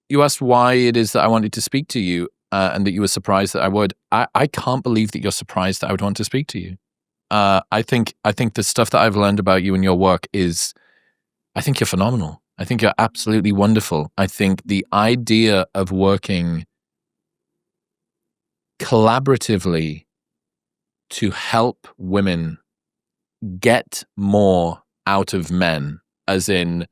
you asked why it is that I wanted to speak to you and that you were surprised that I would. I can't believe that you're surprised that I would want to speak to you. I think the stuff that I've learned about you and your work is, I think you're phenomenal. I think you're absolutely wonderful. I think the idea of working collaboratively to help women get more out of men, as in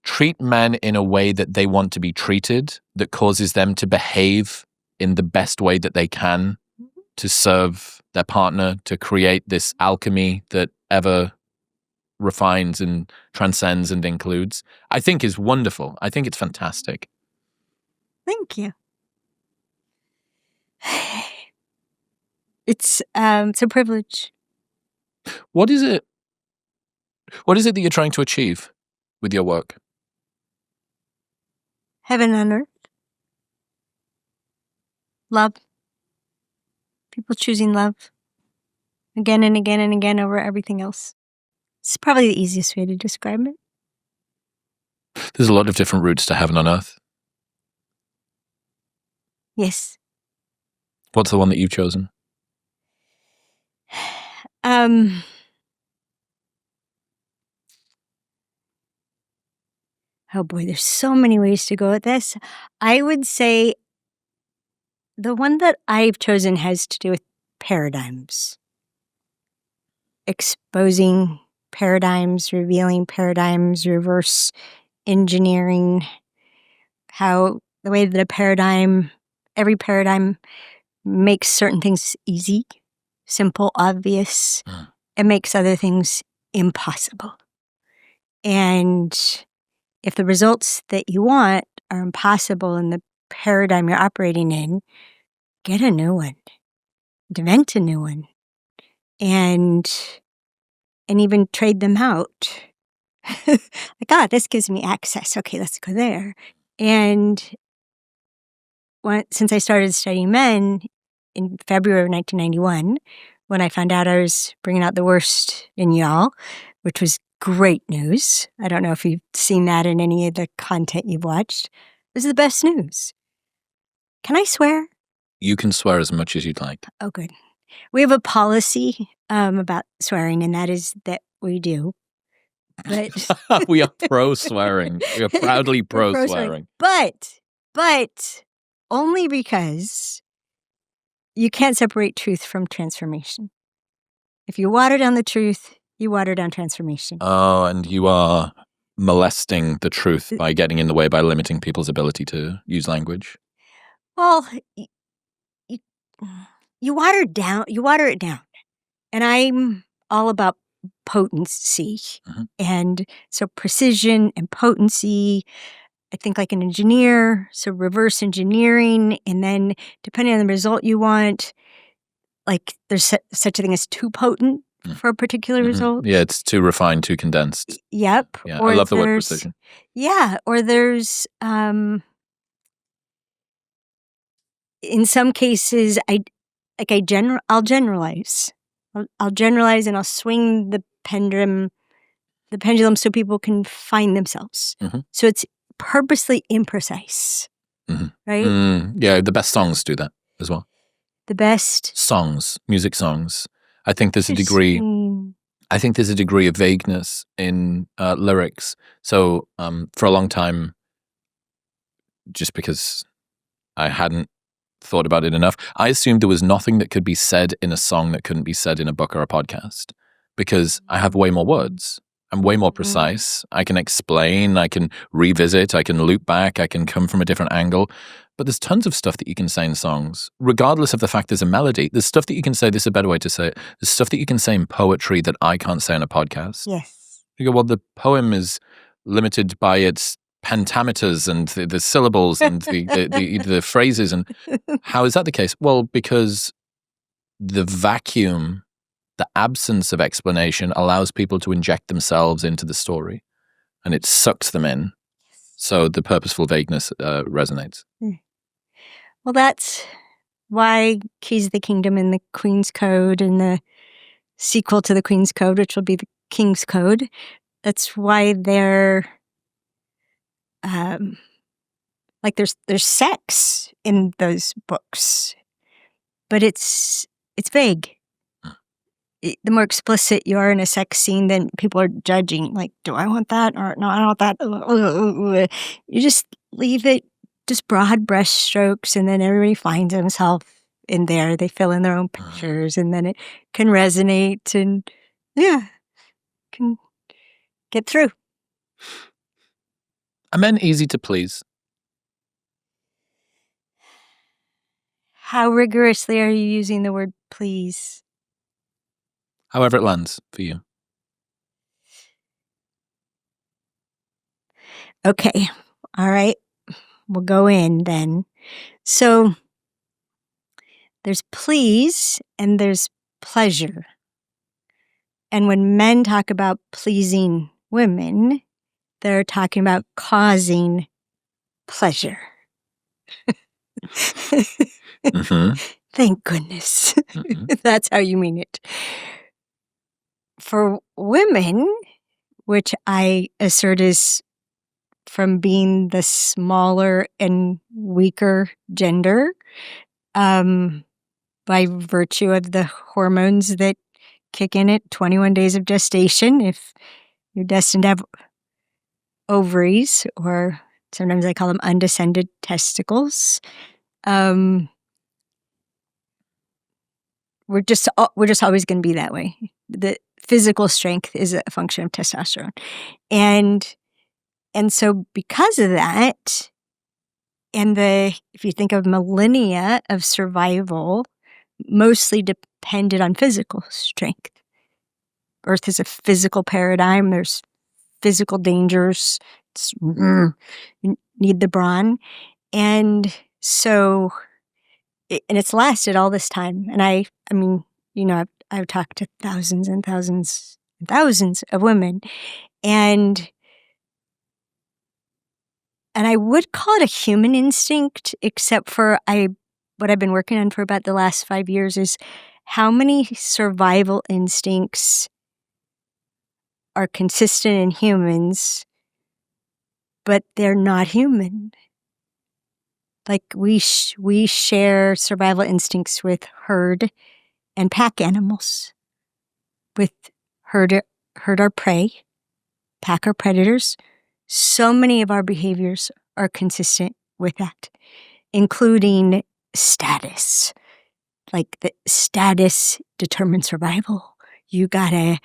treat men in a way that they want to be treated, that causes them to behave in the best way that they can to serve their partner, to create this alchemy that ever refines and transcends and includes, I think is wonderful. I think it's fantastic. Thank you. It's a privilege. What is it that you're trying to achieve with your work? Heaven on earth. Love. People choosing love again and again and again over everything else. It's probably the easiest way to describe it. There's a lot of different routes to heaven on earth. Yes. What's the one that you've chosen? Oh boy, there's so many ways to go with this. I would say the one that I've chosen has to do with paradigms. Exposing paradigms, revealing paradigms, reverse engineering, how the way that every paradigm makes certain things easy, simple, obvious, and makes other things impossible. And if the results that you want are impossible in the paradigm you're operating in, get a new one. Invent a new one. And even trade them out. This gives me access. Okay, let's go there. And since I started studying men in February of 1991, when I found out I was bringing out the worst in y'all, which was great news. I don't know if you've seen that in any of the content you've watched. This is the best news. Can I swear? You can swear as much as you'd like. Oh, good. We have a policy about swearing, and that is that we do. But we are pro-swearing. We are proudly pro-swearing. But only because you can't separate truth from transformation. If you water down the truth, you water down transformation. Oh, and you are molesting the truth by getting in the way, by limiting people's ability to use language. Well, you water it down. And I'm all about potency. Mm-hmm. And so precision and potency, I think like an engineer, so reverse engineering, and then depending on the result you want, like there's such a thing as too potent for a particular result. Yeah, it's too refined, too condensed. Yep. Yeah, I love the word precision. Yeah, or there's, in some cases, I'll generalize. I'll generalize and I'll swing the pendulum so people can find themselves. Mm-hmm. So it's purposely imprecise, right? Yeah, the best songs do that as well. The best songs, music songs. I think there's a degree. I think there's a degree of vagueness in lyrics. So for a long time, just because I hadn't thought about it enough, I assumed there was nothing that could be said in a song that couldn't be said in a book or a podcast, because I have way more words. I'm way more precise. I can explain, I can revisit, I can loop back, I can come from a different angle. But there's tons of stuff that you can say in songs, regardless of the fact there's a melody. There's stuff that you can say, this is a better way to say it, there's stuff that you can say in poetry that I can't say in a podcast. Yes. You go, well, the poem is limited by its pentameters and the syllables and the phrases. And how is that the case? Well, because the vacuum, the absence of explanation allows people to inject themselves into the story, and it sucks them in. So the purposeful vagueness resonates. Well, that's why Keys of the Kingdom and the Queen's Code and the sequel to the Queen's Code, which will be the King's Code, that's why they're Like there's sex in those books, but it's vague. The more explicit you are in a sex scene, then people are judging. Like, do I want that? Or no, I don't want that. You just leave it just broad brush strokes, and then everybody finds himself in there. They fill in their own pictures, and then it can resonate and can get through. Are men easy to please? How rigorously are you using the word please? However it lands for you. Okay. All right. We'll go in then. So there's please and there's pleasure. And when men talk about pleasing women, they're talking about causing pleasure. Thank goodness. That's how you mean it. For women, which I assert is from being the smaller and weaker gender, by virtue of the hormones that kick in at 21 days of gestation, if you're destined to have ovaries, or sometimes I call them undescended testicles, we're just always going to be that way. The physical strength is a function of testosterone, and so because of that, and if you think of millennia of survival, mostly depended on physical strength. Earth is a physical paradigm. There's physical dangers. You need the brawn, and so. And it's lasted all this time. And I mean, I've talked to thousands and thousands and thousands of women, and I would call it a human instinct, except for what I've been working on for about the last 5 years is how many survival instincts are consistent in humans, but they're not human. Like we share survival instincts with herd and pack animals. With herd our prey, pack our predators. So many of our behaviors are consistent with that, including status. Like the status determines survival. You gotta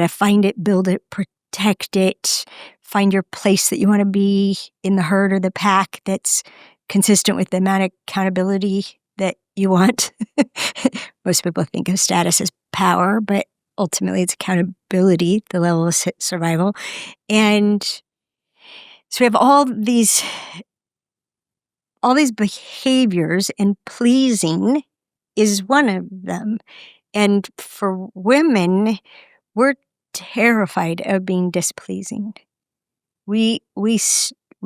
find it, build it, protect it, find your place that you want to be in the herd or the pack that's consistent with the amount of accountability that you want. Most people think of status as power, but ultimately it's accountability, the level of survival. And so we have all these behaviors, and pleasing is one of them. And for women, we're terrified of being displeasing. We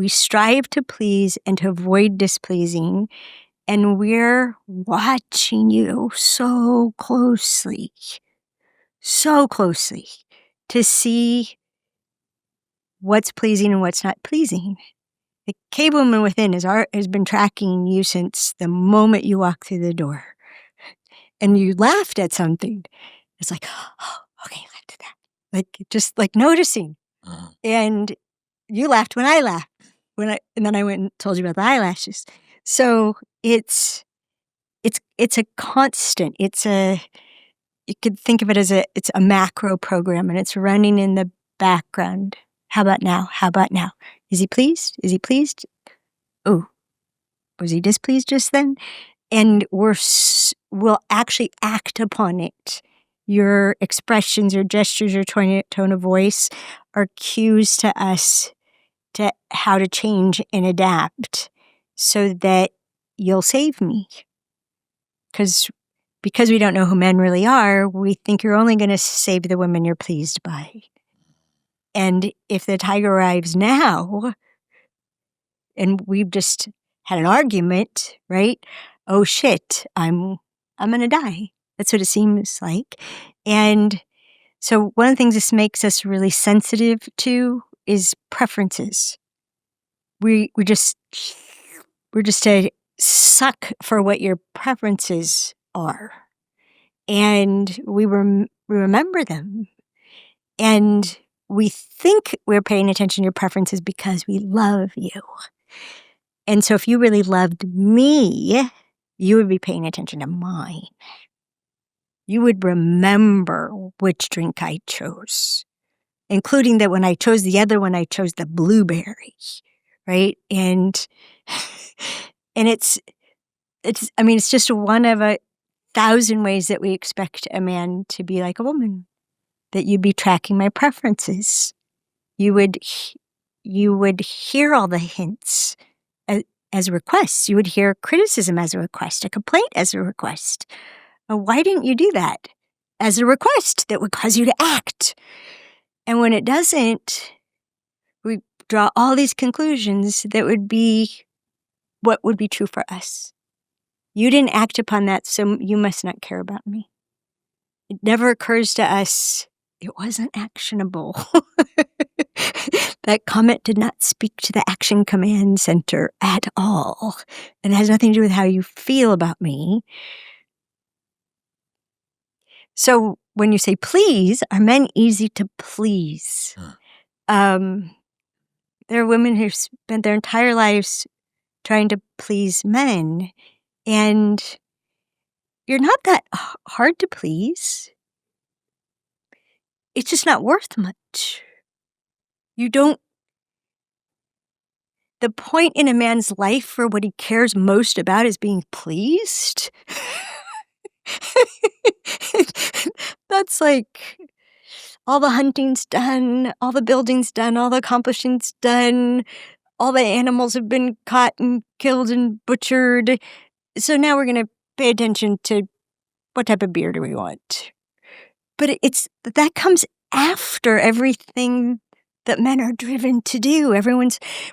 strive to please and to avoid displeasing, and we're watching you so closely to see what's pleasing and what's not pleasing. The cave woman within has been tracking you since the moment you walked through the door. And you laughed at something. It's like, oh, okay, I laughed at that. Like, just like noticing. And you laughed when I laughed. And then I went and told you about the eyelashes. So it's a constant. You could think of it as it's a macro program, and it's running in the background. How about now? How about now? Is he pleased? Is he pleased? Oh, was he displeased just then? And we'll actually act upon it. Your expressions, your gestures, your tone of voice are cues to us to how to change and adapt so that you'll save me. Because we don't know who men really are, we think you're only going to save the women you're pleased by. And if the tiger arrives now, and we've just had an argument, right? Oh shit, I'm going to die. That's what it seems like. And so one of the things this makes us really sensitive to is preferences. We just We're just to suck for what your preferences are. And we remember them. And we think we're paying attention to your preferences because we love you. And so if you really loved me, you would be paying attention to mine. You would remember which drink I chose, including that when I chose the other one, I chose the blueberry, right? And it's just one of 1,000 ways that we expect a man to be like a woman, that you'd be tracking my preferences. You would hear all the hints as requests. You would hear criticism as a request, a complaint as a request. Why didn't you do that? As a request that would cause you to act. And when it doesn't, we draw all these conclusions that would be what would be true for us. You didn't act upon that, so you must not care about me. It never occurs to us, it wasn't actionable. That comment did not speak to the action command center at all. And it has nothing to do with how you feel about me. So when you say please, are men easy to please? There are women who spent their entire lives trying to please men. And you're not that hard to please. It's just not worth much. The point in a man's life for what he cares most about is being pleased. That's like all the hunting's done, all the building's done, all the accomplishing's done, all the animals have been caught and killed and butchered. So now we're going to pay attention to what type of beer do we want. But that comes after everything that men are driven to do.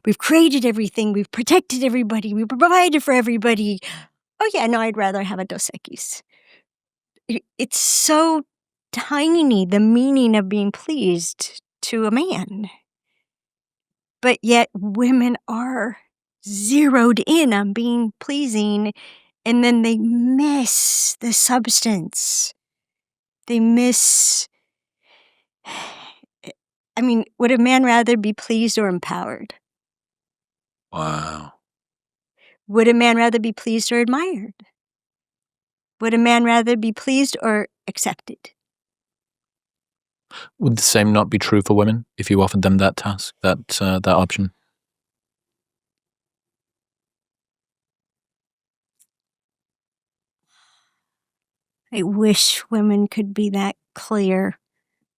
We've created everything, we've protected everybody, we've provided for everybody. Oh yeah, no, I'd rather have a Dos Equis. It's so tiny, the meaning of being pleased to a man. But yet women are zeroed in on being pleasing, and then they miss the substance. They miss... would a man rather be pleased or empowered? Wow. Would a man rather be pleased or admired? Would a man rather be pleased or accepted? Would the same not be true for women if you offered them that task, that option? I wish women could be that clear.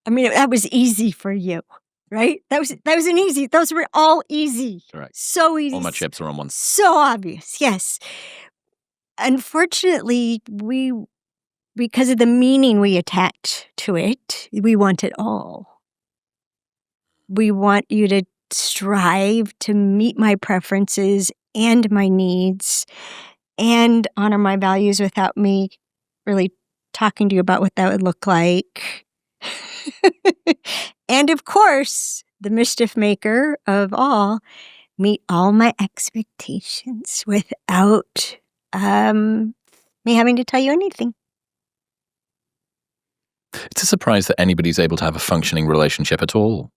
That was easy for you, right? That was an easy. Those were all easy. Correct. So easy. All my chips are on one. So obvious, yes. Unfortunately, because of the meaning we attach to it, we want it all. We want you to strive to meet my preferences and my needs and honor my values without me really talking to you about what that would look like. And of course, the mischief maker of all, meet all my expectations without me having to tell you anything. It's a surprise that anybody's able to have a functioning relationship at all.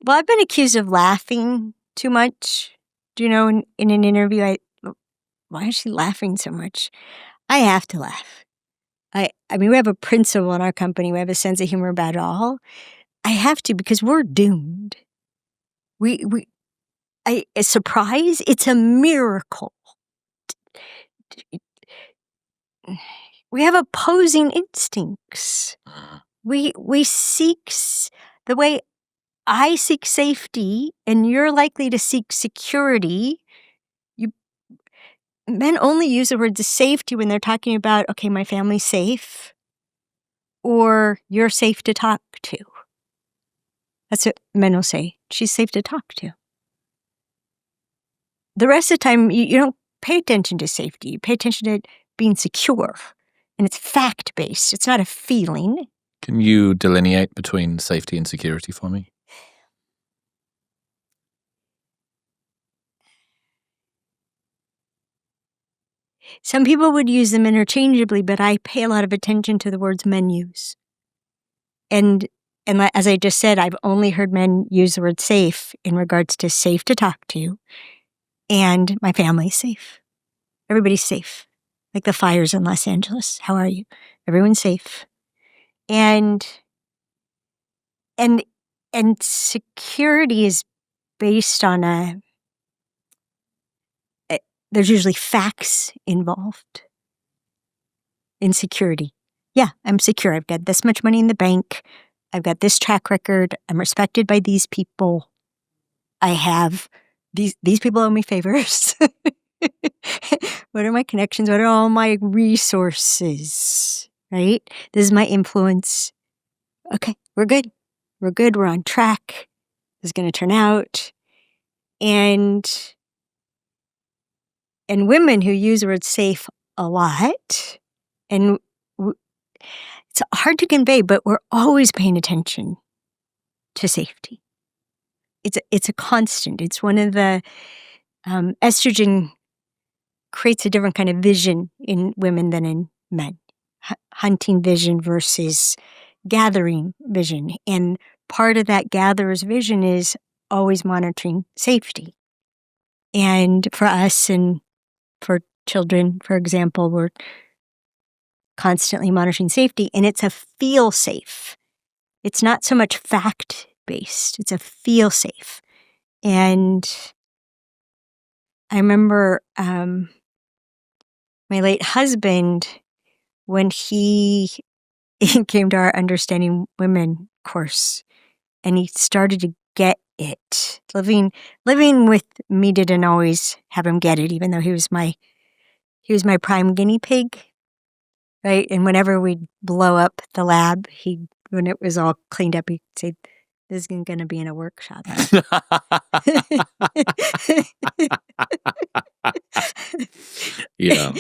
Well, I've been accused of laughing too much. Do you know, in an interview, why is she laughing so much? I have to laugh. We have a principle in our company. We have a sense of humor about it all. I have to, because we're doomed. A surprise? It's a miracle. We have opposing instincts. We seek the way I seek safety, and you're likely to seek security. Men only use the word safety when they're talking about, okay, my family's safe, or you're safe to talk to. That's what men will say. She's safe to talk to. The rest of the time, you don't pay attention to safety. You pay attention to being secure. And it's fact-based. It's not a feeling. Can you delineate between safety and security for me? Some people would use them interchangeably, but I pay a lot of attention to the words men use. And as I just said, I've only heard men use the word safe in regards to safe to talk to, and my family's safe. Everybody's safe. Like the fires in Los Angeles. How are you? Everyone's safe. And security is based on there's usually facts involved in security. Yeah, I'm secure. I've got this much money in the bank. I've got this track record. I'm respected by these people. I have these people owe me favors. What are my connections? What are all my resources? Right? This is my influence. Okay, we're good. We're good. We're on track. This is going to turn out. And women who use the word safe a lot, and it's hard to convey, but we're always paying attention to safety. It's a constant. It's one of the estrogen creates a different kind of vision in women than in men. Hunting vision versus gathering vision. And part of that gatherer's vision is always monitoring safety. And for us and for children, for example, we're constantly monitoring safety, and it's a feel safe. It's not so much fact-based. It's a feel safe. And I remember my late husband, when he came to our Understanding Women course, and he started to get it. Living with me didn't always have him get it, even though he was my prime guinea pig, right? And whenever we'd blow up the lab, when it was all cleaned up, he'd say, "This is going to be in a workshop." Yeah.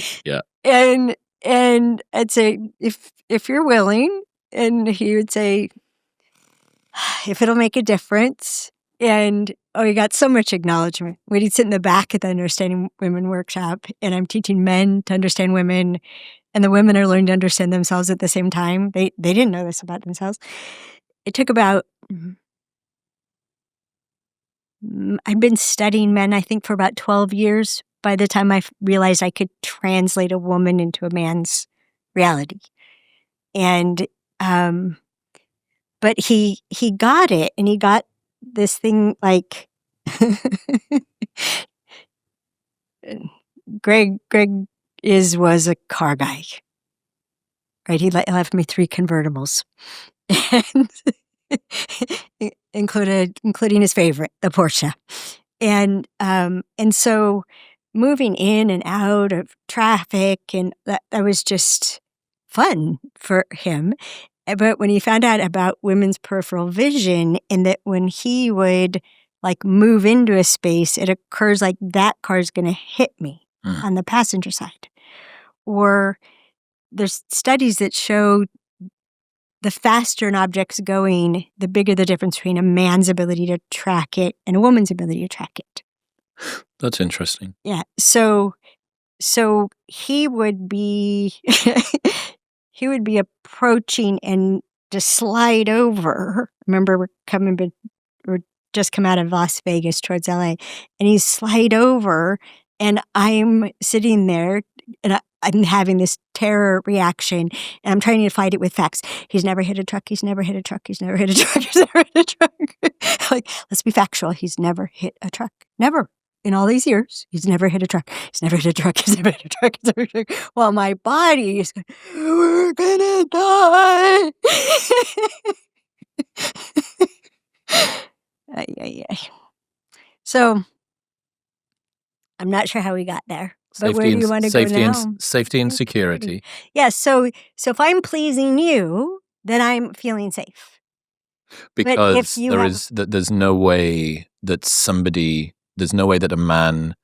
And I'd say, if you're willing, and he would say, if it'll make a difference. And he got so much acknowledgement when he'd sit in the back at the Understanding Women workshop, and I'm teaching men to understand women, and the women are learning to understand themselves at the same time. They didn't know this about themselves. It took about, I'd been studying men, I think, for about 12 years by the time I realized I could translate a woman into a man's reality. And, but he got it, and he got this thing like, Greg was a car guy, right? He left me 3 convertibles, and including his favorite, the Porsche. And so moving in and out of traffic, and that was just fun for him. But when he found out about women's peripheral vision, and that when he would like move into a space, it occurs like that car is going to hit me on the passenger side. Or there's studies that show the faster an object's going, the bigger the difference between a man's ability to track it and a woman's ability to track it. That's interesting. Yeah. So he would be he would be approaching and just slide over. Remember, we're just come out of Las Vegas towards LA, and he's slide over, and I'm sitting there, and I'm having this terror reaction, and I'm trying to fight it with facts. He's never hit a truck. He's never hit a truck. He's never hit a truck. He's never hit a truck. Like, let's be factual. He's never hit a truck. Never. In all these years, he's never hit a truck. He's never hit a truck. He's never hit a truck. He's never hit a truck. Well, my body is going, we're gonna die. So, I'm not sure how we got there. But where do you want to go now? Safety and security. Yeah, so if I'm pleasing you, then I'm feeling safe. Because there's no way that a man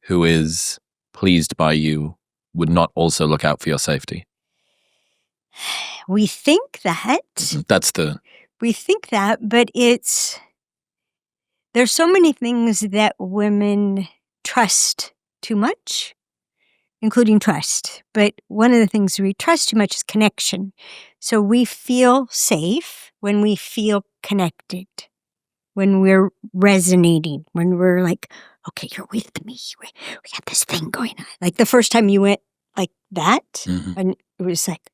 who is pleased by you would not also look out for your safety. We think that. We think that, but there's so many things that women trust too much including trust. But one of the things we trust too much is connection. So we feel safe when we feel connected, when we're resonating, when we're like, okay, you're with me. We got this thing going on. Like the first time you went like that, and it was like,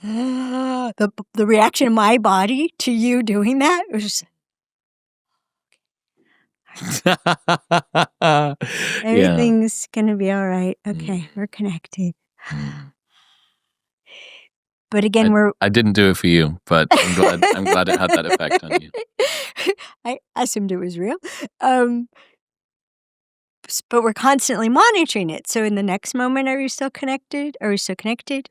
the reaction of my body to you doing that was just, everything's gonna be all right. Okay, we're connected. But again, I didn't do it for you, but I'm glad it had that effect on you. I assumed it was real. But we're constantly monitoring it. So in the next moment, are you still connected? Are we still connected?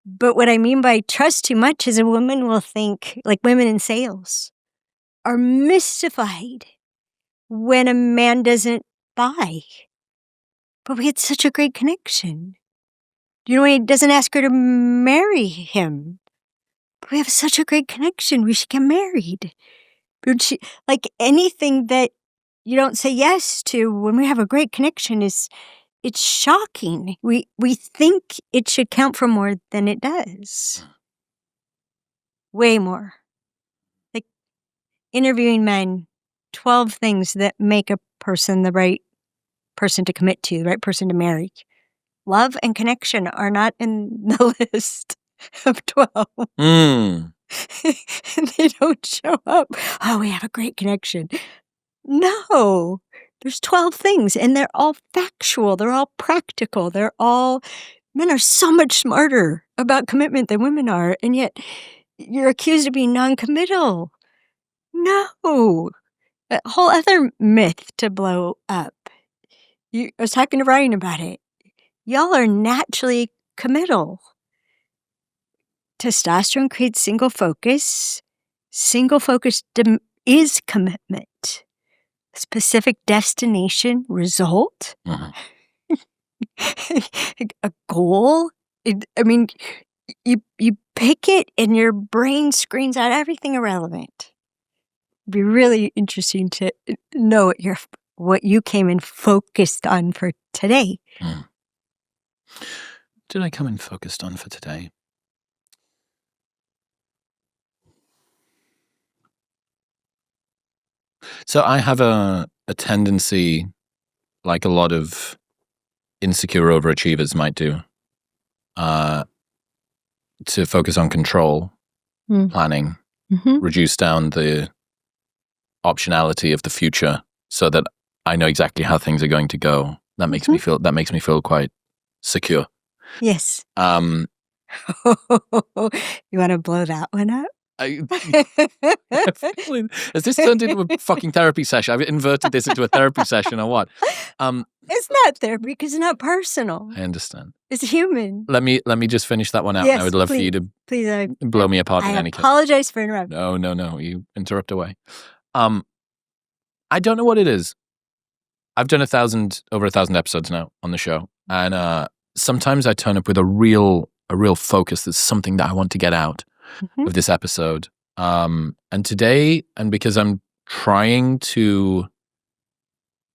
But what I mean by trust too much is a woman will think, like women in sales, are mystified when a man doesn't buy. But we had such a great connection. You know, he doesn't ask her to marry him. But we have such a great connection. We should get married. But like anything that you don't say yes to when we have a great connection it's shocking. We think it should count for more than it does. Way more. Like interviewing men, 12 things that make a person the right person to commit to, the right person to marry. Love and connection are not in the list of 12. And they don't show up. Oh, we have a great connection. No, there's 12 things, and they're all factual. They're all practical. Men are so much smarter about commitment than women are, and yet you're accused of being non-committal. No, a whole other myth to blow up. I was talking to Ryan about it. Y'all are naturally committal. Testosterone creates single focus. Single focus is commitment. Specific destination, result, a goal. You pick it and your brain screens out everything irrelevant. It'd be really interesting to know what you came in focused on for today. Did I come in focused on for today? So I have a tendency, like a lot of insecure overachievers might do, to focus on control, planning, reduce down the optionality of the future so that I know exactly how things are going to go. That makes me feel quite secure. Yes. You want to blow that one up? Has this turned into a fucking therapy session? I've inverted this into a therapy session or what? It's not therapy because it's not personal. I understand. It's human. Let me just finish that one out. Yes, I would love for you to blow me apart in any case. I apologize for interrupting. No. You interrupt away. I don't know what it is. I've done over 1,000 episodes now on the show, and sometimes I turn up with a real focus. There's something that I want to get out of this episode. And today, and because I'm trying to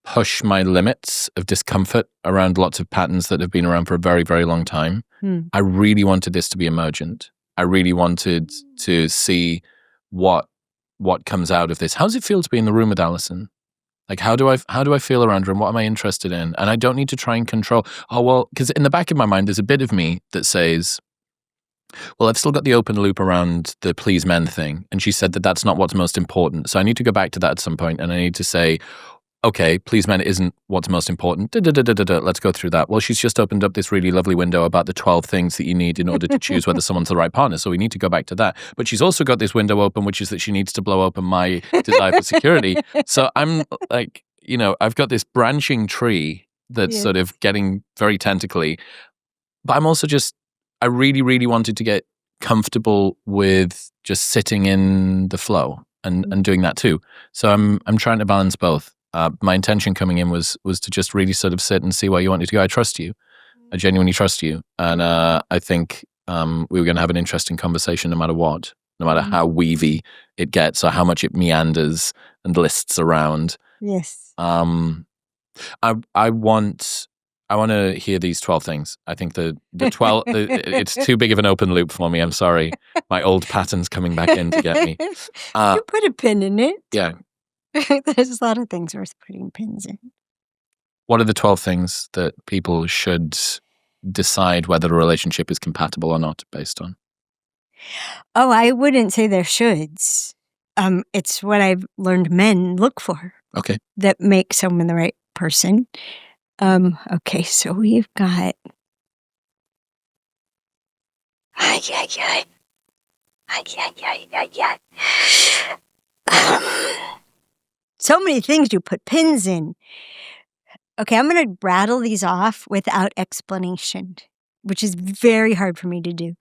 push my limits of discomfort around lots of patterns that have been around for a very, very long time, I really wanted this to be emergent. I really wanted to see what comes out of this. How does it feel to be in the room with Alison? Like, how do I feel around her, and what am I interested in? And I don't need to try and control. Oh, well, because in the back of my mind, there's a bit of me that says, well, I've still got the open loop around the please men thing. And she said that that's not what's most important. So I need to go back to that at some point, and I need to say, okay, please men isn't what's most important. Let's go through that. Well, she's just opened up this really lovely window about the 12 things that you need in order to choose whether someone's the right partner. So we need to go back to that. But she's also got this window open, which is that she needs to blow open my desire for security. So I'm like, I've got this branching tree that's sort of getting very tentacly. But I'm also I really, really wanted to get comfortable with just sitting in the flow and doing that too. So I'm trying to balance both. My intention coming in was to just really sort of sit and see where you wanted to go. I trust you. I genuinely trust you. And I think we were going to have an interesting conversation no matter what, no matter how weavy it gets or how much it meanders and lists around. Yes. I want I want to hear these 12 things. I think the 12, it's too big of an open loop for me. I'm sorry. My old pattern's coming back in to get me. You put a pin in it. Yeah. There's a lot of things worth putting pins in. What are the 12 things that people should decide whether a relationship is compatible or not based on? Oh, I wouldn't say they're shoulds. It's what I've learned men look for. Okay. That make someone the right person. Okay, so we've got so many things you put pins in. Okay, I'm going to rattle these off without explanation, which is very hard for me to do.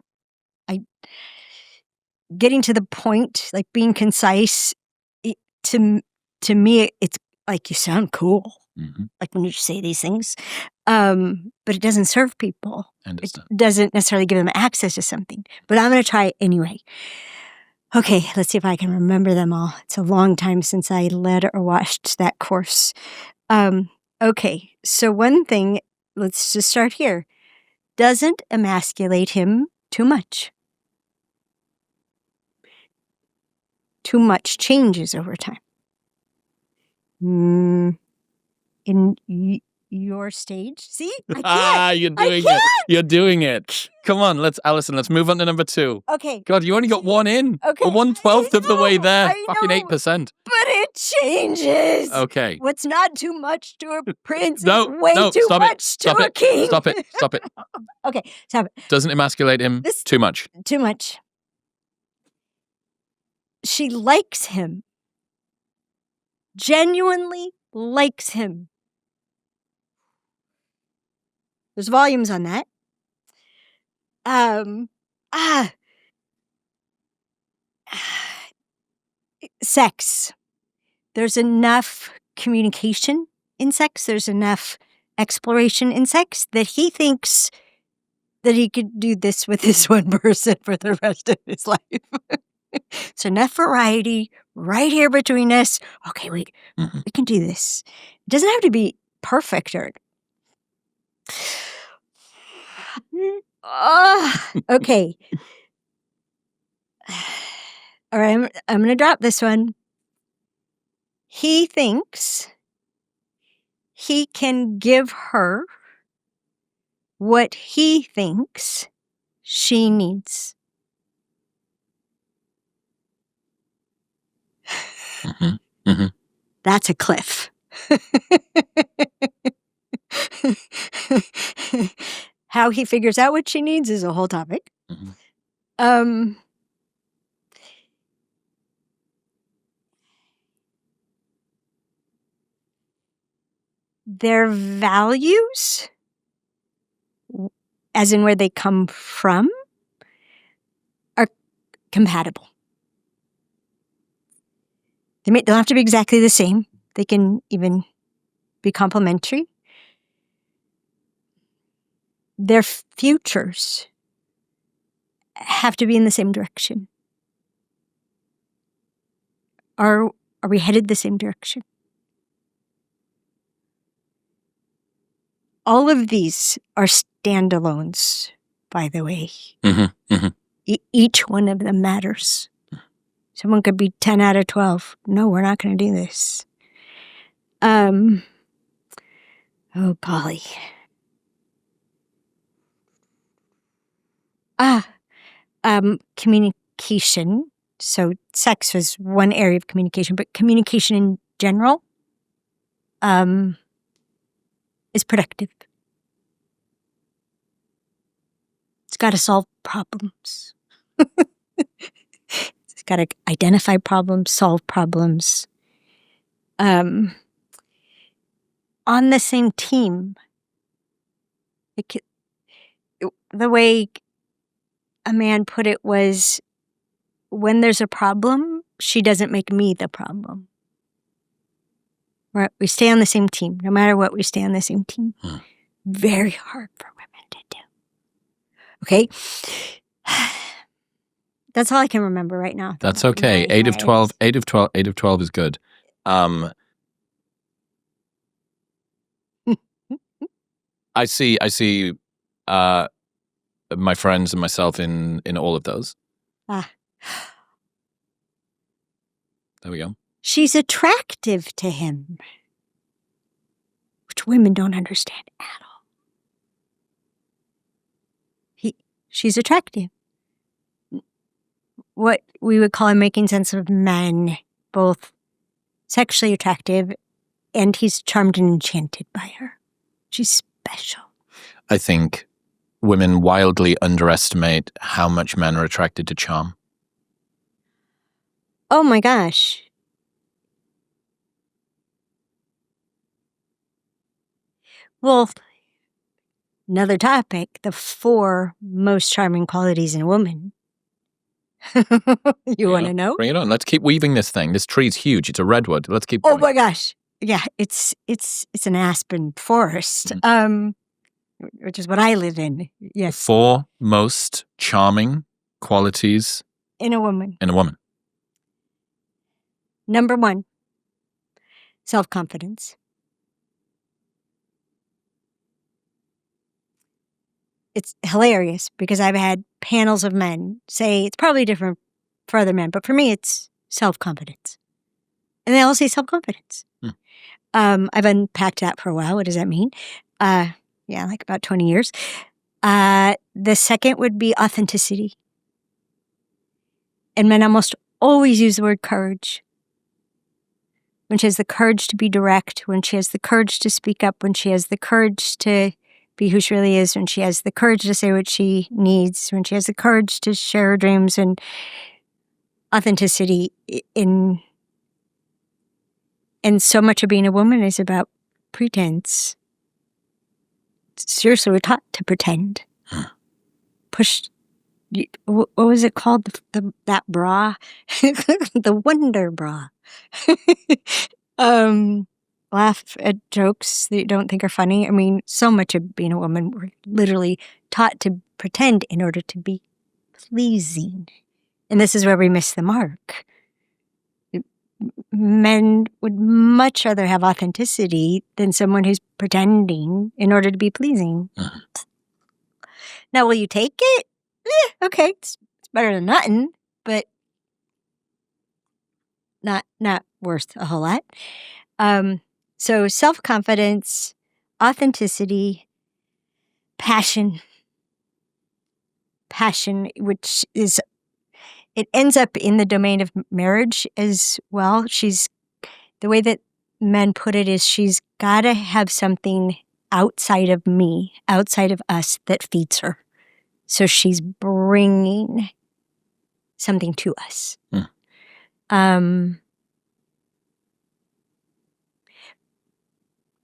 Getting to the point, like being concise, to me, it's like you sound cool. Mm-hmm. Like when you say these things, but it doesn't serve people. It doesn't necessarily give them access to something. But I'm going to try it anyway. Okay, let's see if I can remember them all. It's a long time since I led or watched that course. Okay, so one thing, let's just start here. Doesn't emasculate him too much. Too much changes over time. In your stage, see? I can't. You're doing it. Come on, Alison, let's move on to number 2. Okay. God, you only got one in. Okay. We're 1/12 of the way there. I Fucking know, 8%. But it changes. Okay. What's not too much to a prince No, is way too much to a king. Stop it. Okay, stop it. Doesn't emasculate him too much. Too much. She likes him. Genuinely likes him. There's volumes on that. Sex. There's enough communication in sex. There's enough exploration in sex that he thinks that he could do this with this one person for the rest of his life. It's enough variety right here between us. Okay, we can do this. It doesn't have to be perfect or... okay. All right, I'm going to drop this one. He thinks he can give her what he thinks she needs. That's a cliff. How he figures out what she needs is a whole topic. Their values, as in where they come from, are compatible. They don't have to be exactly the same. They can even be complementary. Their futures have to be in the same direction. Are we headed the same direction? All of these are standalones, by the way. Each one of them matters. Someone could be 10 out of 12. No, we're not going to do this. Oh, golly. Communication. So sex was one area of communication, but communication in general is productive. It's got to solve problems. It's got to identify problems, solve problems. On the same team. The way a man put it was, when there's a problem, she doesn't make me the problem. Right? We stay on the same team. No matter what, we stay on the same team. Very hard for women to do. Okay? That's all I can remember right now. That's okay. 8 of 12. 8 of 12. 8 of 12 is good. I see my friends and myself in all of those. Ah. There we go. She's attractive to him, which women don't understand at all. She's attractive. What we would call him making sense of men, both sexually attractive, and he's charmed and enchanted by her. She's special. I think women wildly underestimate how much men are attracted to charm. Oh my gosh. Well, another topic, the 4 most charming qualities in a woman. You want to know? Bring it on. Let's keep weaving this thing. This tree's huge. It's a redwood. Let's keep going. Oh my gosh. Yeah, it's an aspen forest, which is what I live in. Yes. 4 most charming qualities in a woman. Number 1, self-confidence. It's hilarious because I've had panels of men say it's probably different for other men, but for me, it's self-confidence. And they all say self-confidence. I've unpacked that for a while. What does that mean? Like about 20 years. The second would be authenticity. And men almost always use the word courage. When she has the courage to be direct, when she has the courage to speak up, when she has the courage to be who she really is, when she has the courage to say what she needs, when she has the courage to share her dreams, and authenticity and so much of being a woman is about pretense. Seriously, we're taught to pretend. Pushed. What was it called? That bra? The wonder bra. Laugh at jokes that you don't think are funny. I mean, so much of being a woman, we're literally taught to pretend in order to be pleasing. And this is where we miss the mark. Men would much rather have authenticity than someone who's pretending in order to be pleasing. Now, will you take it? Okay, it's better than nothing, but not worth a whole lot. So self-confidence, authenticity, passion, which is, it ends up in the domain of marriage as well. The way that men put it is she's got to have something outside of me, outside of us, that feeds her. So she's bringing something to us.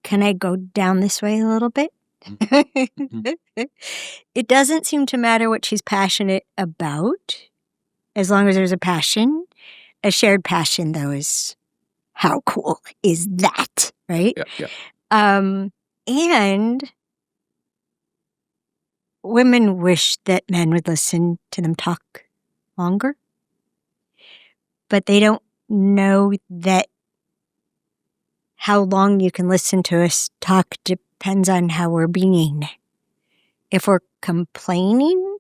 Can I go down this way a little bit? It doesn't seem to matter what she's passionate about, as long as there's a passion. A shared passion, though, is how cool is that, right? Yeah. And women wish that men would listen to them talk longer, but they don't know that how long you can listen to us talk depends on how we're being. If we're complaining,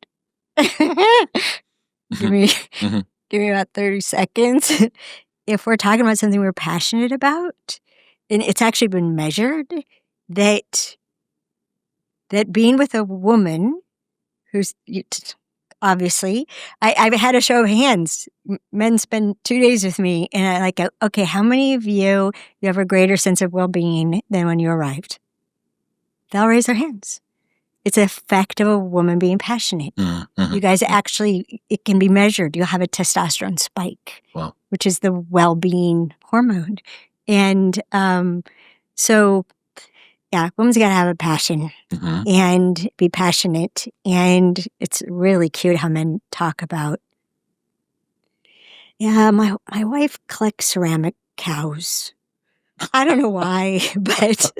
give me about 30 seconds. If we're talking about something we're passionate about, and it's actually been measured that being with a woman who's obviously, I've had a show of hands. Men spend 2 days with me, and I go, okay, how many of you have a greater sense of well-being than when you arrived? They'll raise their hands. It's an effect of a woman being passionate. You guys actually, it can be measured. You'll have a testosterone spike, which is the well-being hormone. And so, yeah, women's got to have a passion and be passionate. And it's really cute how men talk about, my wife collects ceramic cows. I don't know why, but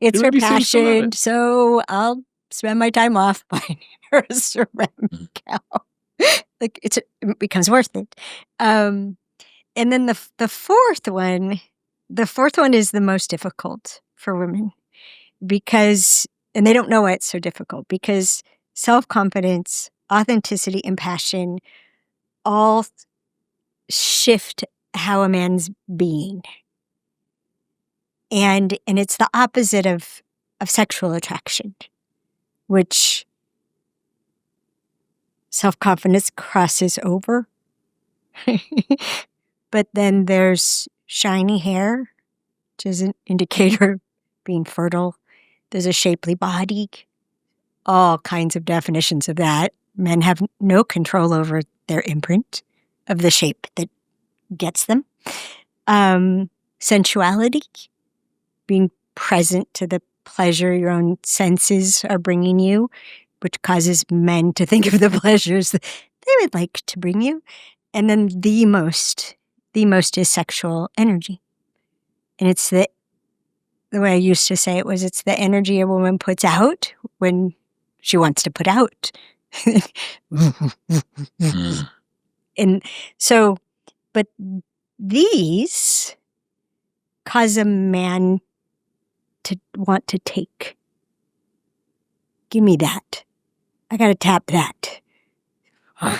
it's her passion. So I'll spend my time off buying her a ceramic cow. Like it becomes worth it. And then the fourth one is the most difficult for women, because And they don't know why it's so difficult, because self-confidence, authenticity, and passion all shift how a man's being. And it's the opposite of sexual attraction, which self-confidence crosses over. But then there's shiny hair, which is an indicator of being fertile. There's a shapely body, all kinds of definitions of that. Men have no control over their imprint of the shape that gets them. Sensuality, being present to the pleasure your own senses are bringing you, which causes men to think of the pleasures that they would like to bring you. And then the most is sexual energy. And it's the way I used to say it was, it's the energy a woman puts out when she wants to put out. And so, but these cause a man to want to take. Give me that. I gotta tap that. One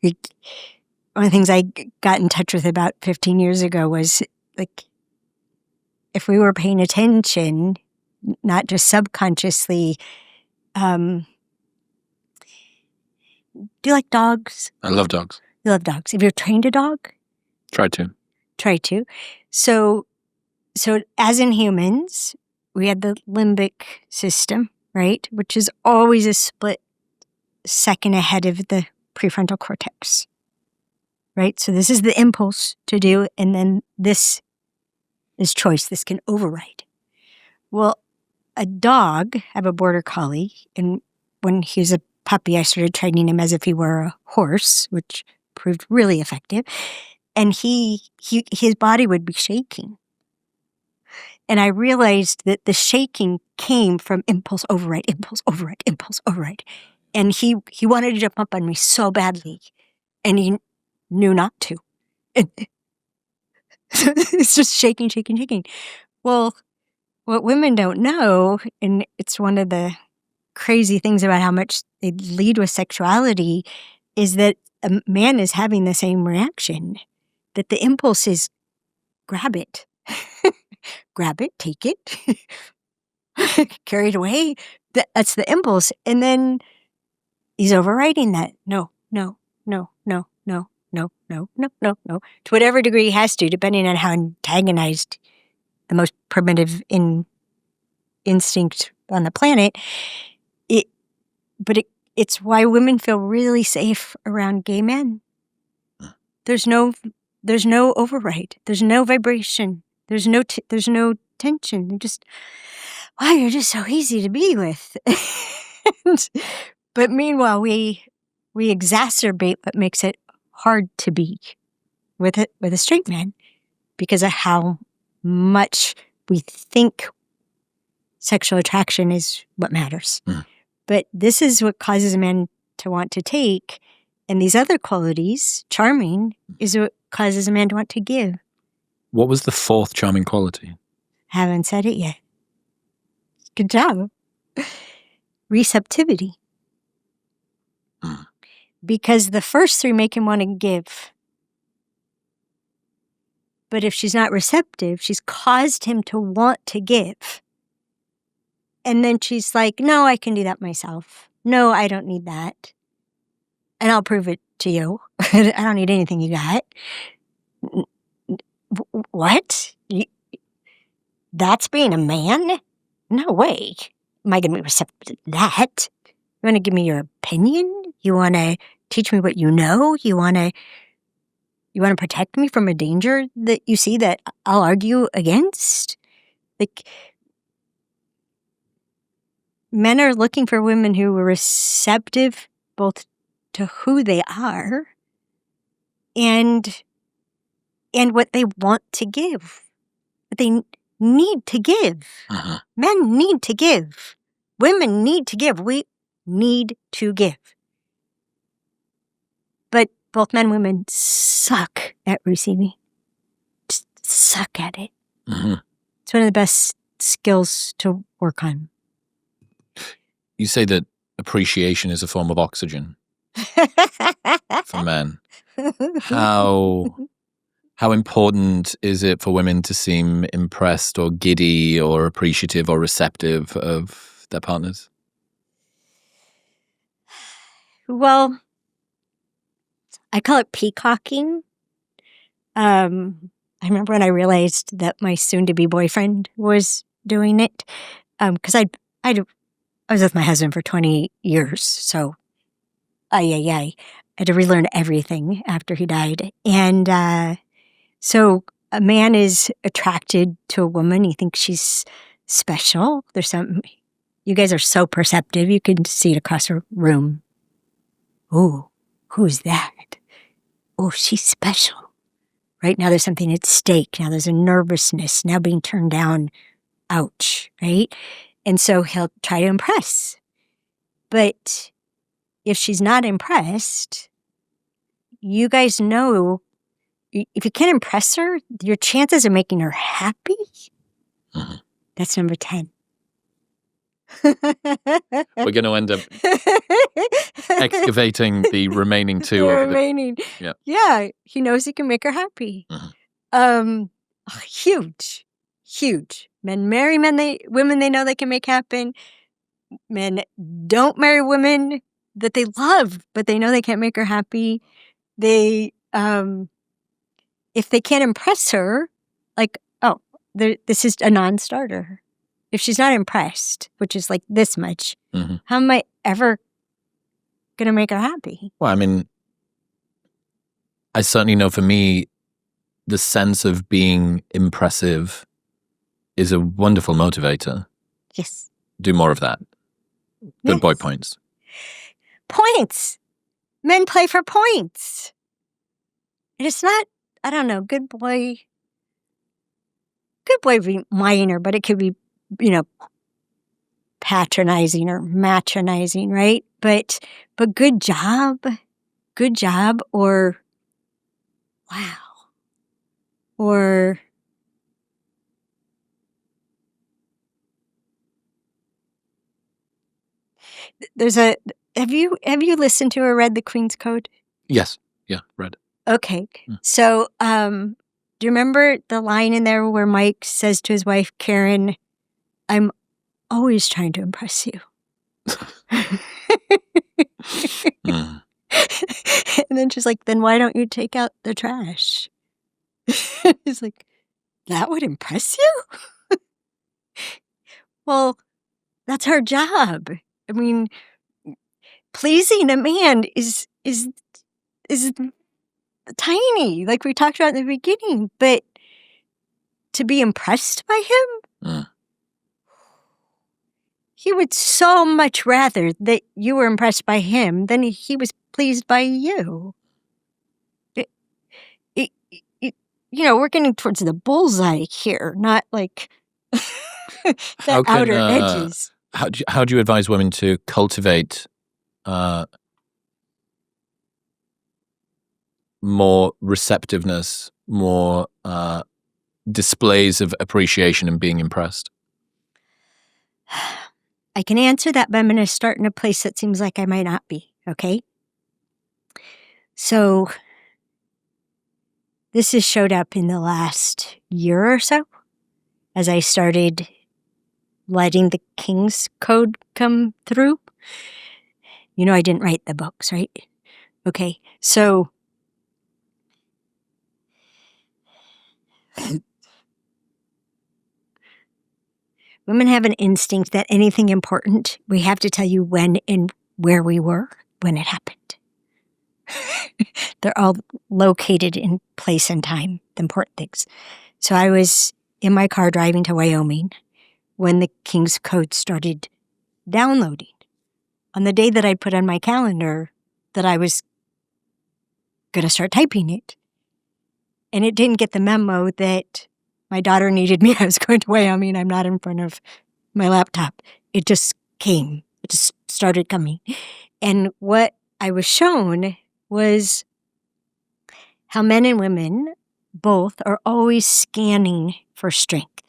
of the things I got in touch with about 15 years ago was, like, if we were paying attention, not just subconsciously. Do you like dogs? I love dogs. You love dogs. Have you ever trained a dog? Try to. So as in humans, we had the limbic system, right? Which is always a split second ahead of the prefrontal cortex, right? So this is the impulse to do, and then this is choice. This can override. Well, a dog, I have a border collie, and when he was a puppy, I started training him as if he were a horse, which proved really effective. And his body would be shaking. And I realized that the shaking came from impulse override. And he wanted to jump up on me so badly, and he knew not to. It's just shaking. Well, what women don't know, and it's one of the crazy things about how much they lead with sexuality, is that a man is having the same reaction. That the impulse is grab it. Grab it, take it, carry it away. That's the impulse. And then he's overriding that. No. To whatever degree he has to, depending on how antagonized the most primitive instinct on the planet. It's why women feel really safe around gay men. There's no override. There's no vibration. There's no tension. You're just so easy to be with. But meanwhile, we exacerbate what makes it hard to be with a straight man, because of how much we think sexual attraction is what matters. But this is what causes a man to want to take, and these other qualities, charming, is what causes a man to want to give. What was the fourth charming quality? Haven't said it yet. Good job. Receptivity. Because the first three make him want to give. But if she's not receptive, she's caused him to want to give. And then she's like, no, I can do that myself. No, I don't need that. And I'll prove it to you. I don't need anything you got. What? That's being a man? No way. Am I going to be receptive to that? You want to give me your opinion? You want to teach me what you know? You want to protect me from a danger that you see that I'll argue against? Like, men are looking for women who are receptive both to who they are and what they want to give. What they need to give. Men need to give. Women need to give. We need to give. But both men and women suck at receiving. Just suck at it. It's one of the best skills to work on. you say that appreciation is a form of oxygen for men. How important is it for women to seem impressed or giddy or appreciative or receptive of their partners? Well, I call it peacocking. I remember when I realized that my soon-to-be boyfriend was doing it, because I was with my husband for 20 years, so I had to relearn everything after he died. And so a man is attracted to a woman. He thinks she's special. There's something. You guys are so perceptive. You can see it across a room. Oh, who's that? Oh, she's special. Right now there's something at stake. Now there's a nervousness. Now being turned down. Ouch, right? And so he'll try to impress. But if she's not impressed, you guys know, if you can't impress her, your chances of making her happy, that's number 10. We're going to end up excavating the remaining 2. Yeah, he knows he can make her happy. Huge. Men marry women they know they can make happen. Men don't marry women that they love, but they know they can't make her happy. They, if they can't impress her, like, oh, this is a non-starter. If she's not impressed, which is like this much, how am I ever going to make her happy? Well, I mean, I certainly know for me, the sense of being impressive is a wonderful motivator. Yes. Do more of that. Good boy points. Points. Men play for points. And it's not, I don't know, good boy be minor, but it could be, patronizing or matronizing, right? But good job, or wow, or there's a, have you listened to or read The Queen's Code? Yes. Yeah, read. Okay. So, do you remember the line in there where Mike says to his wife, Karen, I'm always trying to impress you. And then she's like, then why don't you take out the trash? He's like, that would impress you? Well, that's her job. I mean, pleasing a man is tiny, like we talked about in the beginning, but to be impressed by him, he would so much rather that you were impressed by him than he was pleased by you. We're getting towards the bullseye here, not like the outer edges. How do you advise women to cultivate more receptiveness, more displays of appreciation and being impressed? I can answer that, but I'm going to start in a place that seems like I might not be, okay? So this has showed up in the last year or so as I started letting the King's Code come through. I didn't write the books, right? Okay, so women have an instinct that anything important, we have to tell you when and where we were when it happened. They're all located in place and time, the important things. So I was in my car driving to Wyoming when the King's Code started downloading. On the day that I put on my calendar that I was going to start typing it. And it didn't get the memo that my daughter needed me. I was going to Wyoming. I'm not in front of my laptop. It just came. It just started coming. And what I was shown was how men and women both are always scanning for strength,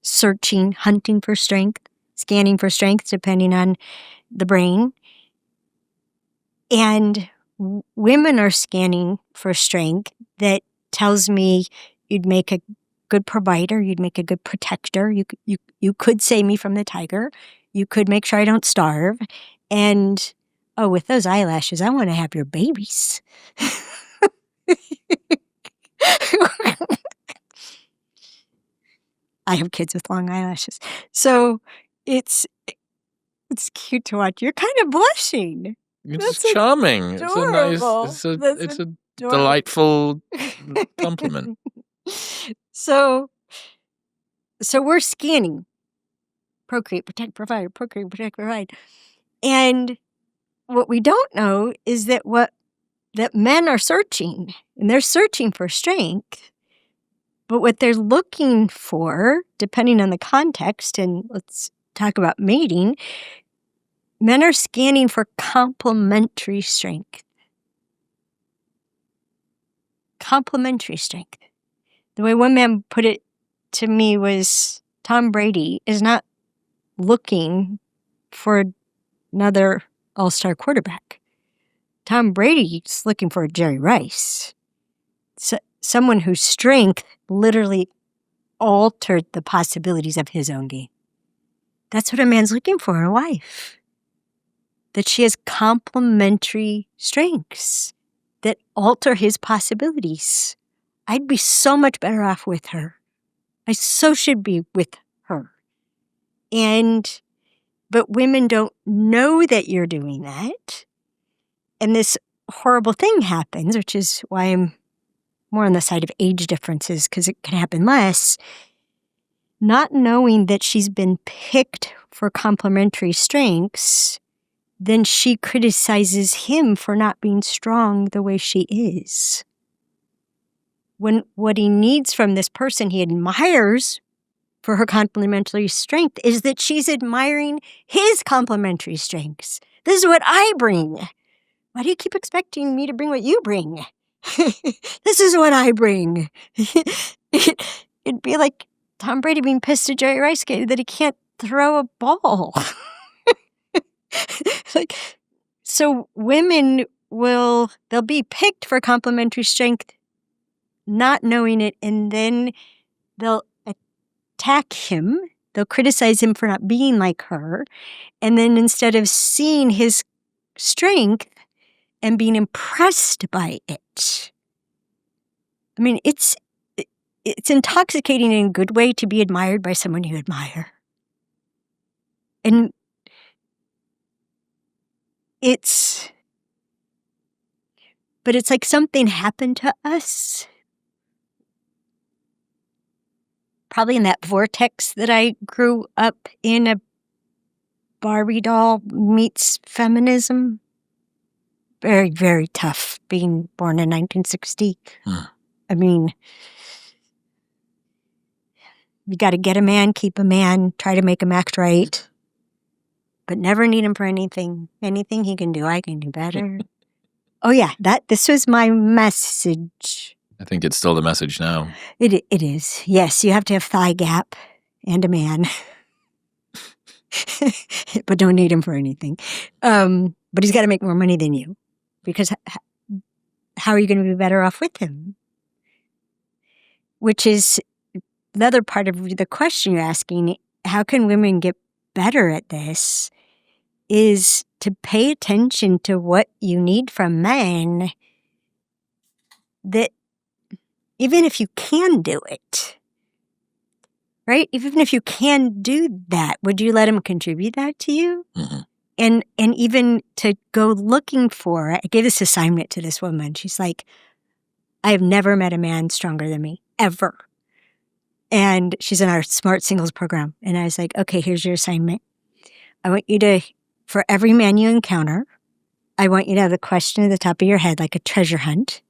searching, hunting for strength. scanning for strength depending on the brain. And women are scanning for strength that tells me you'd make a good provider, you'd make a good protector, you could save me from the tiger, you could make sure I don't starve, and oh, with those eyelashes, I want to have your babies. I have kids with long eyelashes. So it's cute to watch. You're kind of blushing. It's charming. Adorable. It's a delightful compliment. So we're scanning. Procreate, protect, provide. Procreate, protect, provide. And what we don't know is that men are searching, and they're searching for strength. But what they're looking for, depending on the context, and let's talk about mating, men are scanning for complementary strength. Complementary strength. The way one man put it to me was Tom Brady is not looking for another all-star quarterback. Tom Brady's looking for a Jerry Rice. Someone whose strength literally altered the possibilities of his own game. That's what a man's looking for in a wife. That she has complementary strengths that alter his possibilities. I'd be so much better off with her. I so should be with her. But women don't know that you're doing that. And this horrible thing happens, which is why I'm more on the side of age differences, because it can happen less. Not knowing that she's been picked for complementary strengths, then she criticizes him for not being strong the way she is. When what he needs from this person he admires for her complementary strength is that she's admiring his complementary strengths. This is what I bring. Why do you keep expecting me to bring what you bring? This is what I bring. It'd be like Tom Brady being pissed at Jerry Rice that he can't throw a ball. So women they'll be picked for complementary strength, not knowing it, and then they'll attack him. They'll criticize him for not being like her. And then instead of seeing his strength and being impressed by it, I mean, it's intoxicating in a good way to be admired by someone you admire. And it's like something happened to us. Probably in that vortex that I grew up in, a Barbie doll meets feminism. Very, very tough being born in 1960. I mean, you got to get a man, keep a man, try to make him act right, but never need him for anything. Anything he can do, I can do better. Oh yeah, this was my message. I think it's still the message now. It is. Yes, you have to have thigh gap and a man. But don't need him for anything. But he's got to make more money than you, because how are you going to be better off with him? Which is the other part of the question you're asking. How can women get better at this? Is to pay attention to what you need from men, that even if you can do it, right? Even if you can do that, would you let him contribute that to you? Mm-hmm. And even to go looking for it. I gave this assignment to this woman. She's like, I have never met a man stronger than me, ever. And she's in our Smart Singles program. And I was like, okay, here's your assignment. I want you to, for every man you encounter, I want you to have a question at the top of your head, like a treasure hunt.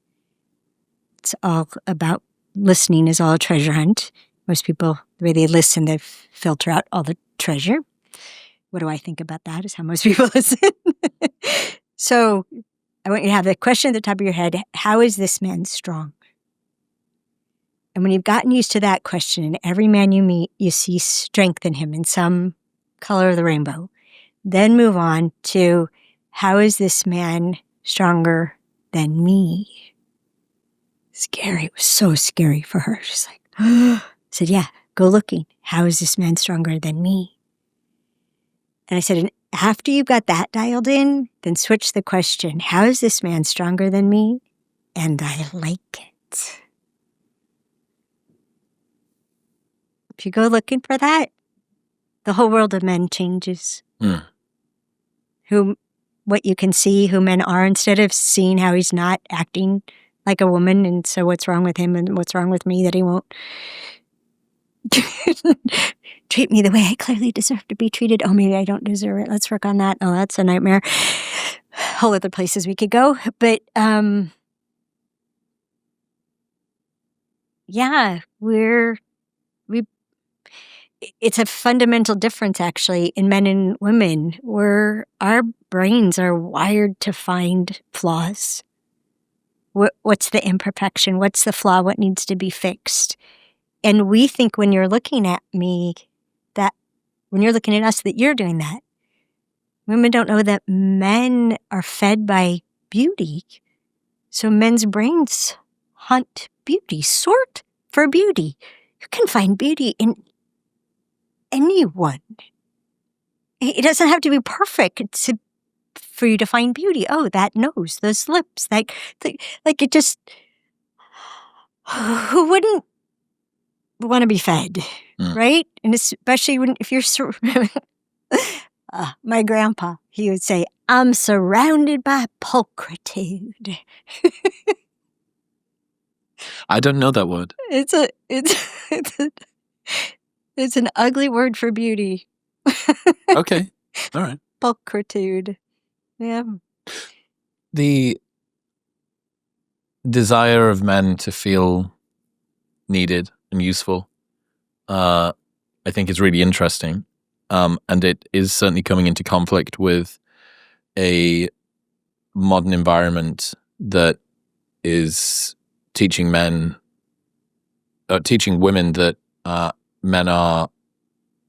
It's all about listening is all a treasure hunt. Most people, the way they listen, they filter out all the treasure. What do I think about that is how most people listen. So I want you to have the question at the top of your head, how is this man strong? And when you've gotten used to that question, and every man you meet, you see strength in him in some color of the rainbow. Then move on to, how is this man stronger than me? Scary. It was so scary for her. She's like, I said, yeah, go looking. How is this man stronger than me? And I said, and after you got that dialed in, then switch the question, how is this man stronger than me? And I like it. If you go looking for that, the whole world of men changes. What you can see who men are, instead of seeing how he's not acting like a woman, and so what's wrong with him and what's wrong with me that he won't treat me the way I clearly deserve to be treated. Oh, maybe I don't deserve it. Let's work on that. Oh, that's a nightmare. Whole other places we could go. But yeah, it's a fundamental difference, actually, in men and women, where our brains are wired to find flaws. What's the imperfection? What's the flaw? What needs to be fixed? And we think when you're looking at me, that when you're looking at us, that you're doing that. Women don't know that men are fed by beauty. So men's brains hunt beauty, sort for beauty. You can find beauty in anyone. It doesn't have to be perfect for you to find beauty. Oh, that nose, those lips, like it just, who wouldn't want to be fed, right? And especially if you're, my grandpa, he would say, I'm surrounded by pulchritude. I don't know that word. It's an ugly word for beauty. Okay. All right. Pulchritude. Yeah. The desire of men to feel needed and useful, I think is really interesting. And it is certainly coming into conflict with a modern environment that is teaching women that men are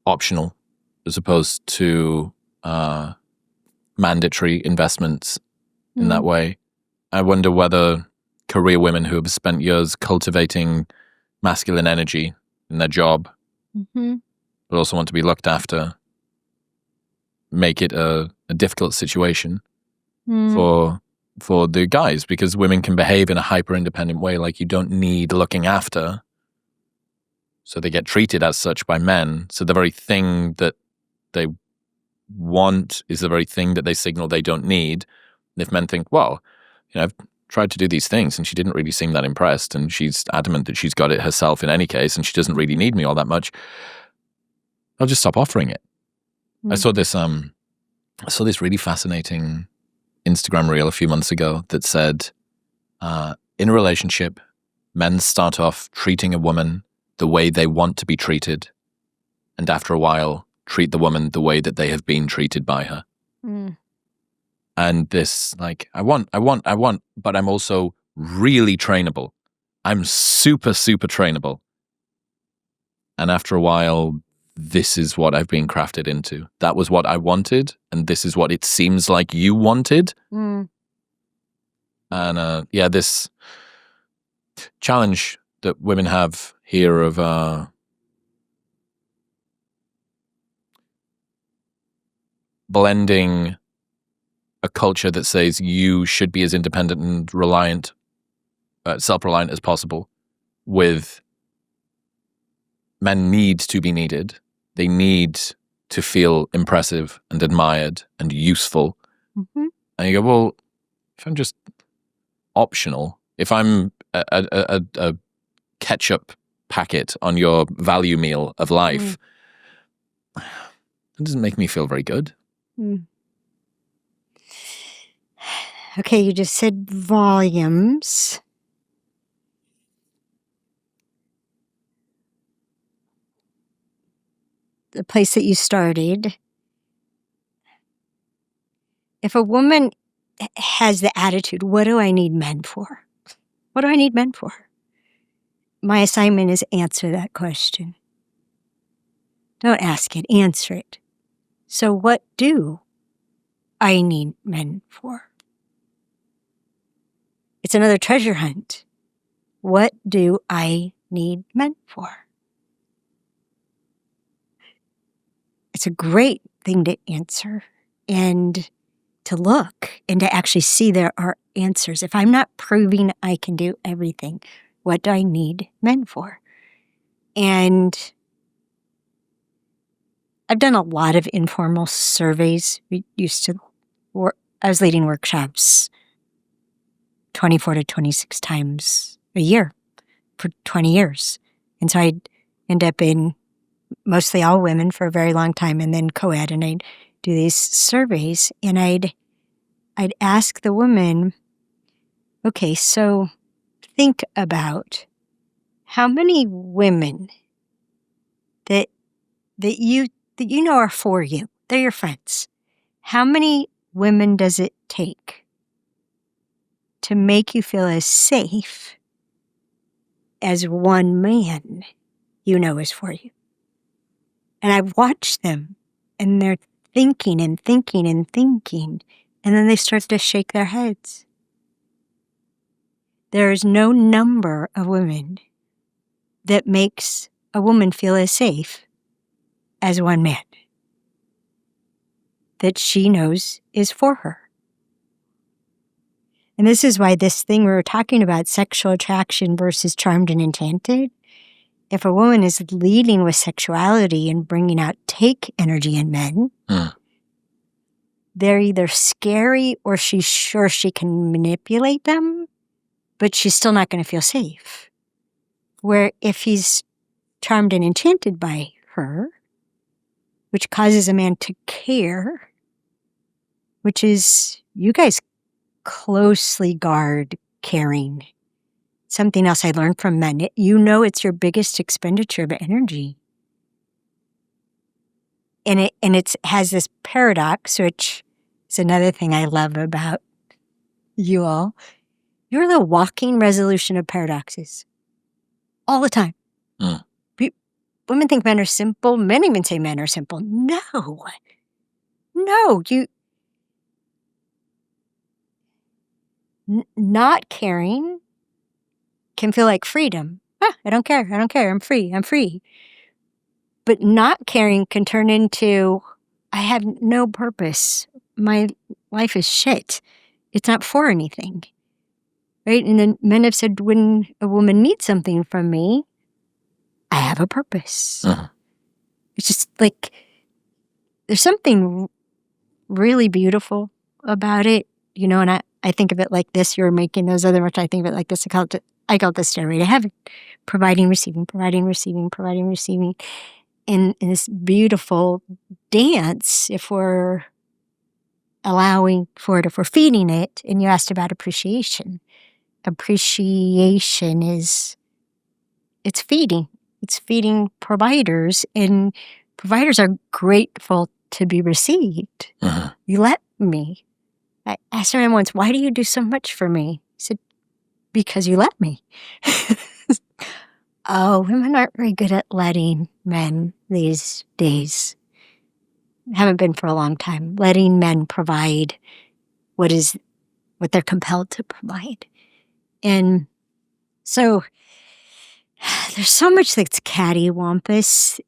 optional as opposed to mandatory investments in that way. I wonder whether career women who have spent years cultivating masculine energy in their job, but also want to be looked after, make it a difficult situation for the guys, because women can behave in a hyper-independent way, like you don't need looking after. So they get treated as such by men. So the very thing that they want is the very thing that they signal they don't need. And if men think, well, I've tried to do these things and she didn't really seem that impressed, and she's adamant that she's got it herself in any case and she doesn't really need me all that much, I'll just stop offering it. I saw this really fascinating Instagram reel a few months ago that said, in a relationship, men start off treating a woman the way they want to be treated, and after a while treat the woman the way that they have been treated by her. And this, like, I want, but I'm also really trainable. I'm super, super trainable. And after a while, this is what I've been crafted into. That was what I wanted, and this is what it seems like you wanted. And this challenge that women have here of blending a culture that says you should be as independent and reliant, self-reliant as possible, with men need to be needed. They need to feel impressive and admired and useful. And you go, well, if I'm just optional, if I'm a ketchup packet on your value meal of life, it doesn't make me feel very good. Okay, you just said volumes. The place that you started. If a woman has the attitude, what do I need men for? What do I need men for? My assignment is answer that question. Don't ask it, answer it. So what do I need men for? It's another treasure hunt. What do I need men for? It's a great thing to answer and to look and to actually see there are answers. If I'm not proving I can do everything, what do I need men for? And I've done a lot of informal surveys. We used to work, I was leading workshops 24 to 26 times a year for 20 years. And so I'd end up in mostly all women for a very long time, and then co-ed, and I'd do these surveys, and I'd ask the women, okay, so think about how many women that you know are for you. They're your friends. How many women does it take to make you feel as safe as one man you know is for you? And I've watched them, and they're thinking and thinking and thinking, and then they start to shake their heads. There is no number of women that makes a woman feel as safe as one man that she knows is for her. And this is why this thing we were talking about, sexual attraction versus charmed and enchanted, if a woman is leading with sexuality and bringing out take energy in men, they're either scary or she's sure she can manipulate them, but she's still not going to feel safe. Where if he's charmed and enchanted by her, which causes a man to care, which is, you guys closely guard caring. Something else I learned from men, you know it's your biggest expenditure of energy. And it has this paradox, which is another thing I love about you all. You're the walking resolution of paradoxes. All the time. Women think men are simple. Men even say men are simple. No. Not caring can feel like freedom. I don't care. I'm free. But not caring can turn into, I have no purpose. My life is shit. It's not for anything. Right? And then men have said, when a woman needs something from me, I have a purpose. It's just like, there's something really beautiful about it, and I think of it like this. You're making those other words. I think of it like this. I call it the stairway to heaven. Providing, receiving, in this beautiful dance, if we're allowing for it, if we're feeding it. And you asked about appreciation. Appreciation it's feeding. It's feeding providers, and providers are grateful to be received. You let me. I asked a man once, why do you do so much for me? He said, because you let me. Oh, women aren't very good at letting men these days. Haven't been for a long time. Letting men provide what they're compelled to provide. And so there's so much that's cattywampus,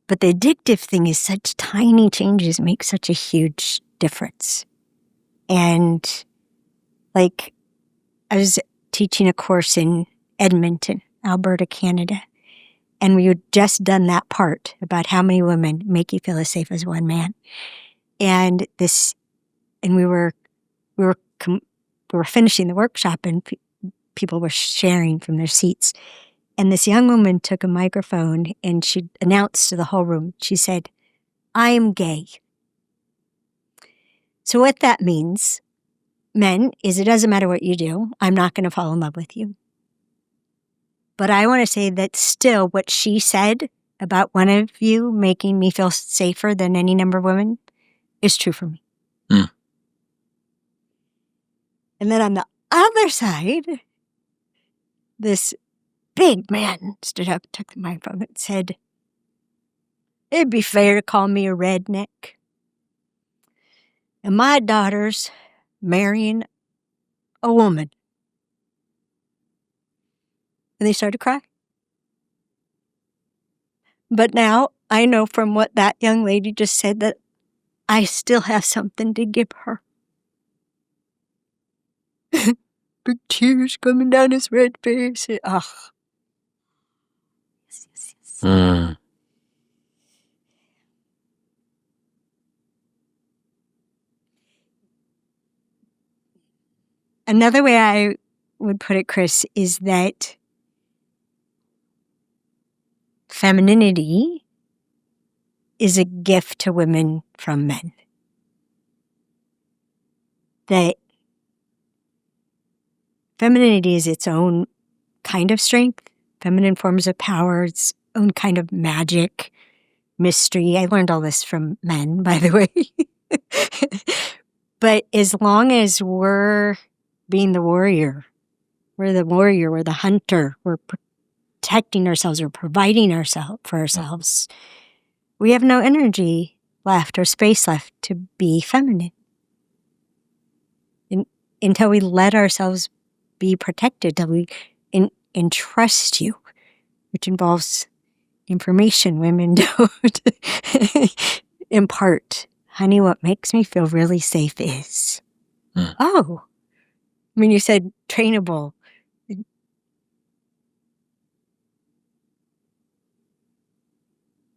but the addictive thing is such tiny changes make such a huge difference. And like, I was teaching a course in Edmonton, Alberta, Canada, and we had just done that part about how many women make you feel as safe as one man. And we were finishing the workshop, and people were sharing from their seats. And this young woman took a microphone and she announced to the whole room, she said, I am gay. So what that means, men, is it doesn't matter what you do, I'm not going to fall in love with you. But I want to say that still what she said about one of you making me feel safer than any number of women is true for me. And then on the other side, this big man stood up, took the microphone, and said, It'd be fair to call me a redneck. And my daughter's marrying a woman. And they started to cry. But now I know from what that young lady just said that I still have something to give her. Big tears coming down his red face. Ugh. Mm. Another way I would put it, Chris, is that femininity is a gift to women from men. That femininity is its own kind of strength, feminine forms of power, its own kind of magic, mystery. I learned all this from men, by the way. But as long as we're being the warrior, we're the hunter, we're protecting ourselves, we're providing for ourselves, we have no energy left or space left to be feminine. Until we let ourselves be protected, till we entrust you, which involves information women don't impart. Honey, what makes me feel really safe is, oh, I mean, you said trainable.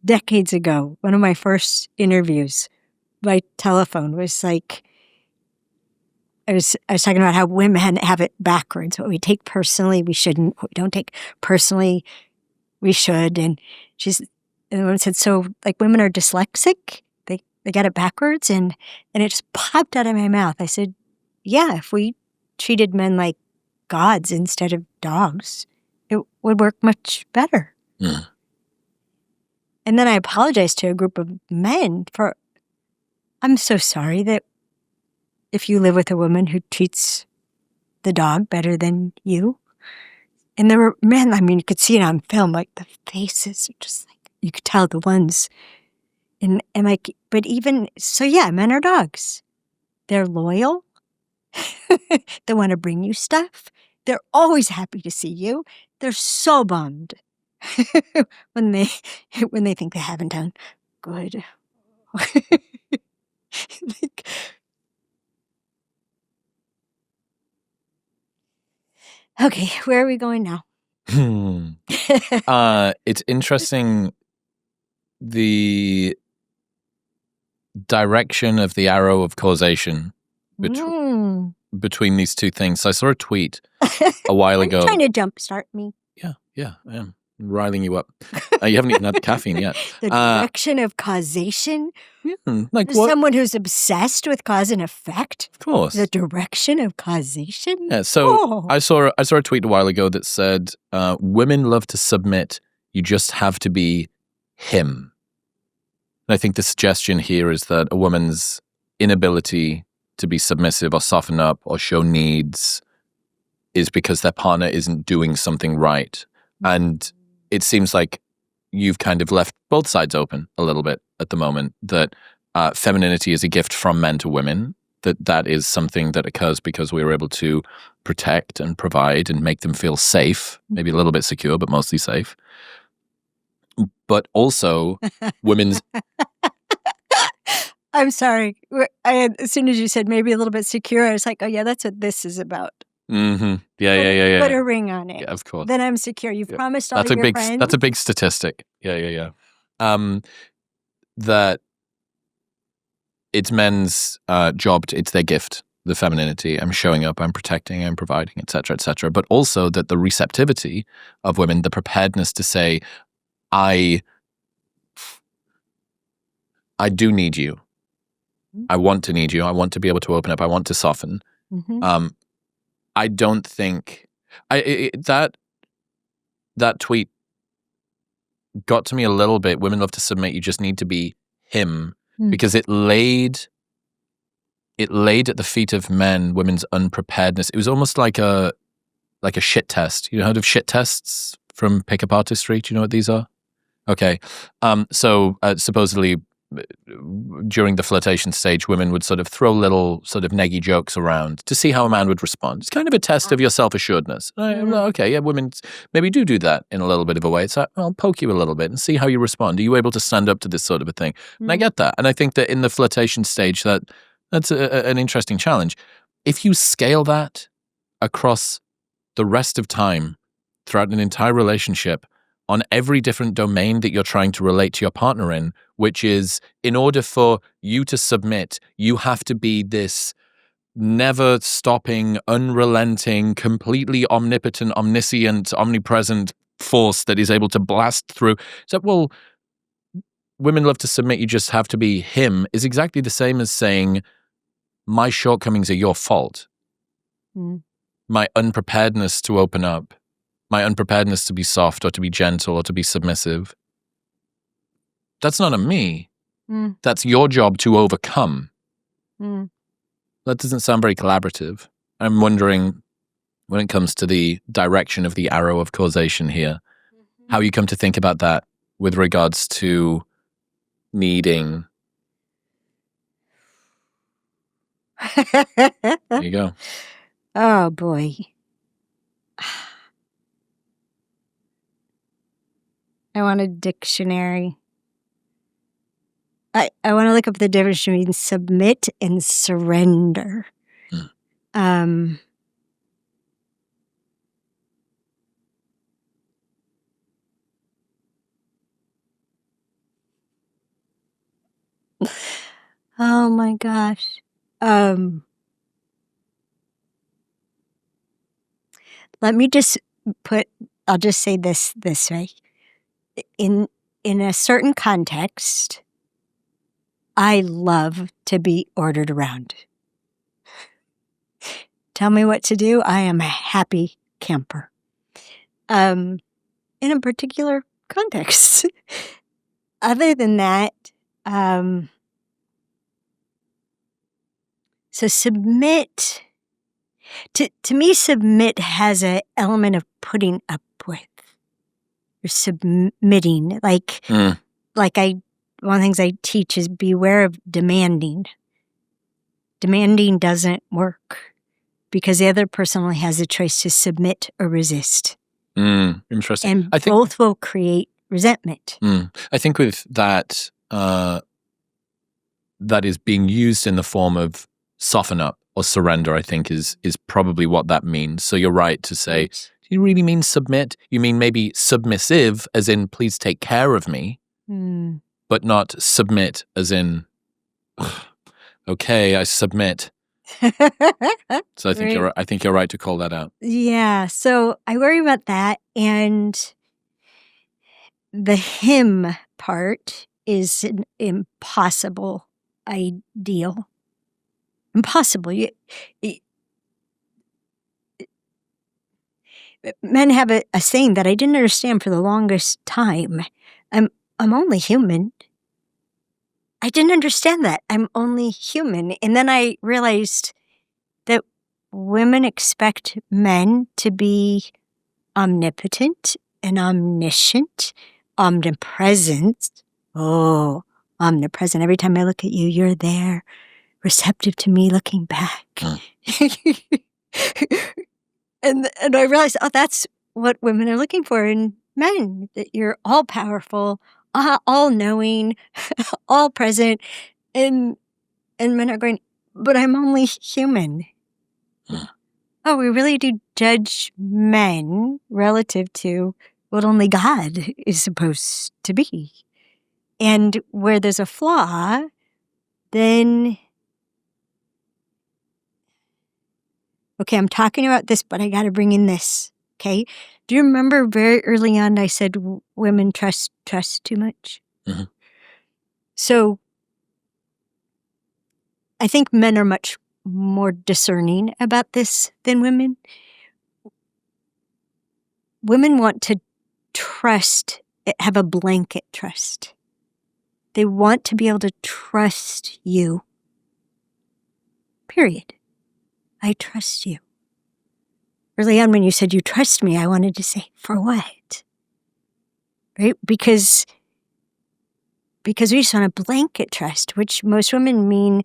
Decades ago, one of my first interviews by telephone was like, I was talking about how women have it backwards. What we take personally, we shouldn't. What we don't take personally, we should. And the woman said, so like women are dyslexic? They got it backwards? And it just popped out of my mouth. I said, yeah, if we treated men like gods instead of dogs, it would work much better. Yeah. And then I apologized to a group of men for, I'm so sorry that if you live with a woman who treats the dog better than you. And there were men, I mean, you could see it on film, like the faces are just like, you could tell the ones. And like, but even, so yeah, men are dogs. They're loyal. They want to bring you stuff. They're always happy to see you. They're so bummed when they think they haven't done good. Like, okay, where are we going now? It's interesting, the direction of the arrow of causation between these two things. So I saw a tweet a while ago. Trying to jumpstart me. Yeah, I am. Riling you up. You haven't even had the caffeine yet. The direction of causation? Like what? Someone who's obsessed with cause and effect? Of course. The direction of causation? Yeah, so I saw a tweet a while ago that said, women love to submit, you just have to be him. And I think the suggestion here is that a woman's inability to be submissive or soften up or show needs is because their partner isn't doing something right. And it seems like you've kind of left both sides open a little bit at the moment, that femininity is a gift from men to women, that is something that occurs because we were able to protect and provide and make them feel safe, maybe a little bit secure, but mostly safe. But also women's... I'm sorry. As soon as you said maybe a little bit secure, I was like, oh yeah, that's what this is about. Mm-hmm. Yeah. Put a ring on it. Yeah, of course. Then I'm secure. You've promised all your friends. That's a big statistic. Yeah. That it's men's job. It's their gift, the femininity. I'm showing up. I'm protecting. I'm providing, etc., etc. But also that the receptivity of women, the preparedness to say, I do need you. I want to need you. I want to be able to open up. I want to soften. Mm-hmm. I don't think that tweet got to me a little bit. Women love to submit. You just need to be him, because it laid at the feet of men women's unpreparedness. It was almost like a shit test. You heard of shit tests from Pickup Artistry? Do you know what these are? Okay. So supposedly during the flirtation stage, women would sort of throw little sort of neggy jokes around to see how a man would respond. It's kind of a test of your self-assuredness. Okay, yeah, women maybe do that in a little bit of a way. It's like, I'll poke you a little bit and see how you respond. Are you able to stand up to this sort of a thing? And I get that. And I think that in the flirtation stage, that's an interesting challenge. If you scale that across the rest of time, throughout an entire relationship, on every different domain that you're trying to relate to your partner in, which is, in order for you to submit, you have to be this never stopping, unrelenting, completely omnipotent, omniscient, omnipresent force that is able to blast through. So, well, women love to submit, you just have to be him, is exactly the same as saying, my shortcomings are your fault. My unpreparedness to open up, my unpreparedness to be soft or to be gentle or to be submissive. That's not on me. That's your job to overcome. That doesn't sound very collaborative. I'm wondering, when it comes to the direction of the arrow of causation here, how you come to think about that with regards to needing. There you go. Oh, boy. I want a dictionary. I want to look up the difference between submit and surrender. Oh my gosh. Let me just I'll just say this way. In a certain context, I love to be ordered around. Tell me what to do, I am a happy camper. In a particular context. Other than that, so submit, to me, submit has an element of putting up with. You're submitting. Like one of the things I teach is beware of demanding. Demanding doesn't work because the other person only has a choice to submit or resist. Interesting. And I think both will create resentment. I think with that, that is being used in the form of soften up or surrender, I think is probably what that means. So you're right to say, do you really mean submit? You mean maybe submissive, as in please take care of me, but not submit as in, okay, I submit. So I think you're right to call that out. Yeah. So I worry about that, and the him part is an impossible ideal. Impossible. Men have a saying that I didn't understand for the longest time. I'm only human. I didn't understand that. I'm only human. And then I realized that women expect men to be omnipotent and omniscient, omnipresent. Oh, omnipresent. Every time I look at you, you're there, receptive to me looking back. And I realized, that's what women are looking for in men, that you're all powerful, all knowing, all present, and men are going, but I'm only human. Oh, we really do judge men relative to what only God is supposed to be. And where there's a flaw, then, okay, I'm talking about this, but I got to bring in this, okay? Do you remember very early on I said women trust too much? So I think men are much more discerning about this than women. Women want to trust, have a blanket trust. They want to be able to trust you. Period. I trust you. Early on when you said you trust me, I wanted to say, for what? Right? Because because we just want a blanket trust, which most women mean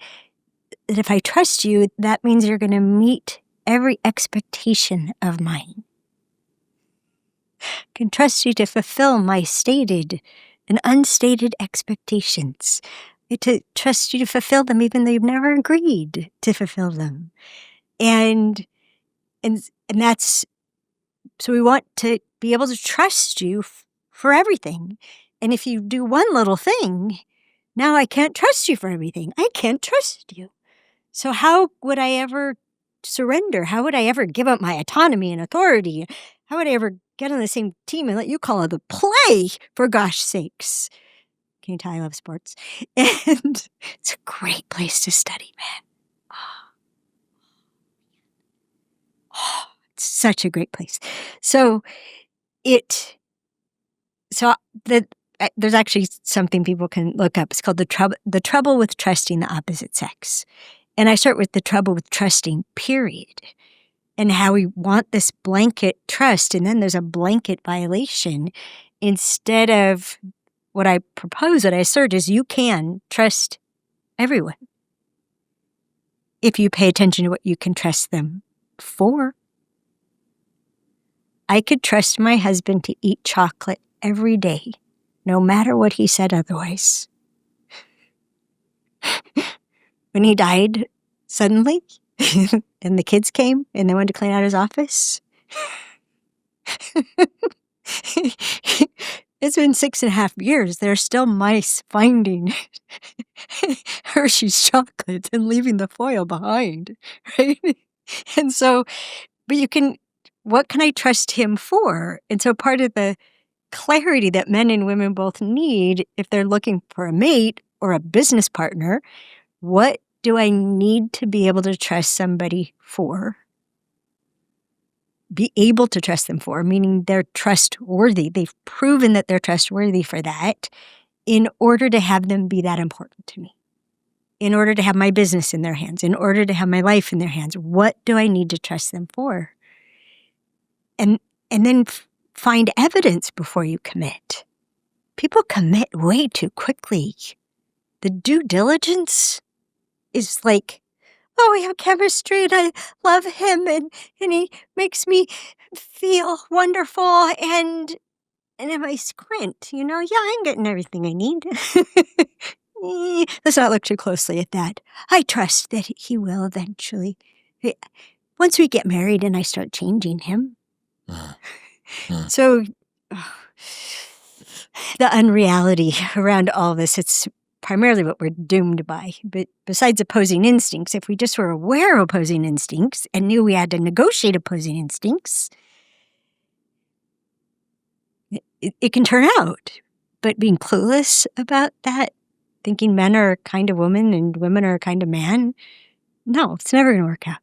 that if I trust you, that means you're going to meet every expectation of mine. I can trust you to fulfill my stated and unstated expectations. To trust you to fulfill them even though you've never agreed to fulfill them. And that's, so we want to be able to trust you for everything. And if you do one little thing, now I can't trust you for everything. I can't trust you. So how would I ever surrender? How would I ever give up my autonomy and authority? How would I ever get on the same team and let you call it the play, for gosh sakes? Can you tell I love sports? And it's a great place to study, man. Oh, it's such a great place. So there's actually something people can look up. It's called the trouble with trusting the opposite sex. And I start with the trouble with trusting, period. And how we want this blanket trust, and then there's a blanket violation. Instead of what I propose, what I assert is you can trust everyone if you pay attention to what you can trust them for. I could trust my husband to eat chocolate every day, no matter what he said otherwise. When he died suddenly, and the kids came and they wanted to clean out his office, it's been 6.5 years. There are still mice finding Hershey's chocolates and leaving the foil behind, right? And so, but what can I trust him for? And so part of the clarity that men and women both need if they're looking for a mate or a business partner, what do I need to be able to trust somebody for? Be able to trust them for, meaning they're trustworthy. They've proven that they're trustworthy for that in order to have them be that important to me, in order to have my business in their hands, in order to have my life in their hands. What do I need to trust them for? And then find evidence before you commit. People commit way too quickly. The due diligence is like, oh, we have chemistry and I love him and he makes me feel wonderful and if I squint, yeah, I'm getting everything I need. Let's not look too closely at that. I trust that he will eventually. Once we get married and I start changing him. So the unreality around all this, it's primarily what we're doomed by. But besides opposing instincts, if we just were aware of opposing instincts and knew we had to negotiate opposing instincts, it can turn out. But being clueless about that, thinking men are a kind of woman and women are a kind of man, no, it's never going to work out.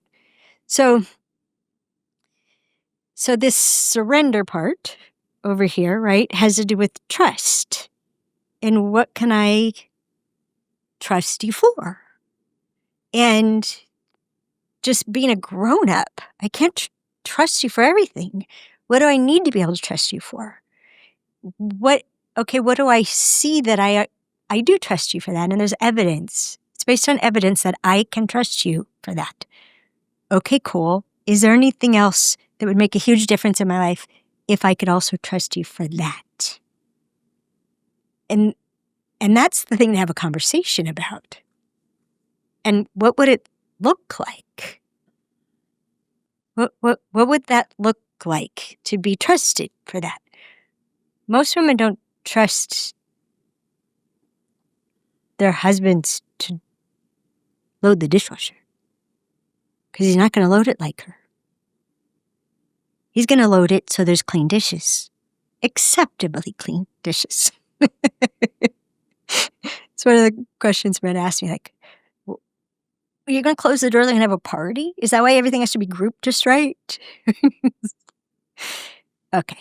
So this surrender part over here, right, has to do with trust. And what can I trust you for? And just being a grown-up, I can't trust you for everything. What do I need to be able to trust you for? What do I see that I do trust you for that? And there's evidence. It's based on evidence that I can trust you for that. Okay, cool. Is there anything else that would make a huge difference in my life if I could also trust you for that? And that's the thing to have a conversation about. And what would it look like? What would that look like to be trusted for that? Most women don't trust their husbands to load the dishwasher because he's not going to load it like her. He's going to load it so there's clean dishes. Acceptably clean dishes. It's one of the questions men ask me, like, are you going to close the door and have a party? Is that why everything has to be grouped just right? Okay.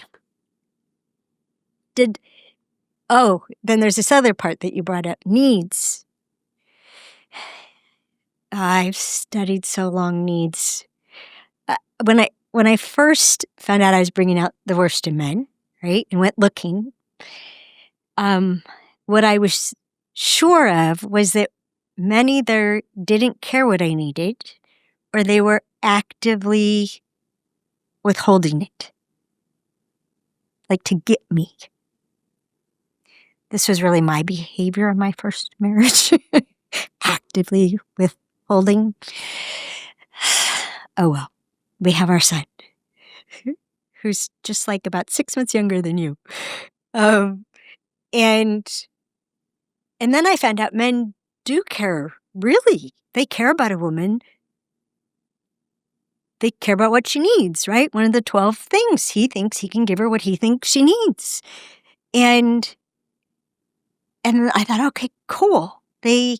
Then there's this other part that you brought up, needs. I've studied so long needs. When I first found out I was bringing out the worst in men, right, and went looking, what I was sure of was that men either didn't care what I needed or they were actively withholding it, like to get me. This was really my behavior in my first marriage, actively withholding. Oh well, we have our son, who's just like about 6 months younger than you. And then I found out men do care, really. They care about a woman. They care about what she needs, right? One of the 12 things. He thinks he can give her what he thinks she needs. And I thought, okay, cool. They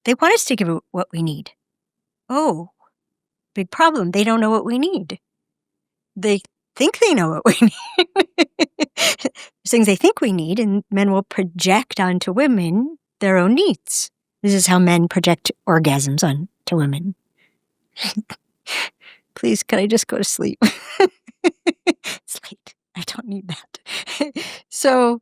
want us to give her what we need. Oh, big problem. They don't know what we need. They think they know what we need. There's things they think we need, and men will project onto women their own needs. This is how men project orgasms onto women. Please, can I just go to sleep? It's late. I don't need that. So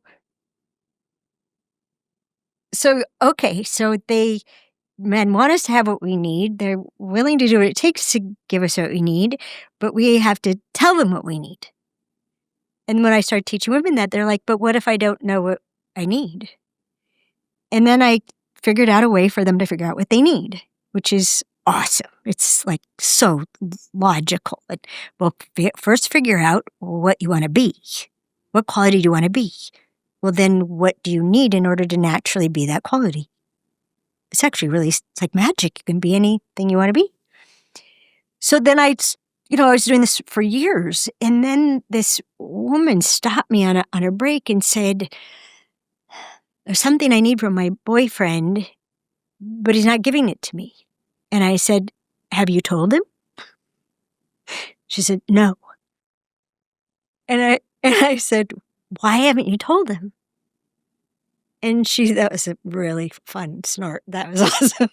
men want us to have what we need. They're willing to do what it takes to give us what we need, but we have to tell them what we need. And when I start teaching women that, they're like, but what if I don't know what I need? And then I figured out a way for them to figure out what they need, which is awesome. It's like so logical. Well, first figure out what you want to be. What quality do you want to be? Well, then what do you need in order to naturally be that quality? It's actually really, it's like magic. You can be anything you want to be. So then I was doing this for years. And then this woman stopped me on a break and said, there's something I need from my boyfriend, but he's not giving it to me. And I said, have you told him? She said, no. And I said, why haven't you told him? And that was a really fun snort. That was awesome.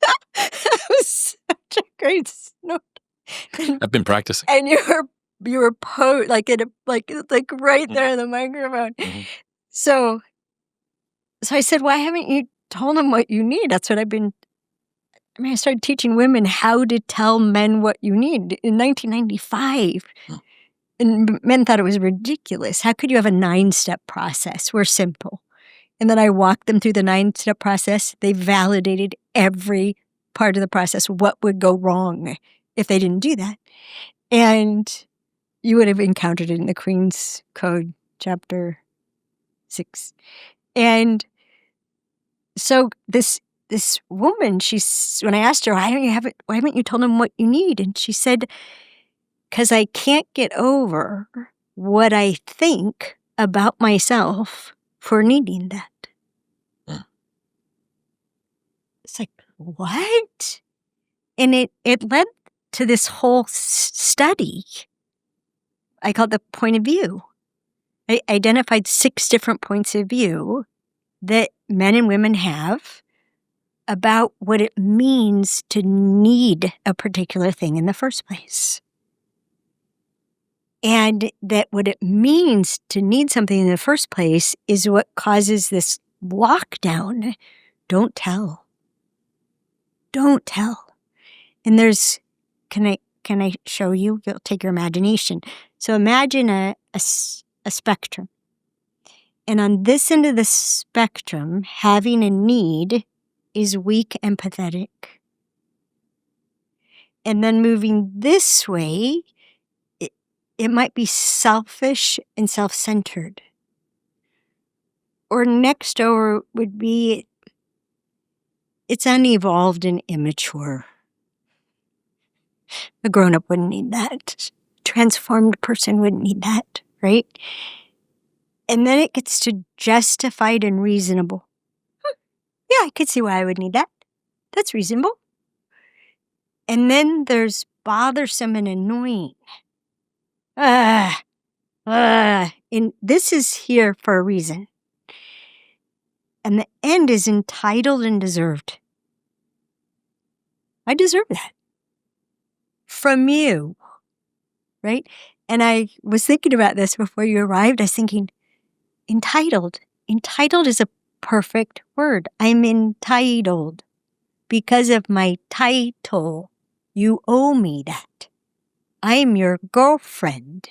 That was such a great snort. I've been practicing. And you were like right there in the microphone. Mm-hmm. So I said, why haven't you told him what you need? That's what I started teaching women how to tell men what you need in 1995. And men thought it was ridiculous. How could you have a 9-step process? We're simple. And then I walked them through the 9-step process. They validated every part of the process. What would go wrong if they didn't do that? And you would have encountered it in the Queen's Code, chapter 6. And so this woman, when I asked her, why haven't you told him what you need? And she said, because I can't get over what I think about myself for needing that. It's like, what? And it led to this whole study. I call it the point of view. I identified 6 different points of view that men and women have about what it means to need a particular thing in the first place. And that what it means to need something in the first place is what causes this lockdown. Don't tell. Don't tell. And can I show you? You'll take your imagination. So imagine a spectrum. And on this end of the spectrum, having a need is weak and pathetic. And then moving this way, it might be selfish and self-centered. Or next over would be, it's unevolved and immature. A grown-up wouldn't need that. A transformed person wouldn't need that, right? And then it gets to justified and reasonable. Yeah, I could see why I would need that. That's reasonable. And then there's bothersome and annoying. And this is here for a reason. And the end is entitled and deserved. I deserve that. From you, right? And I was thinking about this before you arrived. I was thinking, entitled. Entitled is a perfect word. I'm entitled. Because of my title, you owe me that. I'm your girlfriend.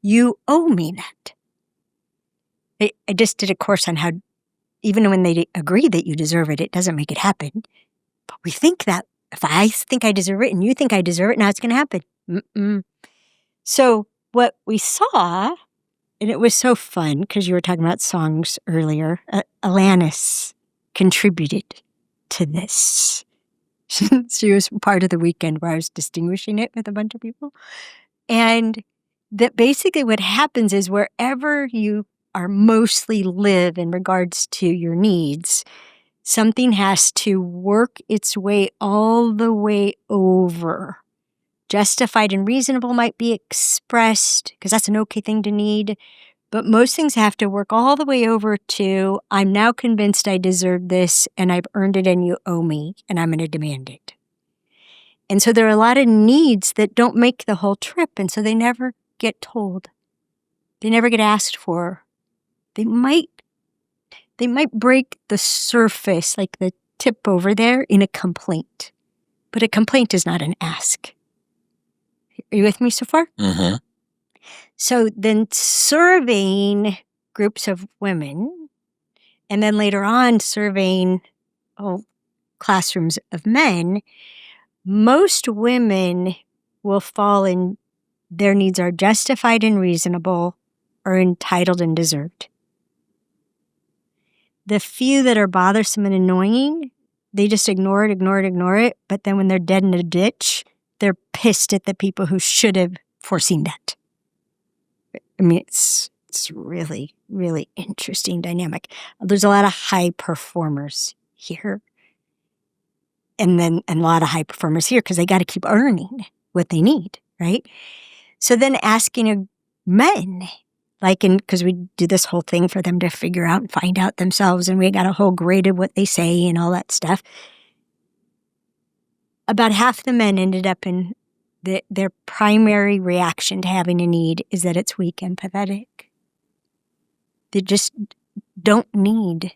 You owe me that. I just did a course on how, even when they agree that you deserve it, it doesn't make it happen. But we think that if I think I deserve it and you think I deserve it, now it's going to happen. Mm-mm. So what we saw, and it was so fun because you were talking about songs earlier, Alanis contributed to this. She was part of the weekend where I was distinguishing it with a bunch of people. And that basically what happens is wherever you are mostly live in regards to your needs, something has to work its way all the way over. Justified and reasonable might be expressed, because that's an okay thing to need. But most things have to work all the way over to, I'm now convinced I deserve this, and I've earned it, and you owe me, and I'm going to demand it. And so there are a lot of needs that don't make the whole trip, and so they never get told. They never get asked for. They might break the surface, like the tip over there, in a complaint. But a complaint is not an ask. Are you with me so far? Mm-hmm. So then surveying groups of women, and then later on surveying classrooms of men, most women will fall in their needs are justified and reasonable or entitled and deserved. The few that are bothersome and annoying, they just ignore it. But then when they're dead in a ditch, they're pissed at the people who should have foreseen that. I mean, it's really, really interesting dynamic. There's a lot of high performers here. And then a lot of high performers here because they got to keep earning what they need, right? So then asking men, because we do this whole thing for them to figure out and find out themselves, and we got a whole grade of what they say and all that stuff. About half the men ended up in their primary reaction to having a need is that it's weak and pathetic. They just don't need.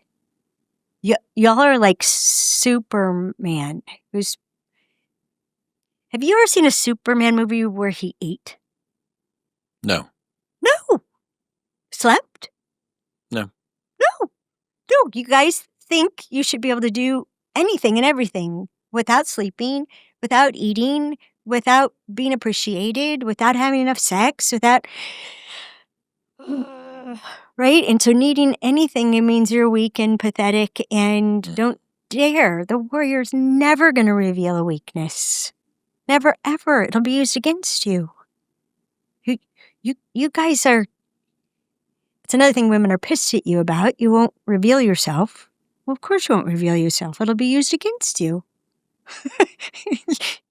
Y'all are like Superman. Have you ever seen a Superman movie where he ate? No. No. Slept? No. No. You guys think you should be able to do anything and everything without sleeping, without eating, without being appreciated, without having enough sex, without... right? And so needing anything, it means you're weak and pathetic and don't dare. The warrior's never going to reveal a weakness. Never, ever. It'll be used against you. You guys are... It's another thing women are pissed at you about. You won't reveal yourself. Well, of course you won't reveal yourself. It'll be used against you.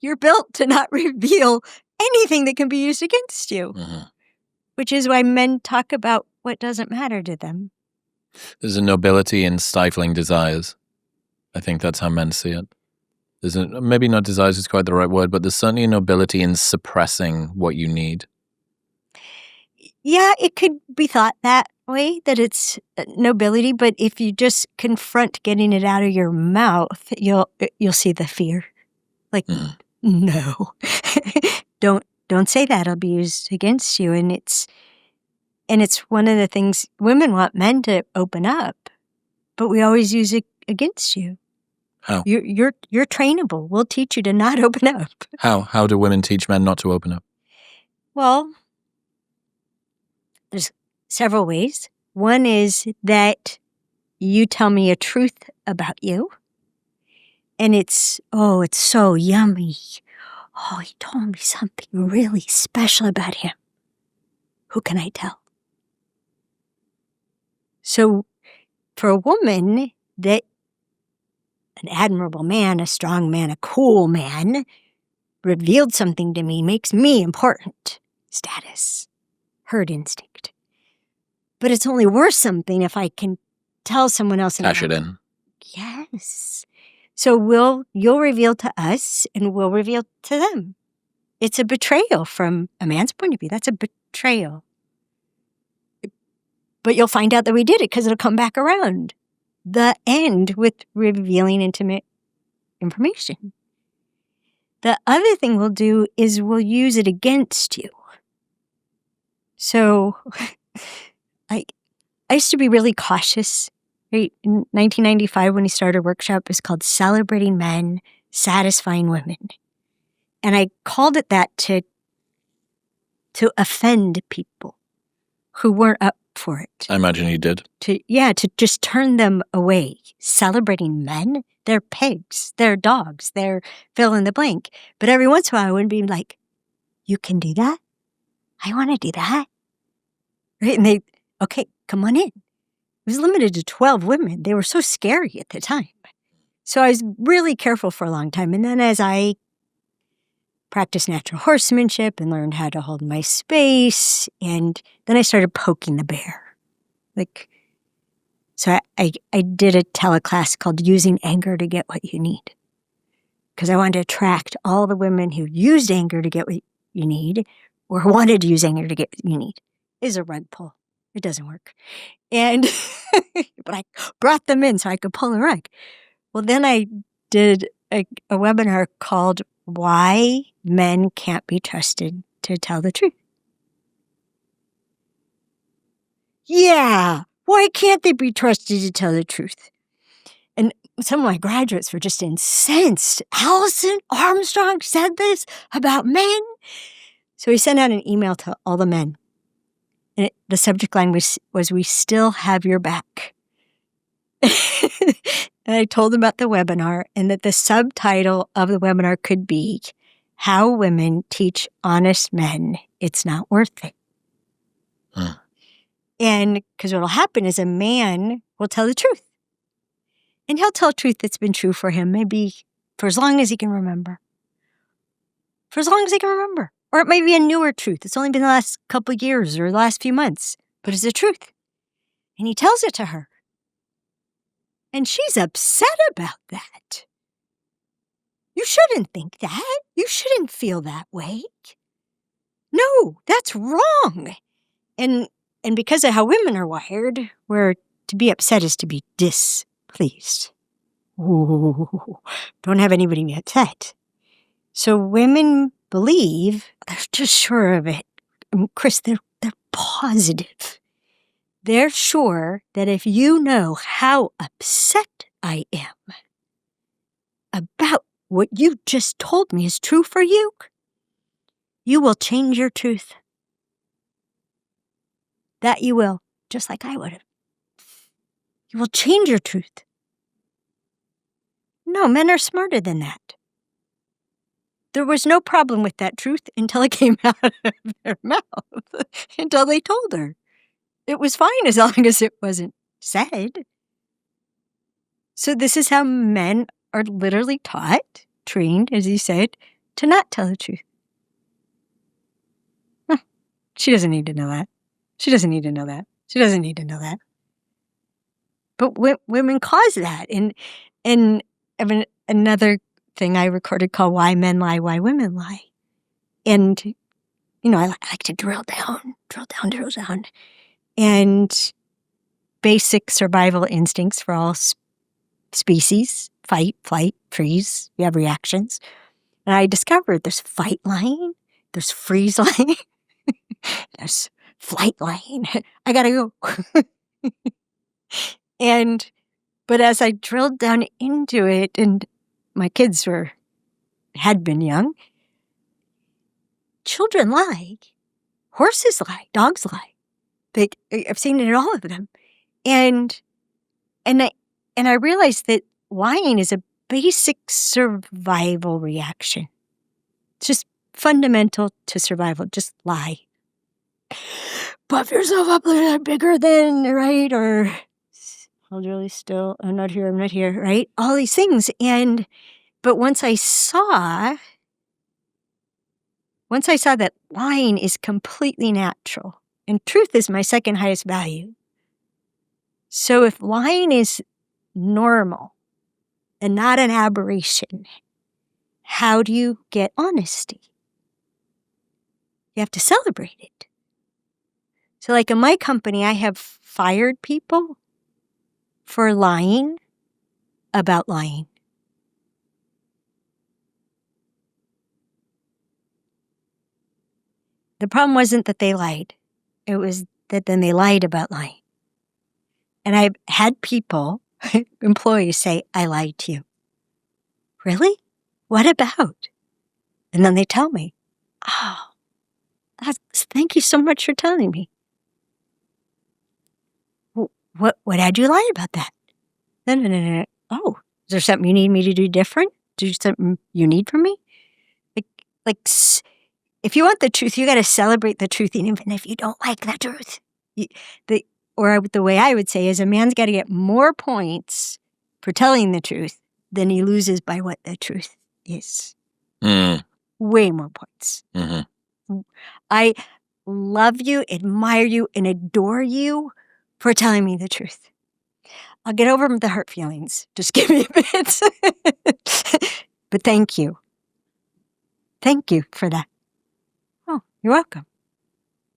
You're built to not reveal anything that can be used against you. Mm-hmm. Which is why men talk about what doesn't matter to them. There's a nobility in stifling desires. I think that's how men see it. Maybe not desires is quite the right word, but there's certainly a nobility in suppressing what you need. Yeah, it could be thought that way, that it's nobility, but if you just confront getting it out of your mouth, you'll see the fear. Like, no. Don't say that, it'll be used against you. And it's one of the things women want men to open up, but we always use it against you. How? You're trainable. We'll teach you to not open up. How do women teach men not to open up? Well, there's several ways. One is that you tell me a truth about you, and it's so yummy. Oh, he told me something really special about him. Who can I tell? So for a woman, that an admirable man, a strong man, a cool man revealed something to me makes me important. Status. Herd instinct. But it's only worth something if I can tell someone else. Cash it in. Yes. So you'll reveal to us and we'll reveal to them. it's a betrayal from a man's point of view. That's a betrayal. But you'll find out that we did it because it'll come back around. The end with revealing intimate information. The other thing we'll do is we'll use it against you. So I used to be really cautious. Right? In 1995, when he started a workshop, it was called Celebrating Men, Satisfying Women. And I called it that to offend people who weren't up for it. I imagine he did. To just turn them away. Celebrating men, they're pigs, they're dogs, they're fill in the blank. But every once in a while, I would be like, you can do that? I want to do that. Right? And okay, come on in. It was limited to 12 women. They were so scary at the time. So I was really careful for a long time. And then as I practiced natural horsemanship and learned how to hold my space, and then I started poking the bear. So I did a teleclass called Using Anger to Get What You Need. Because I wanted to attract all the women who used anger to get what you need, or wanted to use anger to get what you need. Is a rug pull. It doesn't work. And but I brought them in so I could pull a rug. Well, then I did a webinar called Why Men Can't Be Trusted to Tell the Truth. Yeah, why can't they be trusted to tell the truth? And some of my graduates were just incensed. Alison Armstrong said this about men. So we sent out an email to all the men. And the subject line was we still have your back. And I told them about the webinar and that the subtitle of the webinar could be How Women Teach Honest Men It's Not Worth It. Huh. And because what will happen is a man will tell the truth. And he'll tell a truth that's been true for him maybe for as long as he can remember. For as long as he can remember. Or it may be a newer truth. It's only been the last couple of years or the last few months. But it's the truth. And he tells it to her. And she's upset about that. You shouldn't think that. You shouldn't feel that way. No, that's wrong. And because of how women are wired, where to be upset is to be displeased. Ooh, don't have anybody be upset. So women believe, they're just sure of it. Chris, they're positive. They're sure that if you know how upset I am about what you just told me is true for you, you will change your truth. That you will, just like I would have. You will change your truth. No, men are smarter than that. There was no problem with that truth until it came out of their mouth, until they told her. It was fine as long as it wasn't said. So this is how men are literally taught, trained, as he said, to not tell the truth. She doesn't need to know that. She doesn't need to know that. She doesn't need to know that. But women cause that. And I mean, another thing I recorded called Why Men Lie, Why Women Lie. And, I like to drill down. And basic survival instincts for all species, fight, flight, freeze, we have reactions. And I discovered there's fight line, there's freeze line, there's flight line. I gotta go. But as I drilled down into it, and my kids had been young, children lie, horses lie, dogs lie. I've seen it in all of them. And I realized that lying is a basic survival reaction. It's just fundamental to survival. Just lie. Puff yourself up like I'm bigger than, right? Or hold really still. I'm not here, right? All these things. But once I saw that lying is completely natural and truth is my second highest value. So if lying is normal and not an aberration, how do you get honesty? You have to celebrate it. So like in my company, I have fired people for lying about lying. The problem wasn't that they lied. It was that then they lied about lying. And I've had people, employees say, I lied to you. Really? What about? And then they tell me, oh, thank you so much for telling me. What had you lie about that? No. Oh, is there something you need me to do different? Do something you need from me? Like, if you want the truth, you got to celebrate the truth, even if you don't like the truth. Or the way I would say is a man's got to get more points for telling the truth than he loses by what the truth is. Way more points. Mm-hmm. I love you, admire you, and adore you for telling me the truth. I'll get over the hurt feelings. Just give me a bit. But thank you. Thank you for that. Oh, you're welcome.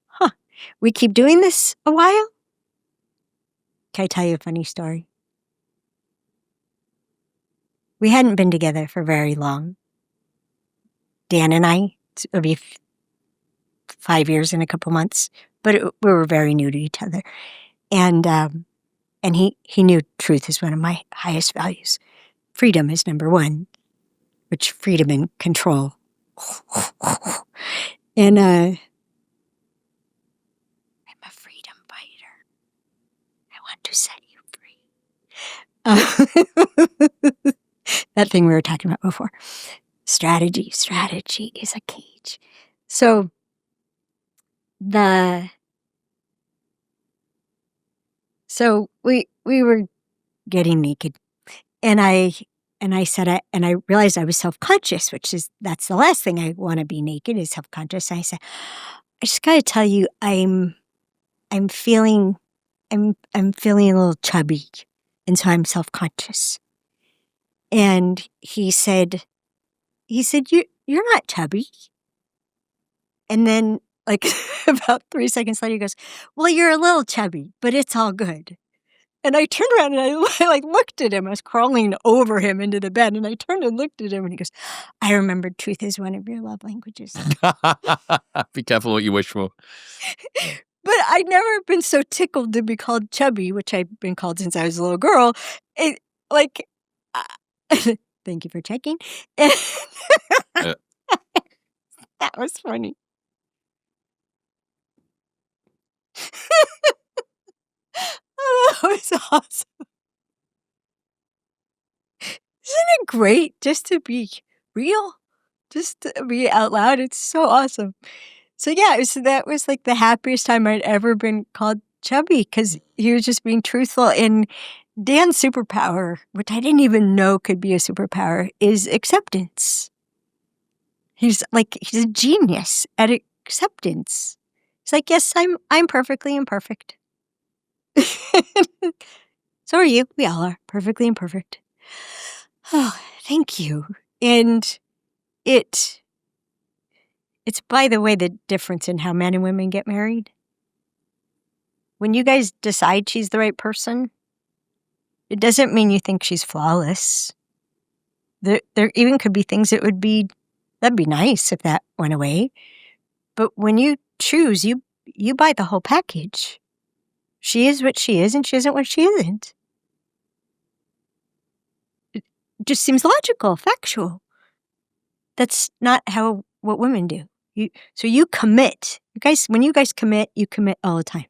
Huh. We keep doing this a while? Can I tell you a funny story? We hadn't been together for very long. Dan and I, it'll be 5 years in a couple months, but we were very new to each other. And he knew truth is one of my highest values. Freedom is number one, which freedom and control. And I'm a freedom fighter. I want to set you free. That thing we were talking about before. Strategy is a cage. So we were getting naked, and I said, and I realized I was self-conscious, that's the last thing I want to be naked is self-conscious. And I said, I just got to tell you, I'm feeling a little chubby, and so I'm self-conscious. And he said, you're not chubby. And then, like, about 3 seconds later, he goes, well, you're a little chubby, but it's all good. And I turned around and I looked at him. I was crawling over him into the bed, and I turned and looked at him, and he goes, I remembered truth is one of your love languages. Be careful what you wish for. But I'd never been so tickled to be called chubby, which I've been called since I was a little girl. Thank you for checking. That was funny. Oh, that was awesome. Isn't it great just to be real? Just to be out loud? It's so awesome. So yeah, that was like the happiest time I'd ever been called chubby, because he was just being truthful. And Dan's superpower, which I didn't even know could be a superpower, is acceptance. He's a genius at acceptance. He's like, yes, I'm perfectly imperfect. So are you. We all are perfectly imperfect. Oh, thank you. And it's, by the way, the difference in how men and women get married. When you guys decide she's the right person, it doesn't mean you think she's flawless. There even could be things that'd be nice if that went away. But when you choose, you buy the whole package. She is what she is, and she isn't what she isn't. It just seems logical, factual. That's not what women do. So you commit. You guys, when you guys commit, you commit all the time.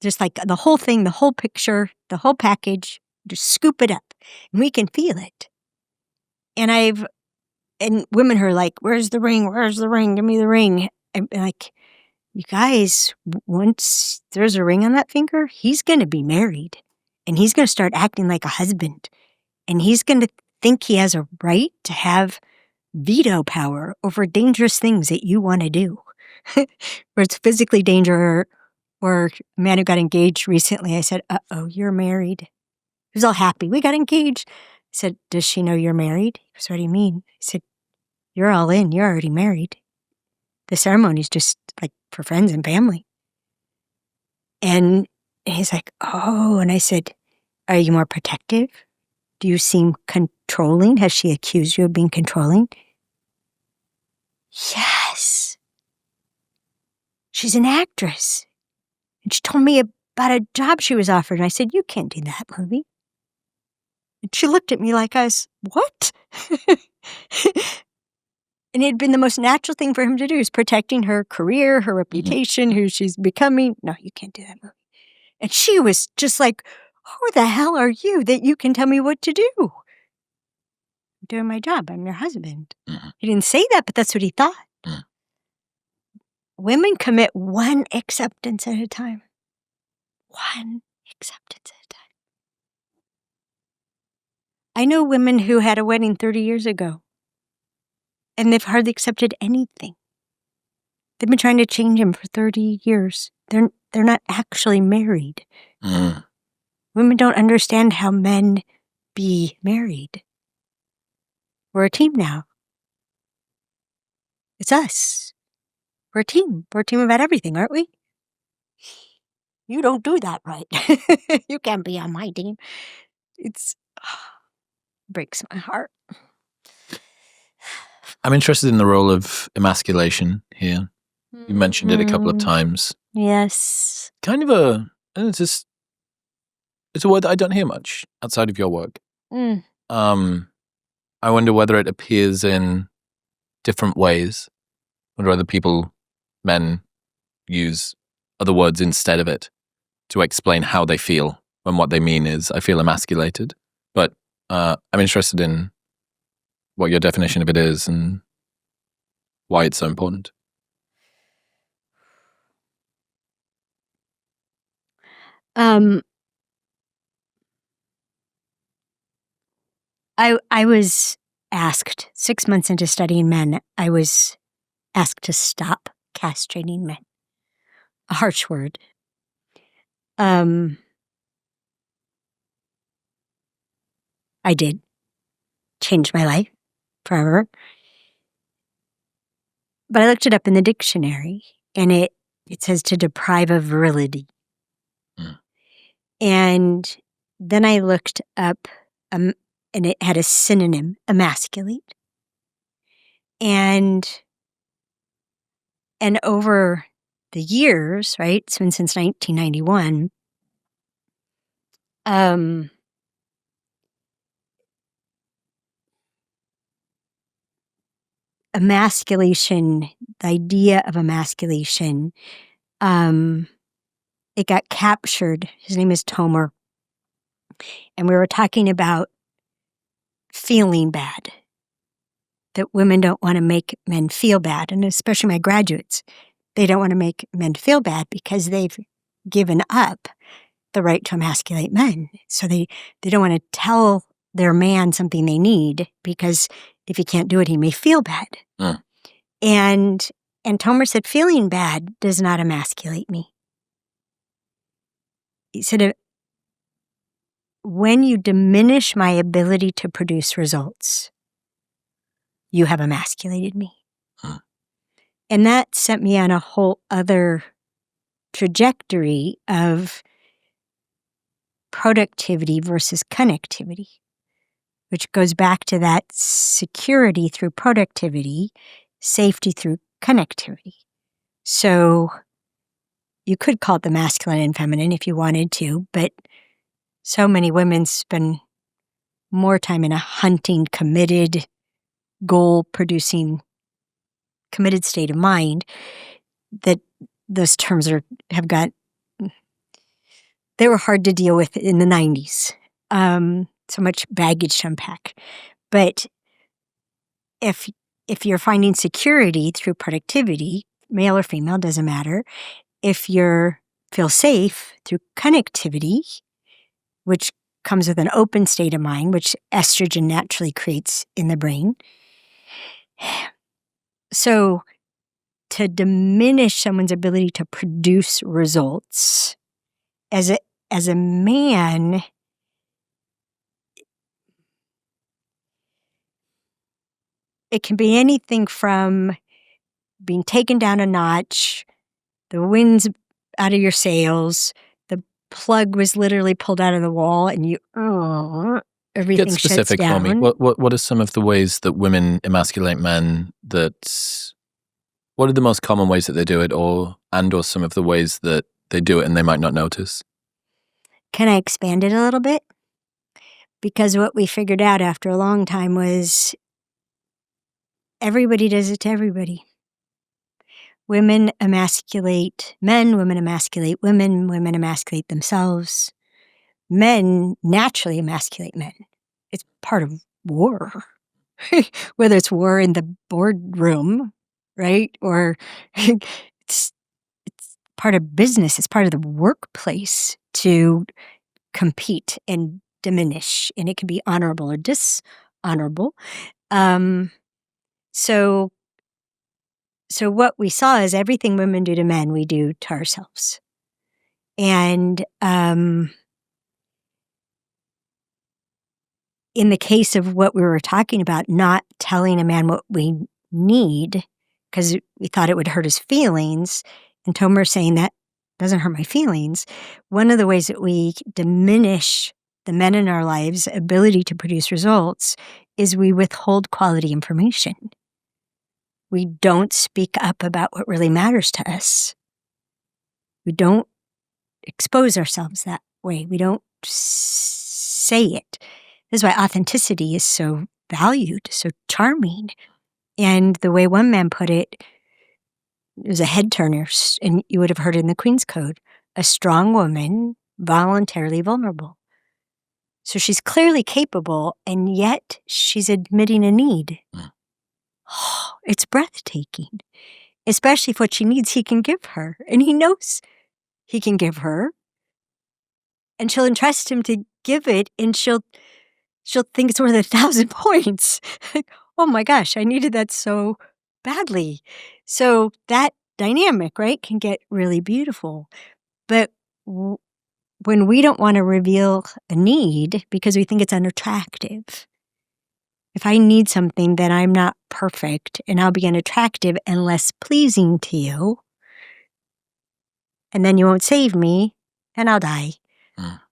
Just like the whole thing, the whole picture, the whole package, just scoop it up. And we can feel it. And women who are like, where's the ring? Where's the ring? Give me the ring. I'm like, you guys, once there's a ring on that finger, he's going to be married. And he's going to start acting like a husband. And he's going to think he has a right to have veto power over dangerous things that you want to do. Where it's physically dangerous. Or a man who got engaged recently, I said, uh-oh, you're married. He was all happy. We got engaged. I said, does she know you're married? He goes, what do you mean? I said, you're all in. You're already married. The ceremony's just like for friends and family. And he's like, oh, and I said, are you more protective? Do you seem controlling? Has she accused you of being controlling? Yes. She's an actress. And she told me about a job she was offered. And I said, you can't do that, movie. And she looked at me like I was, what? And it had been the most natural thing for him to do, is protecting her career, her reputation, who she's becoming. No, you can't do that, movie. And she was just like, who the hell are you that you can tell me what to do? I'm doing my job. I'm your husband. He didn't say that, but that's what he thought. Women commit one acceptance at a time. One acceptance at a time. I know women who had a wedding 30 years ago, and they've hardly accepted anything. They've been trying to change him for 30 years. They're not actually married. Women don't understand how men be married. We're a team now. It's us. We're a team. We're a team about everything, aren't we? You don't do that right. You can't be on my team. It breaks my heart. I'm interested in the role of emasculation here. You mentioned it a couple of times. Yes. Kind of it's a word that I don't hear much outside of your work. I wonder whether it appears in different ways. I wonder whether men use other words instead of it to explain how they feel, when what they mean is, I feel emasculated. But I'm interested in what your definition of it is and why it's so important. I was asked 6 months into studying men, I was asked to stop castrating men. A harsh word. I did. Changed my life forever. But I looked it up in the dictionary, and it says to deprive of virility. And then I looked up, and it had a synonym, emasculate. And over the years, right, since 1991, emasculation, the idea of emasculation, it got captured. His name is Tomer. And we were talking about feeling bad, that women don't want to make men feel bad. And especially my graduates, they don't want to make men feel bad because they've given up the right to emasculate men. So they don't want to tell their man something they need, because if he can't do it, he may feel bad. And Tomer said, feeling bad does not emasculate me. He said, when you diminish my ability to produce results, you have emasculated me. And that sent me on a whole other trajectory of productivity versus connectivity, which goes back to that security through productivity, safety through connectivity. So you could call it the masculine and feminine if you wanted to, but so many women spend more time in a hunting, committed, goal-producing, committed state of mind that those terms they were hard to deal with in the 90s. So much baggage to unpack. But if you're finding security through productivity, male or female, doesn't matter. If you feel safe through connectivity, which comes with an open state of mind, which estrogen naturally creates in the brain. So to diminish someone's ability to produce results as a man, it can be anything from being taken down a notch, the wind's out of your sails, the plug was literally pulled out of the wall, and everything Get specific shuts down. for me. What are some of the ways that women emasculate men? What are the most common ways that they do it, or some of the ways that they do it and they might not notice? Can I expand it a little bit? Because what we figured out after a long time was everybody does it to everybody. Women emasculate men, women emasculate women, women emasculate themselves. Men naturally emasculate men. It's part of war. Whether it's war in the boardroom, right? Or it's part of business, it's part of the workplace to compete and diminish, and it can be honorable or dishonorable. So what we saw is everything women do to men, we do to ourselves. And in the case of what we were talking about, not telling a man what we need because we thought it would hurt his feelings, and Tomer saying that doesn't hurt my feelings, one of the ways that we diminish the men in our lives' ability to produce results is we withhold quality information. We don't speak up about what really matters to us. We don't expose ourselves that way. We don't say it. This is why authenticity is so valued, so charming. And the way one man put it was a head turner, and you would have heard it in the Queen's Code, a strong woman, voluntarily vulnerable. So she's clearly capable, and yet she's admitting a need. Oh, it's breathtaking, especially if what she needs he can give her, and he knows he can give her, and she'll entrust him to give it, and she'll think it's worth 1,000 points. Oh my gosh, I needed that so badly. So that dynamic, right, can get really beautiful. But when we don't want to reveal a need because we think it's unattractive, if I need something, then I'm not perfect, and I'll be unattractive and less pleasing to you, and then you won't save me, and I'll die.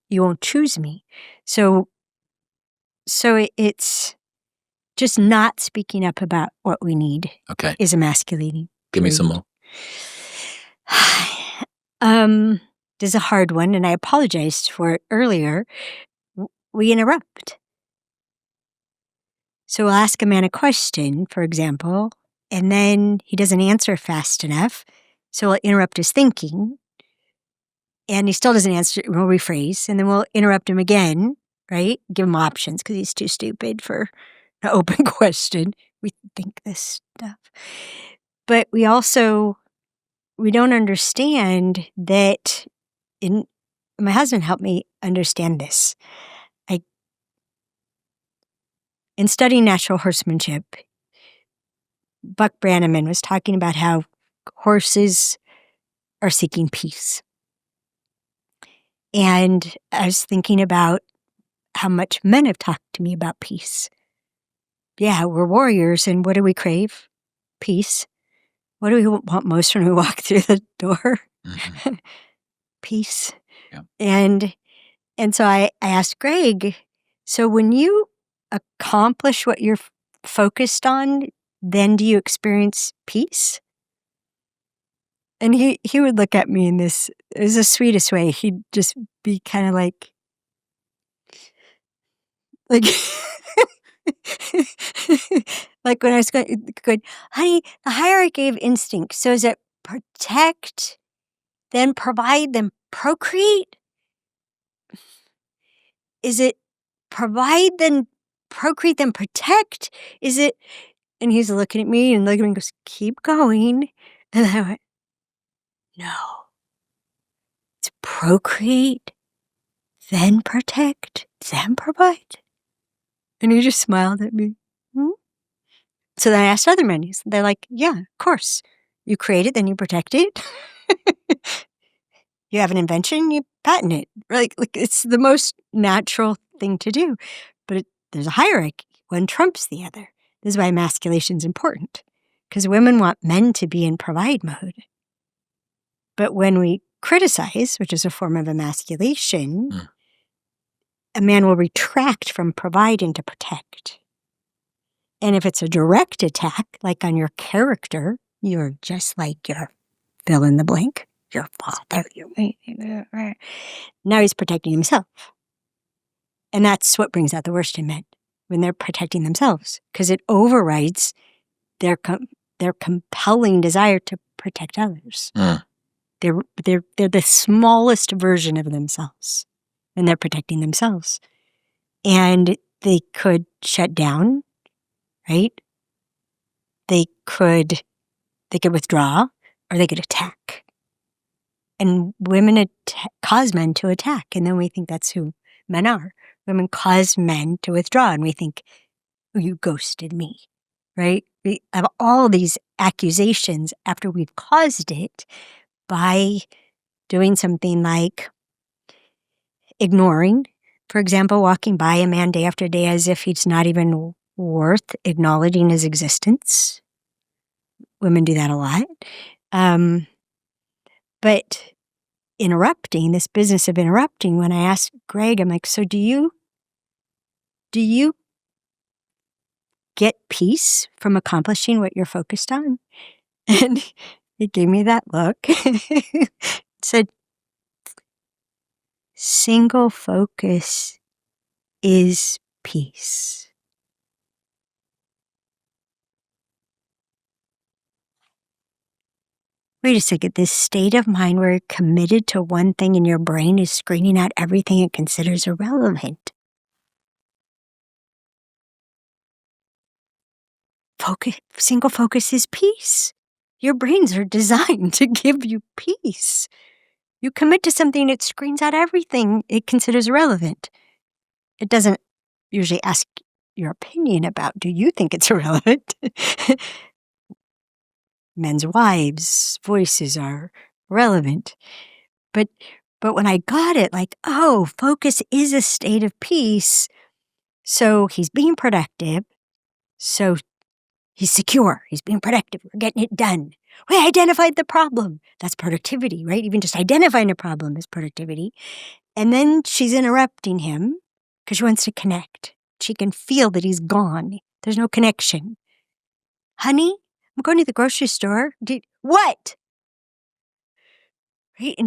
You won't choose me. So it's just not speaking up about what we need. Okay. Is emasculating. Give me some more. This is a hard one, and I apologized for it earlier. We interrupt. So we'll ask a man a question, for example, and then he doesn't answer fast enough, so we'll interrupt his thinking, and he still doesn't answer, we'll rephrase, and then we'll interrupt him again, right? Give him options because he's too stupid for an open question. We think this stuff. But we don't understand that my husband helped me understand this. In studying natural horsemanship, Buck Brannaman was talking about how horses are seeking peace. And I was thinking about how much men have talked to me about peace. Yeah, we're warriors, and what do we crave? Peace. What do we want most when we walk through the door? Mm-hmm. Peace. Yeah. And so I asked Greg, so when you accomplish what you're focused on, then do you experience peace? And he would look at me in this, it was the sweetest way. He'd just be kind of like like when I was going, honey, the hierarchy of instinct. So is it protect, then provide, then procreate? Is it provide, then procreate, then protect? Is it? And he's looking at me and looking at me and goes, keep going. And I went, no. It's procreate, then protect, then provide. And he just smiled at me. So then I asked other men. They're like, yeah, of course. You create it, then you protect it. You have an invention, you patent it. Like it's the most natural thing to do. But there's a hierarchy. One trumps the other. This is why emasculation is important. because women want men to be in provide mode. But when we criticize, which is a form of emasculation, a man will retract from provide into protect. And if it's a direct attack, like on your character, you're just like your fill in the blank, your father. Now he's protecting himself. And that's what brings out the worst in men, when they're protecting themselves, because it overrides their compelling desire to protect others. They're the smallest version of themselves, and they're protecting themselves. And they could shut down, right? They could withdraw, or they could attack. And women cause men to attack, and then we think that's who men are. Women cause men to withdraw, and we think, oh, you ghosted me, right? We have all these accusations after we've caused it by doing something like ignoring, for example, walking by a man day after day as if he's not even worth acknowledging his existence. Women do that a lot. But interrupting, this business of interrupting, when I asked Greg, I'm like, so do you get peace from accomplishing what you're focused on? And he gave me that look. Said, single focus is peace. Wait a second, this state of mind where you're committed to one thing and your brain is screening out everything it considers irrelevant. Single focus is peace. Your brains are designed to give you peace. You commit to something, it screens out everything it considers irrelevant. It doesn't usually ask your opinion about, do you think it's irrelevant? Men's wives' voices are relevant. But when I got it, like, oh, focus is a state of peace. So he's being productive. So he's secure. He's being productive. We're getting it done. We identified the problem. That's productivity, right? Even just identifying a problem is productivity. And then she's interrupting him because she wants to connect. She can feel that he's gone. There's no connection. Honey, I'm going to the grocery store. What? Right?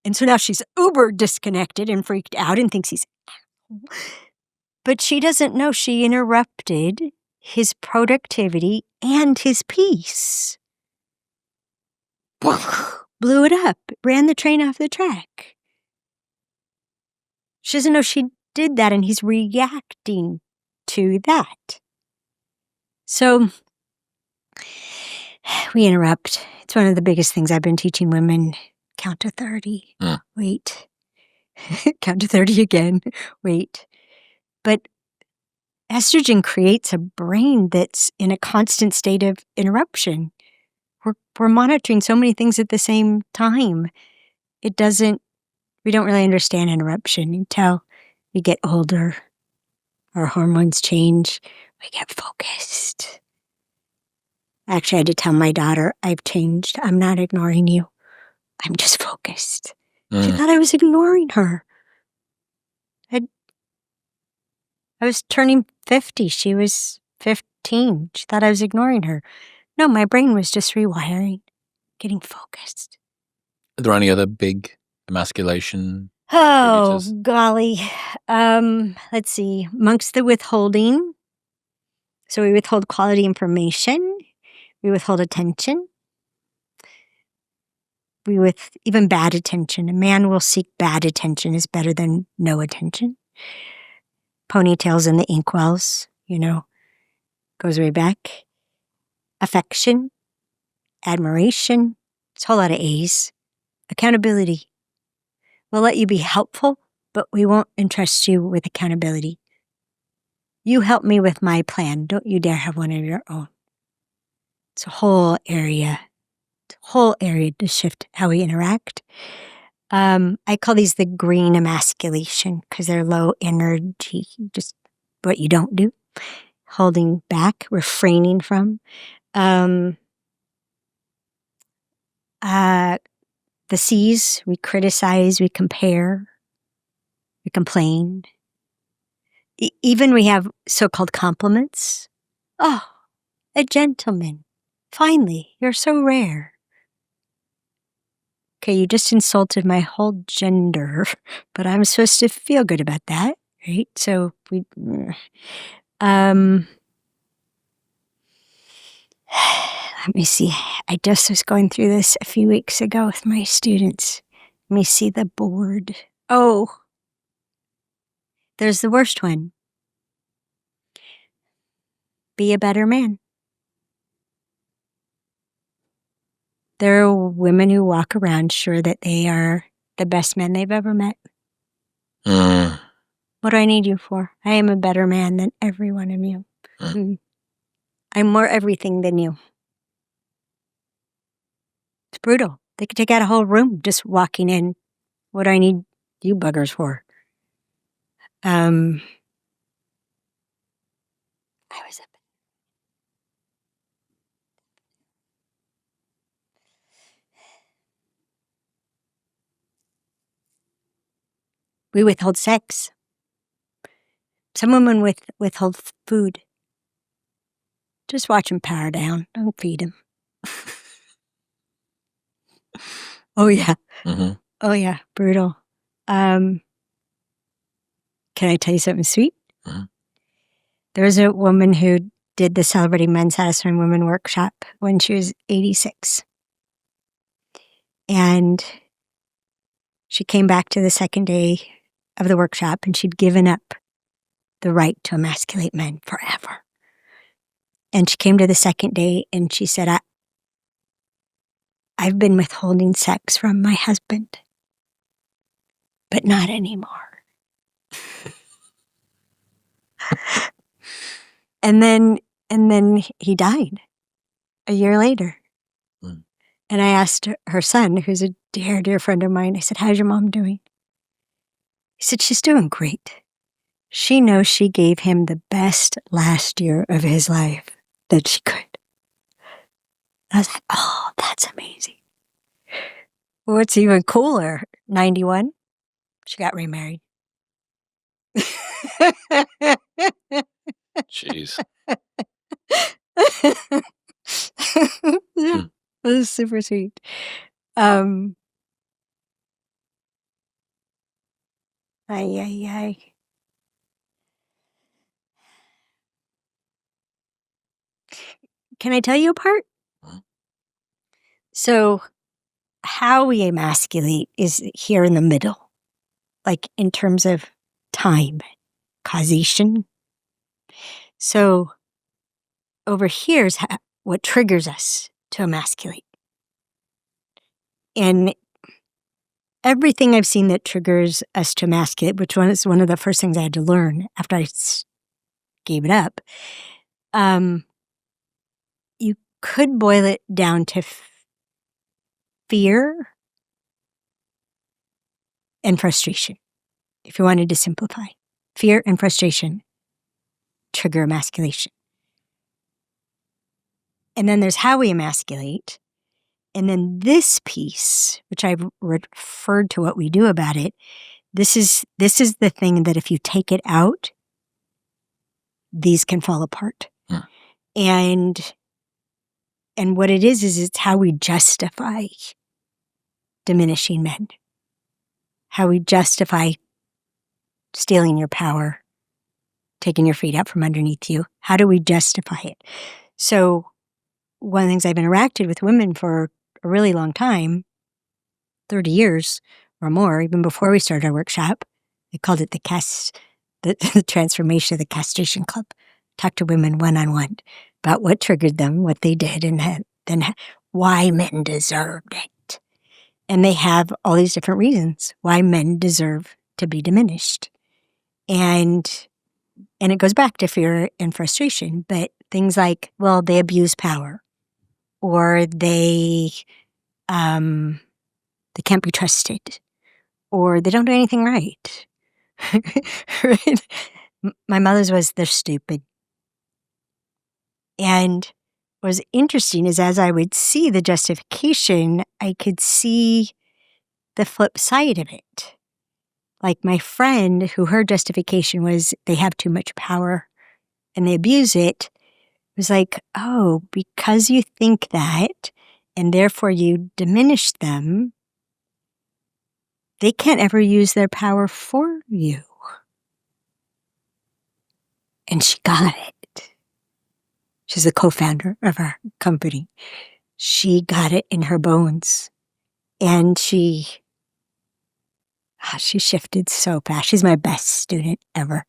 And so now she's uber disconnected and freaked out and thinks he's... But she doesn't know she interrupted his productivity and his peace. Blew it up, ran the train off the track. She doesn't know she did that, and he's reacting to that. So we interrupt. It's one of the biggest things I've been teaching women. Count to 30. Wait. Count to 30 again. Wait. But estrogen creates a brain that's in a constant state of interruption. We're monitoring so many things at the same time. We don't really understand interruption until we get older. Our hormones change. We get focused. Actually, I had to tell my daughter, I've changed. I'm not ignoring you. I'm just focused. She thought I was ignoring her. I was turning 50. She was 15. She thought I was ignoring her. No, my brain was just rewiring, getting focused. Are there any other big emasculation? Oh, golly. Let's see. Amongst the withholding. So we withhold quality information. We withhold attention. Even bad attention. A man will seek bad attention is better than no attention. Ponytails in the inkwells, goes way back. Affection, admiration, it's a whole lot of A's. Accountability. We'll let you be helpful, but we won't entrust you with accountability. You help me with my plan. Don't you dare have one of your own. It's a whole area to shift how we interact. I call these the green emasculation because they're low energy, just what you don't do. Holding back, refraining from. The C's, we criticize, we compare, we complain. Even we have so-called compliments. Oh, a gentleman. Finally, you're so rare. Okay, you just insulted my whole gender, but I'm supposed to feel good about that, right? So let me see. I just was going through this a few weeks ago with my students. Let me see the board. Oh, there's the worst one. Be a better man. There are women who walk around sure that they are the best men they've ever met. What do I need you for? I am a better man than every one of you. I'm more everything than you. It's brutal. They could take out a whole room just walking in. What do I need you buggers for? I was We withhold sex. Some women withhold food. Just watch them power down. Don't feed them. Oh, yeah. Mm-hmm. Oh, yeah. Brutal. Can I tell you something sweet? Mm-hmm. There was a woman who did the Celebrating Men Satisfying Women workshop when she was 86. And she came back to the second day of the workshop and she'd given up the right to emasculate men forever. And she came to the second day and she said, I've been withholding sex from my husband, but not anymore. and then he died a year later. Mm. And I asked her son, who's a dear, dear friend of mine, I said, how's your mom doing? He said, she's doing great. She knows she gave him the best last year of his life that she could. I was like, oh, that's amazing. What's even cooler, 91, she got remarried. Jeez. Yeah, it was super sweet. Ay. Can I tell you a part? So, how we emasculate is here in the middle, like in terms of time, causation. So, over here is what triggers us to emasculate. And everything I've seen that triggers us to emasculate, which is one of the first things I had to learn after I gave it up, you could boil it down to fear and frustration, if you wanted to simplify. Fear and frustration trigger emasculation. And then there's how we emasculate. And then this piece, which I've referred to what we do about it, this is the thing that if you take it out, these can fall apart. Hmm. And what it is it's how we justify diminishing men. How we justify stealing your power, taking your feet out from underneath you. How do we justify it? So one of the things I've interacted with women for a really long time, 30 years or more, even before we started our workshop, I called it the transformation of the castration club. Talk to women one-on-one about what triggered them, what they did, and then why men deserved it. And they have all these different reasons why men deserve to be diminished. And it goes back to fear and frustration, but things like, well, they abuse power, or they can't be trusted, or they don't do anything right. Right? My mother's was, they're stupid. And was interesting is as I would see the justification, I could see the flip side of it. Like my friend, who her justification was they have too much power and they abuse it, was like, oh, because you think that and therefore you diminish them, they can't ever use their power for you. And she got it. She's the co-founder of our company. She got it in her bones. And she shifted so fast. She's my best student ever.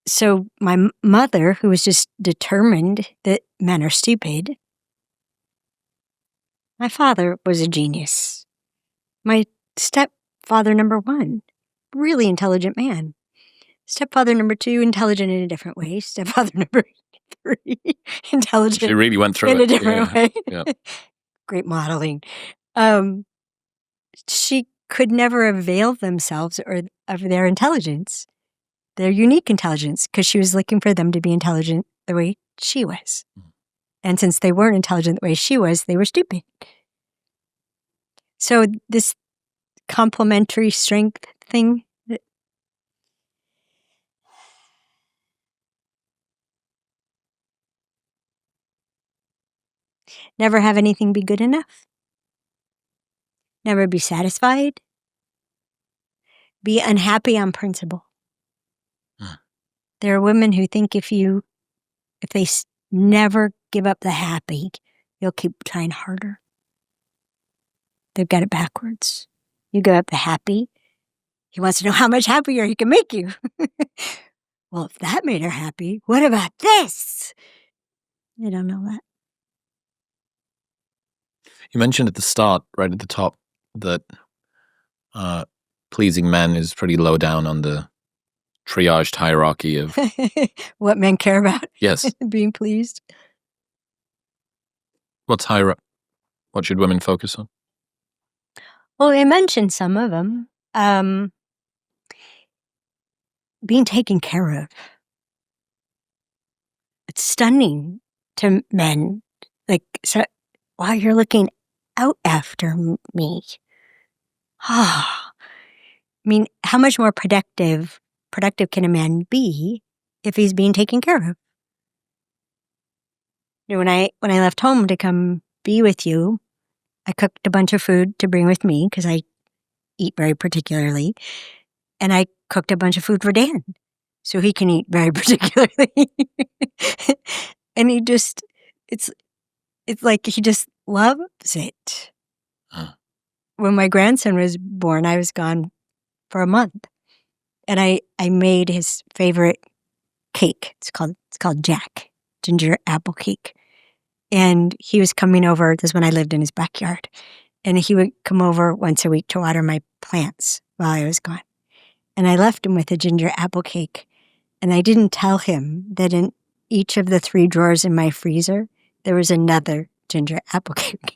So my mother, who was just determined that men are stupid, my father was a genius. My stepfather number 1, really intelligent man. Stepfather number 2, intelligent in a different way. Stepfather number 3, intelligent she really went through in a different way. Yeah. Great modeling. She could never avail themselves of their intelligence, their unique intelligence, because she was looking for them to be intelligent the way she was. And since they weren't intelligent the way she was, they were stupid. So this complementary strength thing, never have anything be good enough, never be satisfied, be unhappy on principle. There are women who think if they never give up the happy, you'll keep trying harder. They've got it backwards. You give up the happy, he wants to know how much happier he can make you. Well, if that made her happy, what about this? They don't know that. You mentioned at the start, right at the top, that pleasing men is pretty low down on the triaged hierarchy of what men care about. Yes. Being pleased. What's higher up? What should women focus on? Well, I mentioned some of them. Being taken care of. It's stunning to men. Like, so, wow, you're looking out after me. Ah, I mean, how much more productive can a man be if he's being taken care of? You know, when I left home to come be with you, I cooked a bunch of food to bring with me because I eat very particularly, and I cooked a bunch of food for Dan so he can eat very particularly. And it's like he just loves it. When my grandson was born, I was gone for a month, and I made his favorite cake. It's called Jack, ginger apple cake. And he was coming over, this is when I lived in his backyard, and he would come over once a week to water my plants while I was gone. And I left him with a ginger apple cake, and I didn't tell him that in each of the 3 drawers in my freezer, there was another ginger apple cake.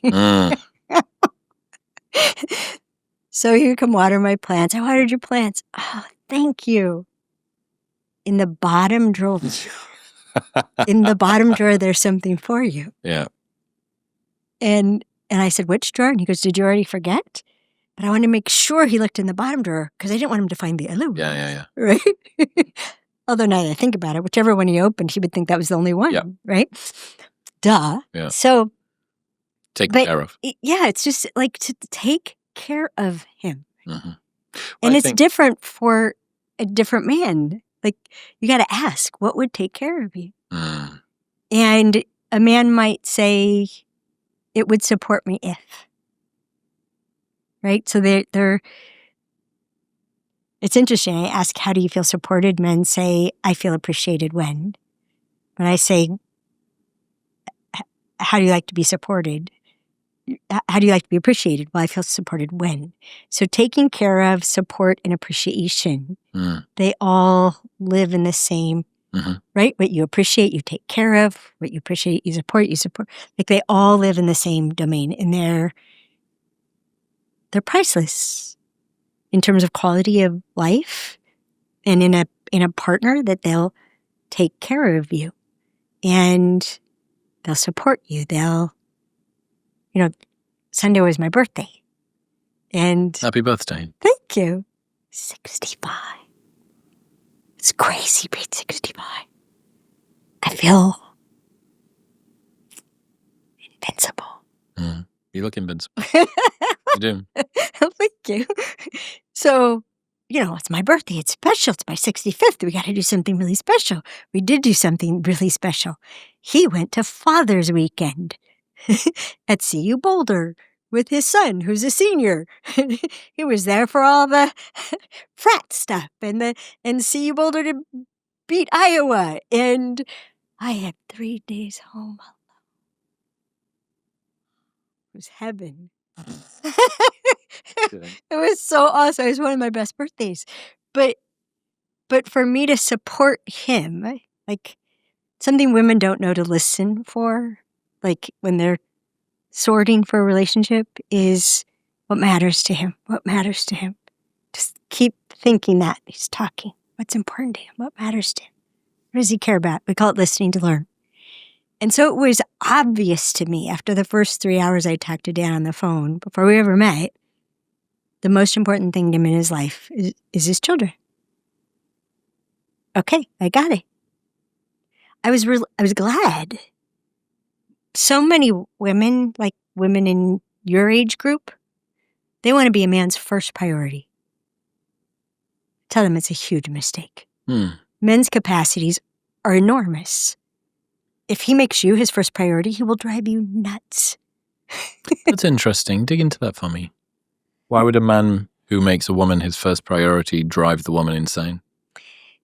So he would come water my plants. I watered your plants. Oh, thank you. In the bottom drawer. In the bottom drawer, there's something for you. Yeah. And I said, which drawer? And he goes, did you already forget? But I wanted to make sure he looked in the bottom drawer because I didn't want him to find the other one. Yeah. Right? Although now that I think about it, whichever one he opened, he would think that was the only one, right? Duh. Yeah. So. Taken care of. Yeah, it's just like to take care of him. Mm-hmm. Well, and it's different for a different man. Like, you got to ask, what would take care of you? And a man might say, it would support me if. Right? So it's interesting. I ask, how do you feel supported? Men say, I feel appreciated when. When I say, how do you like to be supported? How do you like to be appreciated? Well, I feel supported when. So taking care of, support, and appreciation, they all live in the same, right? What you appreciate, you take care of. What you appreciate, you support, Like they all live in the same domain, and they're priceless in terms of quality of life and in a partner that they'll take care of you. and they'll support you. Sunday was my birthday. And happy birthday. Thank you. 65. It's crazy being 65. I feel invincible. You look invincible. You do. Thank you. So, it's my birthday. It's special. It's my 65th. We got to do something really special. We did do something really special. He went to Father's Weekend at CU Boulder with his son, who's a senior. He was there for all the frat stuff and CU Boulder to beat Iowa. And I had 3 days home. It was heaven. It was so awesome. It was one of my best birthdays. But for me to support him, like something women don't know to listen for, like when they're sorting for a relationship, is what matters to him. What matters to him. Just keep thinking that. He's talking. What's important to him? What matters to him? What does he care about? We call it listening to learn. And so it was obvious to me after the first 3 hours I talked to Dan on the phone, before we ever met, the most important thing to him in his life is his children. Okay, I got it. I was glad. So many women, like women in your age group, they want to be a man's first priority. Tell them it's a huge mistake. Men's capacities are enormous. If he makes you his first priority, he will drive you nuts. That's interesting. Dig into that for me. Why would a man who makes a woman his first priority drive the woman insane?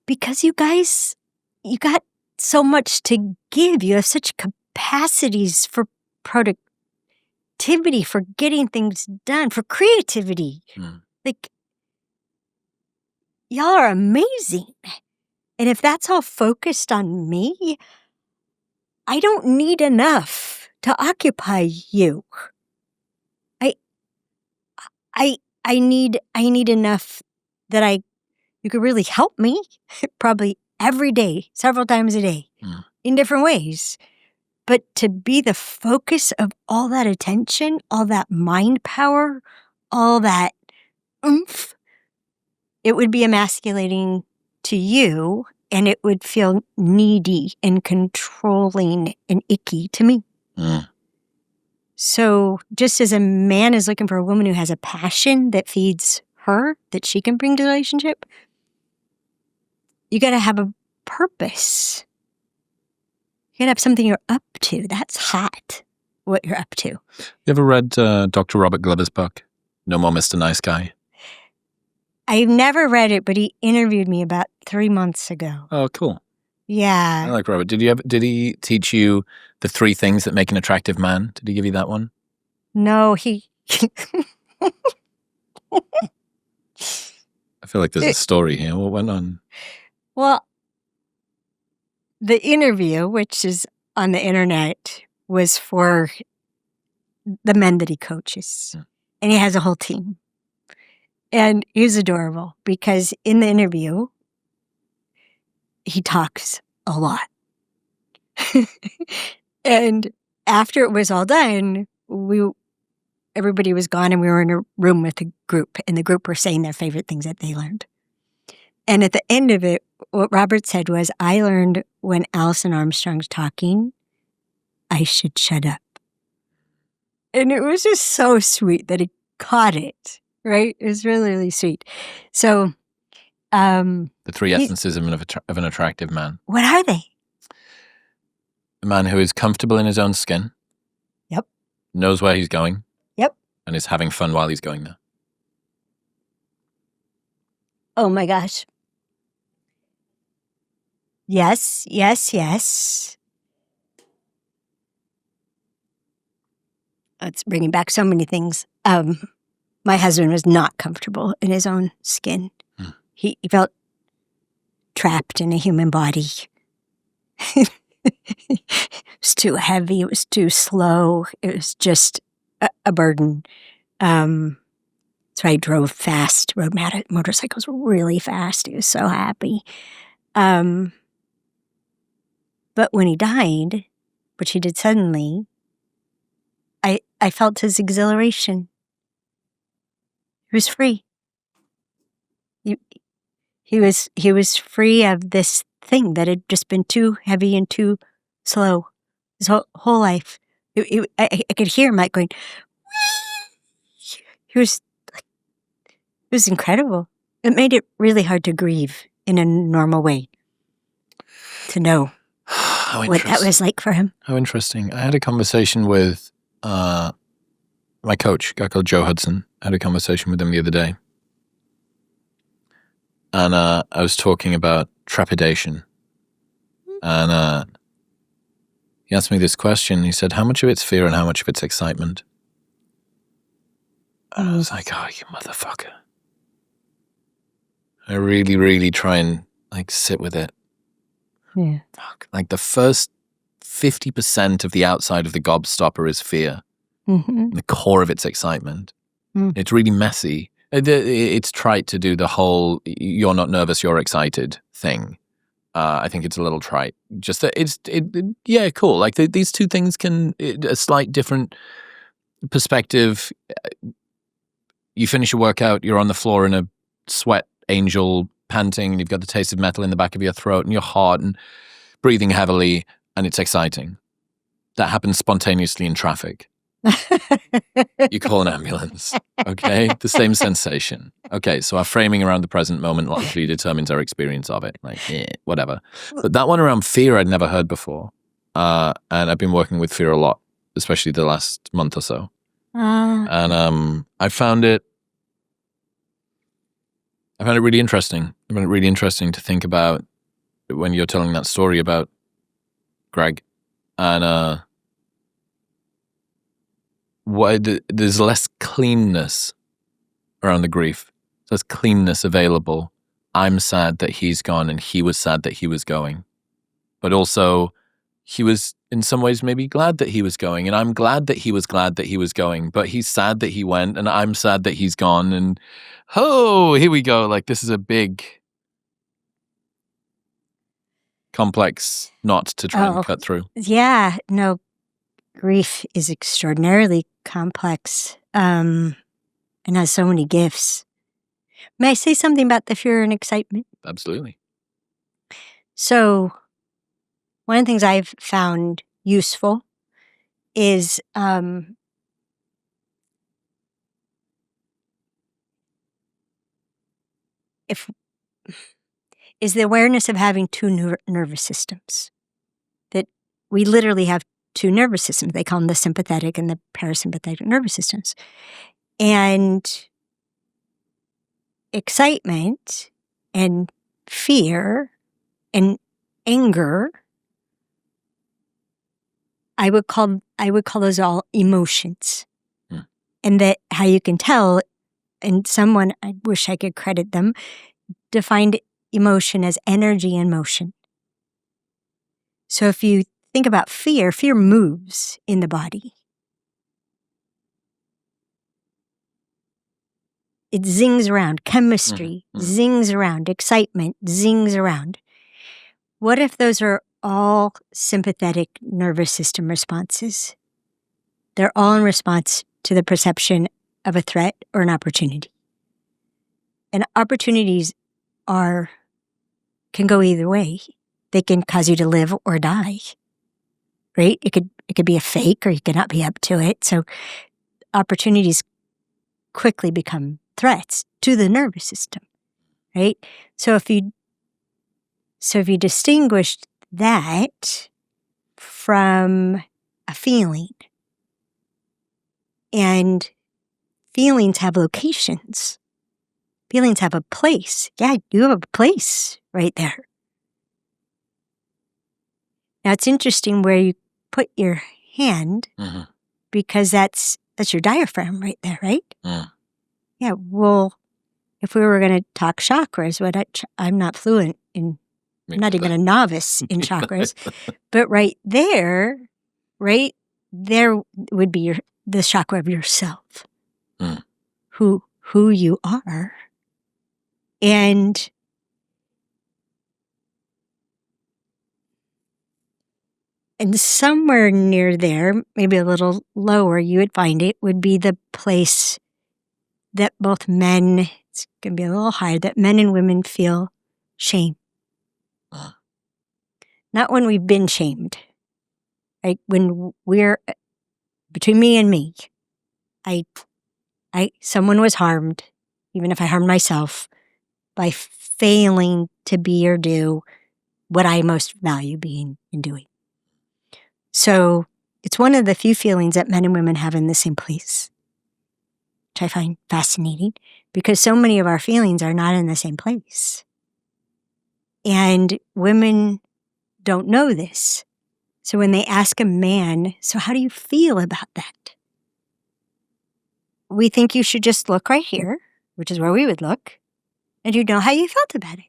Because you guys, you got so much to give. You have such capacities for productivity, for getting things done, for creativity. Like, y'all are amazing. And if that's all focused on me, I don't need enough to occupy you. I need enough that you could really help me, probably every day, several times a day, in different ways. But to be the focus of all that attention, all that mind power, all that oomph, it would be emasculating to you, and it would feel needy and controlling and icky to me. So just as a man is looking for a woman who has a passion that feeds her, that she can bring to the relationship, you got to have a purpose. You got to have something you're up to. That's hot, what you're up to. You ever read Dr. Robert Glover's book, No More Mr. Nice Guy? I've never read it, but he interviewed me about 3 months ago. Oh, cool. Yeah. I like Robert. Did he teach you the 3 things that make an attractive man? Did he give you that one? No, he... I feel like there's a story here. What went on? Well, the interview, which is on the internet, was for the men that he coaches. And he has a whole team. And he's adorable because in the interview, he talks a lot. And after it was all done, everybody was gone and we were in a room with a group, and the group were saying their favorite things that they learned. And at the end of it, what Robert said was, I learned when Alison Armstrong's talking, I should shut up. And it was just so sweet that he caught it, right? It was really, really sweet. So, the 3 essences of an attractive man. What are they? A man who is comfortable in his own skin. Yep. Knows where he's going. Yep. And is having fun while he's going there. Oh my gosh. Yes, yes, yes. It's bringing back so many things. My husband was not comfortable in his own skin. He felt trapped in a human body. It was too heavy. It was too slow. It was just a burden. So I drove fast, rode motorcycles really fast. He was so happy. The But when he died, which he did suddenly, I felt his exhilaration. He was free. He was free of this thing that had just been too heavy and too slow his whole life. I could hear him like going. It was incredible. It made it really hard to grieve in a normal way. To know what that was like for him. How interesting. I had a conversation with my coach, a guy called Joe Hudson. I had a conversation with him the other day. And I was talking about trepidation. And he asked me this question. He said, how much of it's fear and how much of it's excitement? And I was like, oh, you motherfucker. I really, really try and like sit with it. Yeah. Fuck. Like the first 50% of the outside of the gobstopper is fear. Mm-hmm. The core of it's excitement. It's really messy. It's trite to do the whole "you're not nervous, you're excited" thing. I think it's a little trite. Just that yeah, cool. Like these two things can a slight different perspective. You finish a workout, you're on the floor in a sweat angel, panting, and you've got the taste of metal in the back of your throat, and you're hot and breathing heavily, and it's exciting. That happens spontaneously in traffic. You call an ambulance. Okay, the same sensation. Okay, so our framing around the present moment largely determines our experience of it. Like, whatever. But that one around fear I'd never heard before. And I've been working with fear a lot, especially the last month or so. And I found it really interesting. I found it really interesting to think about when you're telling that story about Greg. And there's less cleanness around the grief. There's cleanness available. I'm sad that he's gone, and he was sad that he was going. But also, he was in some ways maybe glad that he was going, and I'm glad that he was glad that he was going. But he's sad that he went, and I'm sad that he's gone. And here we go. Like, this is a big, complex knot to try and cut through. Yeah, no. Grief is extraordinarily complex and has so many gifts. May I say something about the fear and excitement? Absolutely. So, one of the things I've found useful is is the awareness of having two nervous systems. That we literally have two nervous systems. They call them the sympathetic and the parasympathetic nervous systems. And excitement and fear and anger, I would call those all emotions. And that how you can tell, and someone, I wish I could credit them, defined emotion as energy in motion. So if you think about fear moves in the body. It zings around. Chemistry zings around. Excitement zings around. What if those are all sympathetic nervous system responses? They're all in response to the perception of a threat or an opportunity. And opportunities can go either way. They can cause you to live or die. Right? It could be a fake, or you could not be up to it. So opportunities quickly become threats to the nervous system. Right? So if you distinguish that from a feeling, and feelings have locations. Feelings have a place. Yeah, you have a place right there. Now it's interesting where you put your hand, because that's your diaphragm right there, right? Yeah. Well, if we were going to talk chakras, I'm not fluent in. I'm not even a novice in chakras, but right there would be the chakra of yourself, who you are, and And somewhere near there, maybe a little lower, you would find it would be the place that both men, it's going to be a little higher, that men and women feel shame. Not when we've been shamed, right? When we're, between me and me, someone was harmed, even if I harmed myself, by failing to be or do what I most value being and doing. So it's one of the few feelings that men and women have in the same place, which I find fascinating because so many of our feelings are not in the same place. And women don't know this. So when they ask a man, so how do you feel about that? We think you should just look right here, which is where we would look, and you'd know how you felt about it.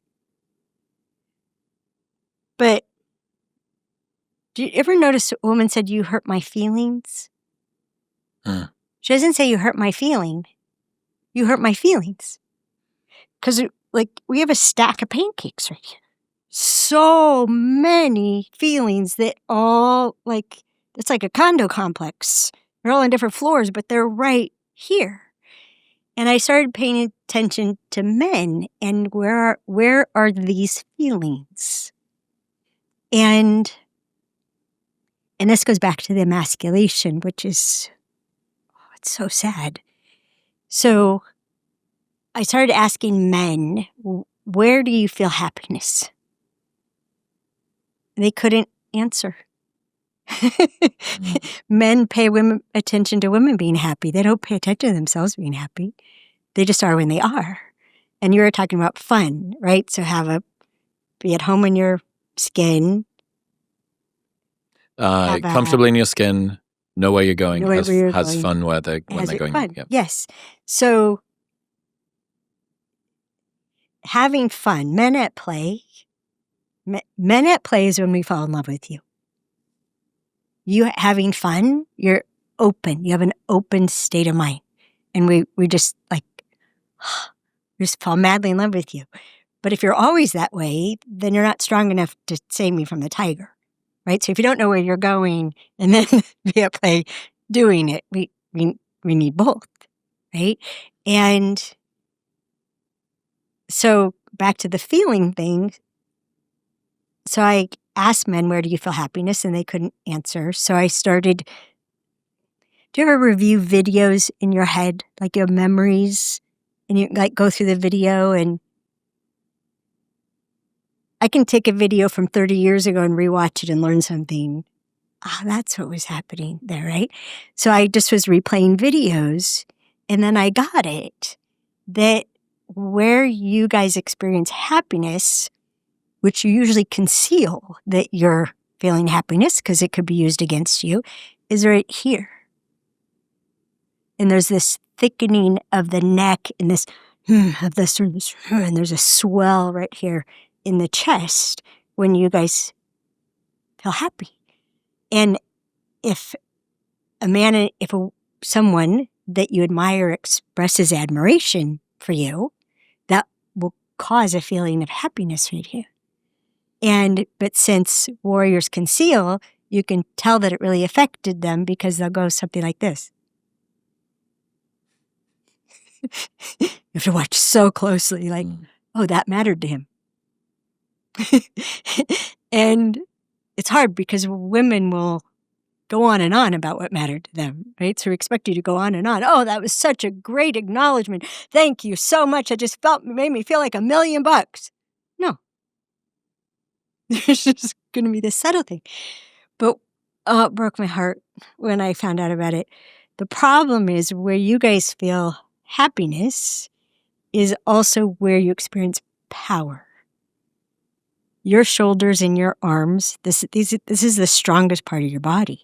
But do you ever notice a woman said, you hurt my feelings? She doesn't say you hurt my feeling. You hurt my feelings. Because we have a stack of pancakes right here. So many feelings that all it's like a condo complex. They're all on different floors, but they're right here. And I started paying attention to men and where are these feelings? And this goes back to the emasculation, which is, it's so sad. So I started asking men, where do you feel happiness? They couldn't answer. Men pay attention to women being happy. They don't pay attention to themselves being happy. They just are when they are. And you were talking about fun, right? So be at home in your skin. Comfortably in your skin, know where you're going, has fun when they're going. Fun. Yep. Yes. So having fun, men at play is when we fall in love with you. You having fun, you're open. You have an open state of mind. And we just just fall madly in love with you. But if you're always that way, then you're not strong enough to save me from the tiger, right? So if you don't know where you're going and then be at play doing it, we need both, right? And so back to the feeling thing. So I asked men, where do you feel happiness? And they couldn't answer. So I started, do you ever review videos in your head, like your memories, and you go through the video? And I can take a video from 30 years ago and rewatch it and learn something. That's what was happening there, right? So I just was replaying videos, and then I got it, that where you guys experience happiness, which you usually conceal that you're feeling happiness because it could be used against you, is right here. And there's this thickening of the neck and this, of this, and there's a swell right here in the chest when you guys feel happy. And if someone that you admire expresses admiration for you, that will cause a feeling of happiness right here. But since warriors conceal, you can tell that it really affected them because they'll go something like this. You have to watch so closely, oh, that mattered to him. And it's hard because women will go on and on about what mattered to them, right? So we expect you to go on and on. Oh, that was such a great acknowledgement. Thank you so much. I just made me feel like $1 million. No. There's just going to be this subtle thing. But it broke my heart when I found out about it. The problem is where you guys feel happiness is also where you experience power. Your shoulders and your arms, this is the strongest part of your body.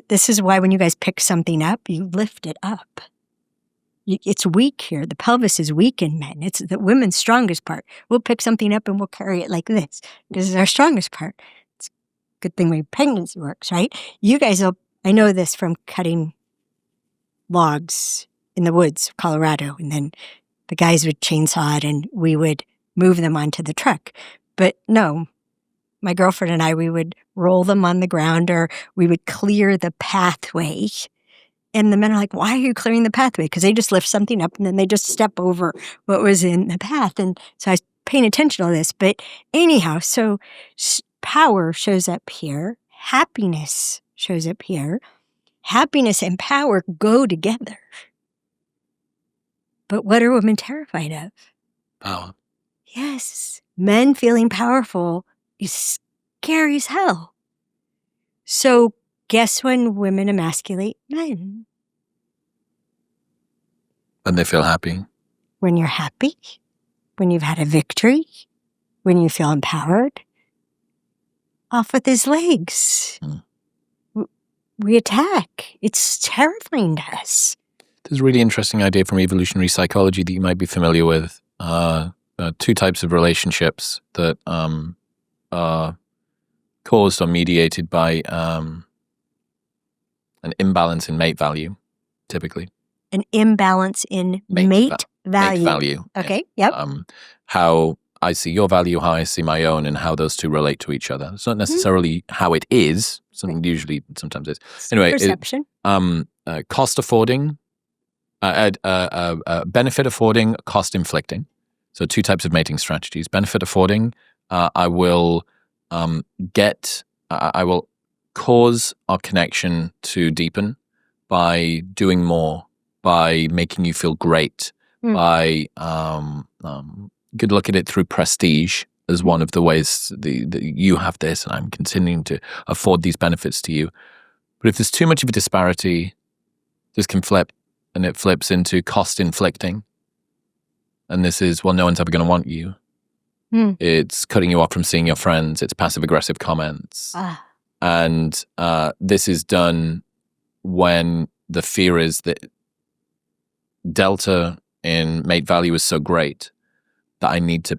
This is why when you guys pick something up, you lift it up. It's weak here. The pelvis is weak in men. It's the women's strongest part. We'll pick something up and we'll carry it like this because it's our strongest part. It's a good thing my pregnancy works, right? You guys I know this from cutting logs in the woods of Colorado, and then the guys would chainsaw it and we would move them onto the truck. But no, my girlfriend and I, we would roll them on the ground or we would clear the pathway. And the men are like, why are you clearing the pathway? Because they just lift something up and then they just step over what was in the path. And so I was paying attention to this. But anyhow, so power shows up here. Happiness shows up here. Happiness and power go together. But what are women terrified of? Power. Yes. Men feeling powerful is scary as hell. So guess when women emasculate men? When they feel happy. When you're happy, when you've had a victory, when you feel empowered. Off with his legs. We attack. It's terrifying to us. There's a really interesting idea from evolutionary psychology that you might be familiar with. Two types of relationships that are caused or mediated by an imbalance in mate value, typically. An imbalance in mate value. Mate value. Okay, yep. How I see your value, how I see my own, and how those two relate to each other. It's not necessarily how it is. Usually, sometimes is. Anyway, perception. Cost affording, benefit affording, cost inflicting. So two types of mating strategies. Benefit affording, I will cause our connection to deepen by doing more, by making you feel great, by you could look at it through prestige as one of the ways that you have this and I'm continuing to afford these benefits to you. But if there's too much of a disparity, this can flip, and it flips into cost inflicting. And this is, well, no one's ever going to want you. It's cutting you off from seeing your friends. It's passive aggressive comments. And this is done when the fear is that delta in mate value is so great that I need to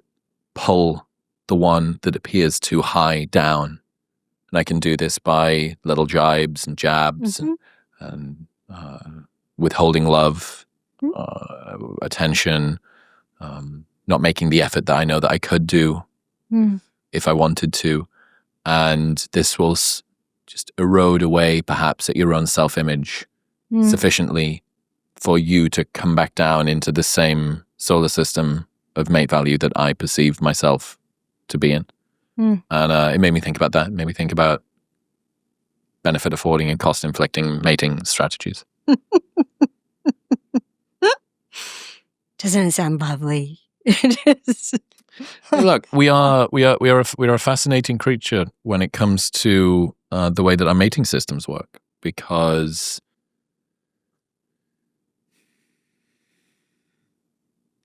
pull the one that appears too high down. And I can do this by little jibes and jabs and withholding love, attention, not making the effort that I know that I could do if I wanted to. And this will just erode away perhaps at your own self-image sufficiently for you to come back down into the same solar system of mate value that I perceive myself to be in. And it made me think about that. It made me think about benefit affording and cost inflicting mating strategies. Doesn't it sound lovely? It is. Look, we are a fascinating creature when it comes to the way that our mating systems work, because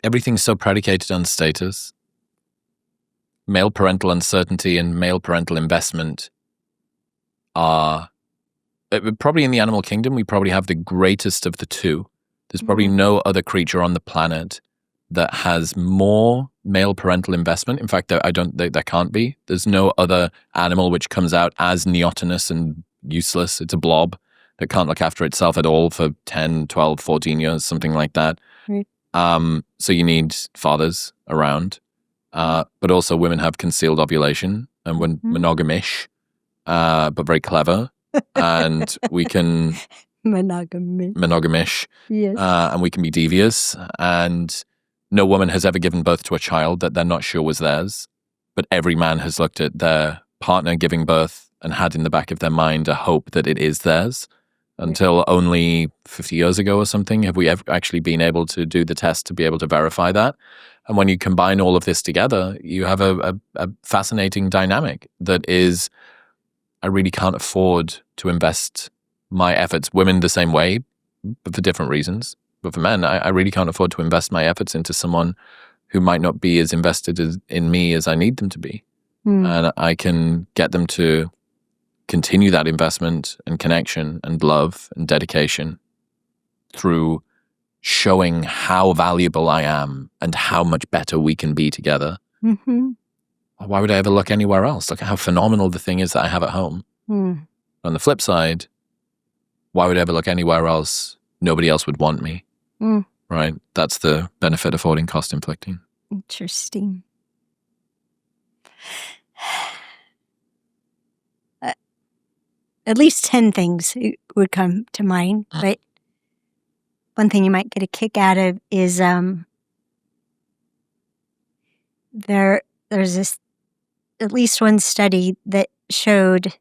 everything's so predicated on status. Male parental uncertainty and male parental investment are probably in the animal kingdom. We probably have the greatest of the two. There's probably no other creature on the planet that has more male parental investment. In fact, there can't be. There's no other animal which comes out as neotenous and useless. It's a blob that can't look after itself at all for 10, 12, 14 years, something like that. Right. So you need fathers around. But also women have concealed ovulation and when monogamish, but very clever. And we can... Monogamish. Yes. And we can be devious. And no woman has ever given birth to a child that they're not sure was theirs. But every man has looked at their partner giving birth and had in the back of their mind a hope that it is theirs. Until only 50 years ago or something have we ever actually been able to do the test to be able to verify that. And when you combine all of this together, you have a fascinating dynamic that is, I really can't afford to invest my efforts, women the same way, but for different reasons. But for men, I really can't afford to invest my efforts into someone who might not be as invested in me as I need them to be. And I can get them to continue that investment and connection and love and dedication through showing how valuable I am and how much better we can be together. Why would I ever look anywhere else? Look at how phenomenal the thing is that I have at home. On the flip side, why would I ever look anywhere else? Nobody else would want me. Right? That's the benefit affording, cost inflicting. Interesting. at least 10 things would come to mind. But one thing you might get a kick out of is there's this at least one study that showed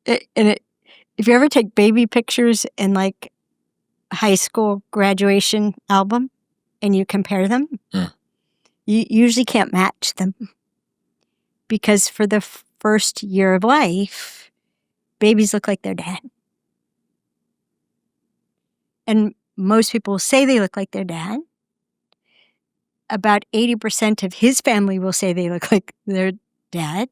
if you ever take baby pictures in like a high school graduation album and you compare them, you usually can't match them. Because for the first year of life, babies look like their dad. And most people say they look like their dad. About 80% of his family will say they look like their dad.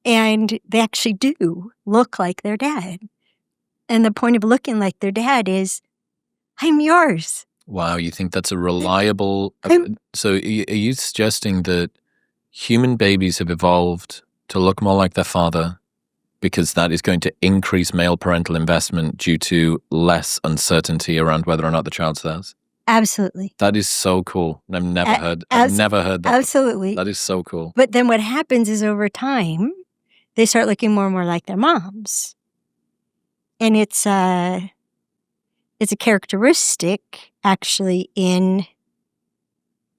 And they actually do look like their dad. And the point of looking like their dad is, I'm yours. Wow, you think that's a reliable... So are you suggesting that human babies have evolved to look more like their father because that is going to increase male parental investment due to less uncertainty around whether or not the child's theirs? Absolutely. That is so cool. I've never heard that. Absolutely. That is so cool. But then what happens is over time, they start looking more and more like their moms. And it's a characteristic, actually, in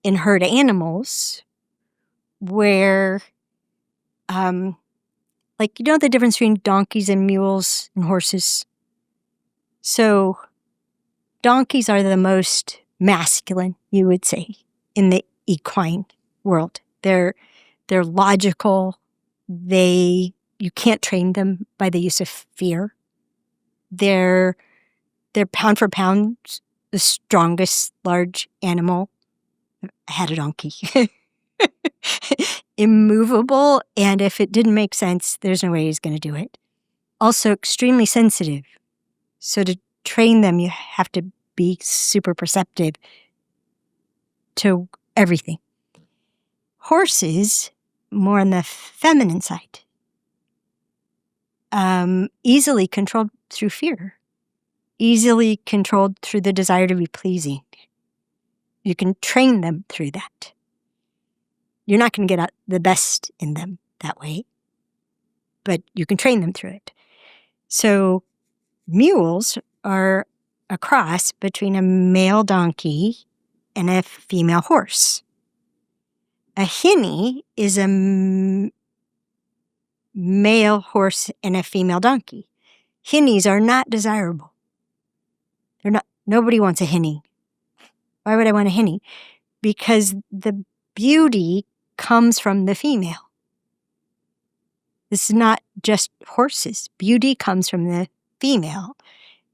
herd animals where, like, you know the difference between donkeys and mules and horses? So donkeys are the most masculine, you would say, in the equine world. They're logical. You can't train them by the use of fear. They're pound for pound the strongest large animal. I had a donkey. Immovable, and if it didn't make sense, there's no way he's going to do it. Also extremely sensitive. So to train them, you have to be super perceptive to everything. Horses, more on the feminine side, easily controlled through fear, easily controlled through the desire to be pleasing. You can train them through that. You're not going to get out the best in them that way, but you can train them through it. So mules are a cross between a male donkey and a female horse. A hinny is a male horse and a female donkey. Hinnies are not desirable. They're not. Nobody wants a hinny. Why would I want a hinny? Because the beauty comes from the female. This is not just horses. Beauty comes from the female.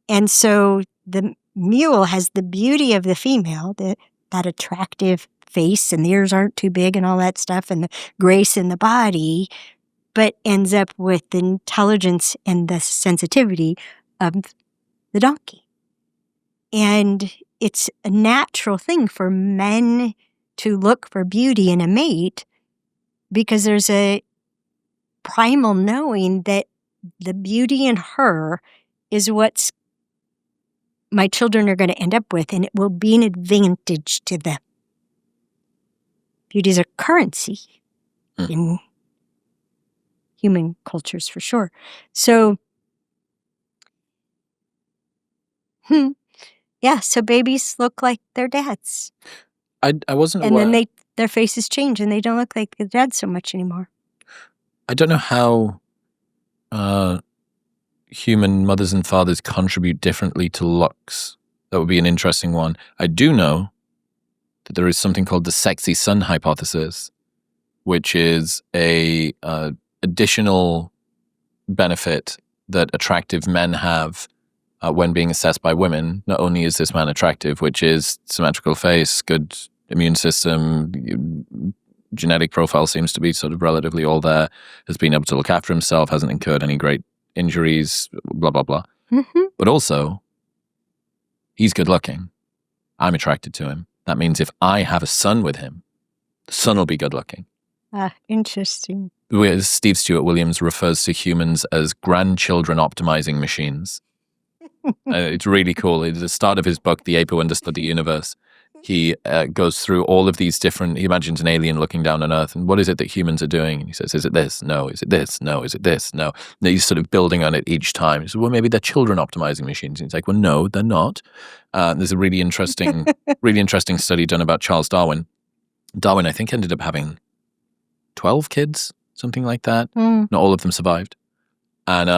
And so the mule has the beauty of the female, that attractive face, and the ears aren't too big and all that stuff, and the grace in the body, but ends up with the intelligence and the sensitivity of the donkey. And it's a natural thing for men to look for beauty in a mate because there's a primal knowing that the beauty in her is what my children are going to end up with, and it will be an advantage to them. Beauty is a currency in human cultures, for sure. So, yeah, so babies look like their dads. I wasn't aware. And then their faces change, and they don't look like their dads so much anymore. I don't know how human mothers and fathers contribute differently to looks. That would be an interesting one. I do know that there is something called the sexy son hypothesis, which is a additional benefit that attractive men have when being assessed by women. Not only is this man attractive, which is symmetrical face, good immune system, genetic profile seems to be sort of relatively all there, has been able to look after himself, hasn't incurred any great injuries, blah, blah, blah. But also, he's good looking. I'm attracted to him. That means if I have a son with him, the son will be good looking. Interesting. Steve Stuart Williams refers to humans as grandchildren optimizing machines. It's really cool. At the start of his book, The Ape Who Understood the Universe, he goes through all of these different, he imagines an alien looking down on Earth, and what is it that humans are doing? And he says, is it this? No. Is it this? No. Is it this? No. And he's sort of building on it each time. He says, well, maybe they're children optimizing machines. And he's like, well, no, they're not. There's a really interesting study done about Charles Darwin. Darwin, I think, ended up having 12 kids, something like that. Not all of them survived. And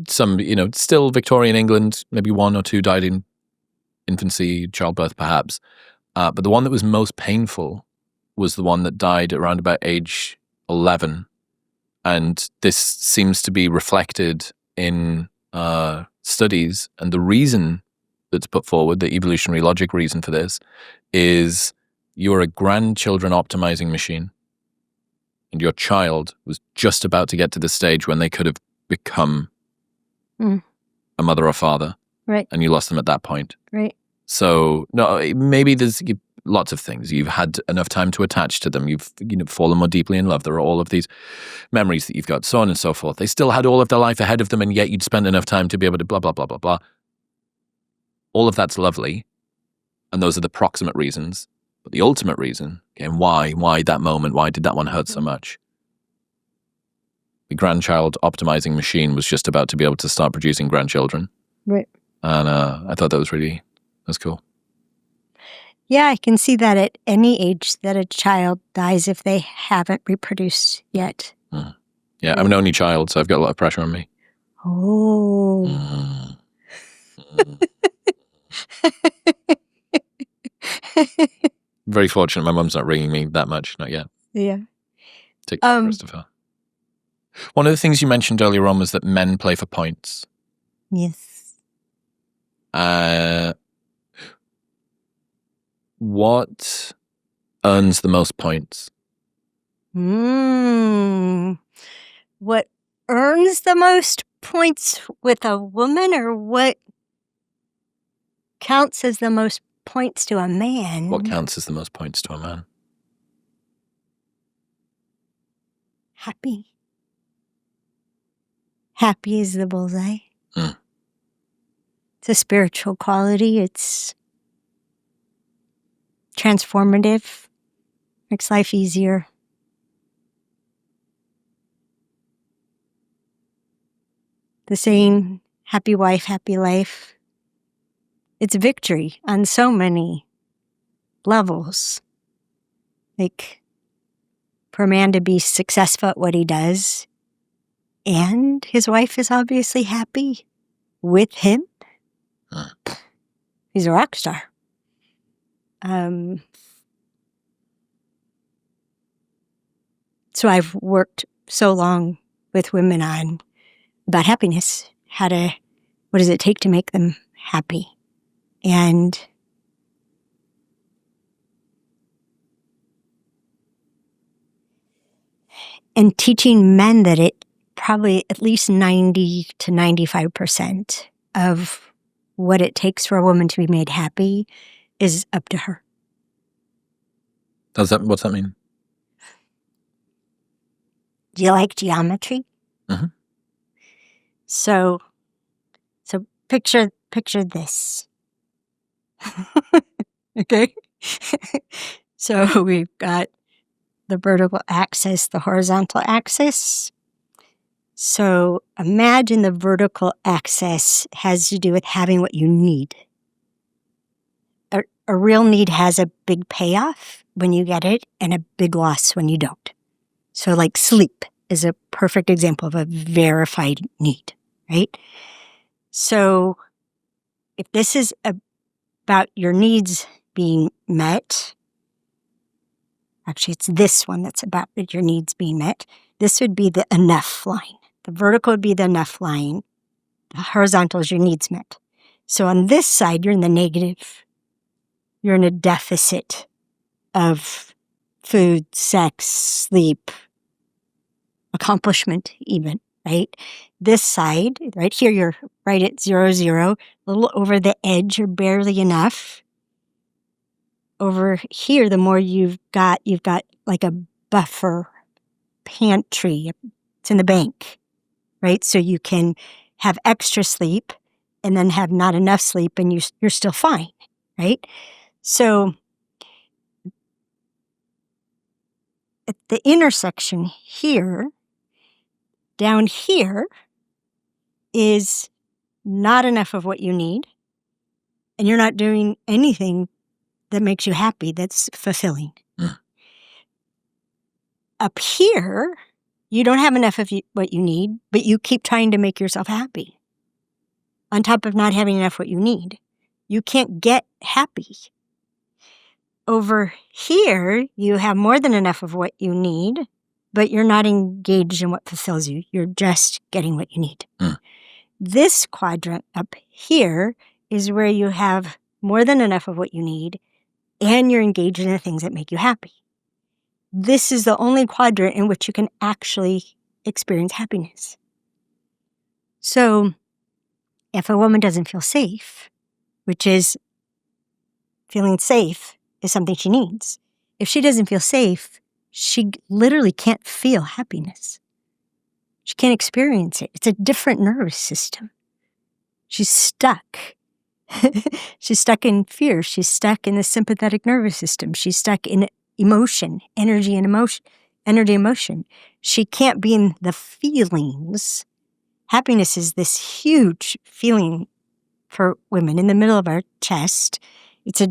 some, still Victorian England, maybe one or two died in infancy, childbirth perhaps. But the one that was most painful was the one that died around about age 11. And this seems to be reflected in studies. And the reason that's put forward, the evolutionary logic reason for this, is you're a grandchildren optimizing machine. And your child was just about to get to the stage when they could have become a mother or father. Right. And you lost them at that point. Right. So, no, maybe there's lots of things. You've had enough time to attach to them. You've fallen more deeply in love. There are all of these memories that you've got, so on and so forth. They still had all of their life ahead of them, and yet you'd spent enough time to be able to blah, blah, blah, blah, blah. All of that's lovely. And those are the proximate reasons. But the ultimate reason, again, why that moment? Why did that one hurt so much? The grandchild optimizing machine was just about to be able to start producing grandchildren. Right. And I thought that's cool. Yeah, I can see that at any age that a child dies if they haven't reproduced yet. Yeah, I'm an only child, so I've got a lot of pressure on me. Oh. Very fortunate my mum's not ringing me that much, not yet. Yeah. Take care of the rest of her. One of the things you mentioned earlier on was that men play for points. Yes. What earns the most points? What earns the most points with a woman, or what counts as the most points to a man? What counts as the most points to a man? Happy. Happy is the bullseye. It's a spiritual quality. It's transformative. Makes life easier. The saying, happy wife, happy life. It's victory on so many levels. Like, for a man to be successful at what he does, and his wife is obviously happy with him. He's a rock star. So I've worked so long with women on about happiness, what does it take to make them happy? And teaching men that it probably at least 90 to 95% of what it takes for a woman to be made happy is up to her. What's that mean? Do you like geometry? Mm-hmm. So picture this. Okay? So we've got the vertical axis, the horizontal axis. So imagine the vertical axis has to do with having what you need. A real need has a big payoff when you get it and a big loss when you don't. So like sleep is a perfect example of a verified need, right? So if this is about your needs being met, actually it's this one that's about your needs being met, this would be the enough line. The vertical would be the enough line. The horizontal is your needs met. So on this side, you're in the negative. You're in a deficit of food, sex, sleep, accomplishment even, right? This side, right here, you're right at 0, 0, a little over the edge, you're barely enough. Over here, the more you've got like a buffer pantry. It's in the bank, right? So you can have extra sleep and then have not enough sleep and you're still fine. right? So at the intersection here, down here is not enough of what you need, and you're not doing anything that makes you happy, that's fulfilling. Up here, you don't have enough of what you need, but you keep trying to make yourself happy. On top of not having enough what you need, you can't get happy. Over here, you have more than enough of what you need, but you're not engaged in what fulfills you. You're just getting what you need. This quadrant up here is where you have more than enough of what you need, and you're engaged in the things that make you happy. This is the only quadrant in which you can actually experience happiness. So if a woman doesn't feel safe, which is feeling safe is something she needs. If she doesn't feel safe, she literally can't feel happiness. She can't experience it. It's a different nervous system. She's stuck. She's stuck in fear. She's stuck in the sympathetic nervous system. She's stuck in emotion, energy and emotion. She can't be in the feelings. Happiness is this huge feeling for women in the middle of our chest. It's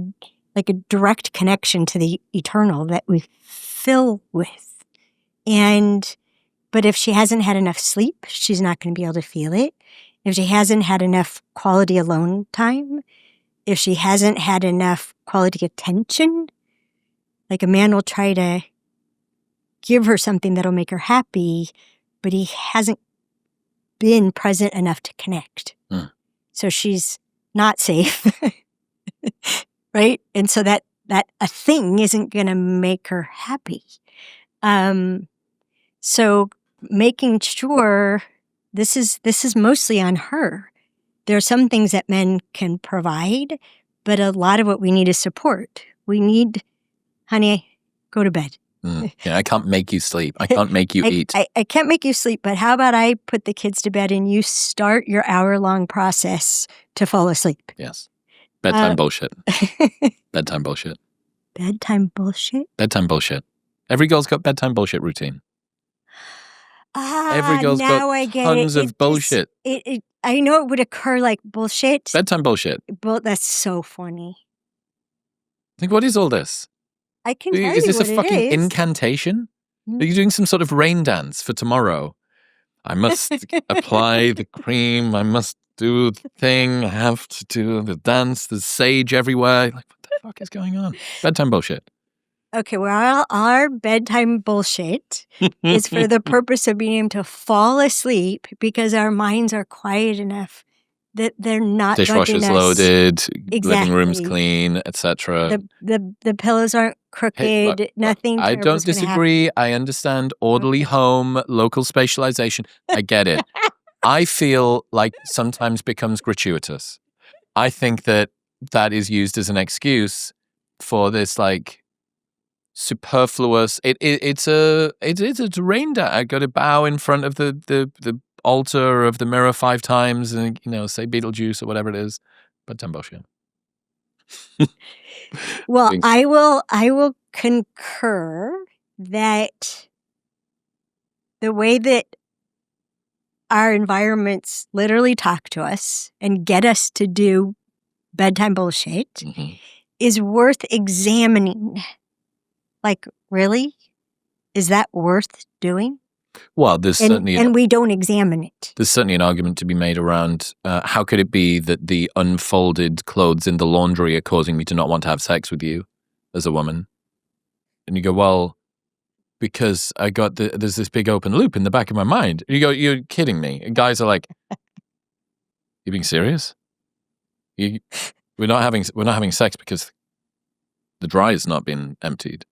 like a direct connection to the eternal that we fill with. But if she hasn't had enough sleep, she's not going to be able to feel it. If she hasn't had enough quality alone time, if she hasn't had enough quality attention, like a man will try to give her something that'll make her happy, but he hasn't been present enough to connect. So she's not safe, right? And so that a thing isn't going to make her happy. So making sure this is mostly on her. There are some things that men can provide, but a lot of what we need is support. We need, honey, go to bed. Yeah, I can't make you sleep. I can't make you eat. I can't make you sleep, but how about I put the kids to bed and you start your hour-long process to fall asleep? Yes. Bedtime bullshit. Bedtime bullshit. Bedtime bullshit? Bedtime bullshit. Every girl's got bedtime bullshit routine. Every girl's got tons of bullshit. I know it would occur like bullshit. Bedtime bullshit. That's so funny. Think, what is all this? I can tell you Is this what a fucking is. incantation? Are you doing some sort of rain dance for tomorrow? I must apply the cream. I must do the thing. I have to do the dance. There's sage everywhere. Like, what the fuck is going on? Bedtime bullshit. Okay, well, our bedtime bullshit is for the purpose of being able to fall asleep because our minds are quiet enough that they're not dishwasher's loaded, living room's clean, etc. The pillows aren't crooked. Hey, look, nothing. I don't disagree. I understand orderly home, local spatialization. I get it. I feel like sometimes becomes gratuitous. I think that is used as an excuse for this like superfluous. It's a rain dance. I got to bow in front of the altar of the mirror 5 times and say Beetlejuice or whatever it is. Bedtime bullshit. Well, I will concur that the way that our environments literally talk to us and get us to do bedtime bullshit is worth examining. Like, really? Is that worth doing? Well, there's certainly... And we don't examine it. There's certainly an argument to be made around how could it be that the unfolded clothes in the laundry are causing me to not want to have sex with you as a woman? And you go, well, because there's this big open loop in the back of my mind. And you go, you're kidding me. And guys are like, you being serious? We're not having sex because the dryer's not been emptied.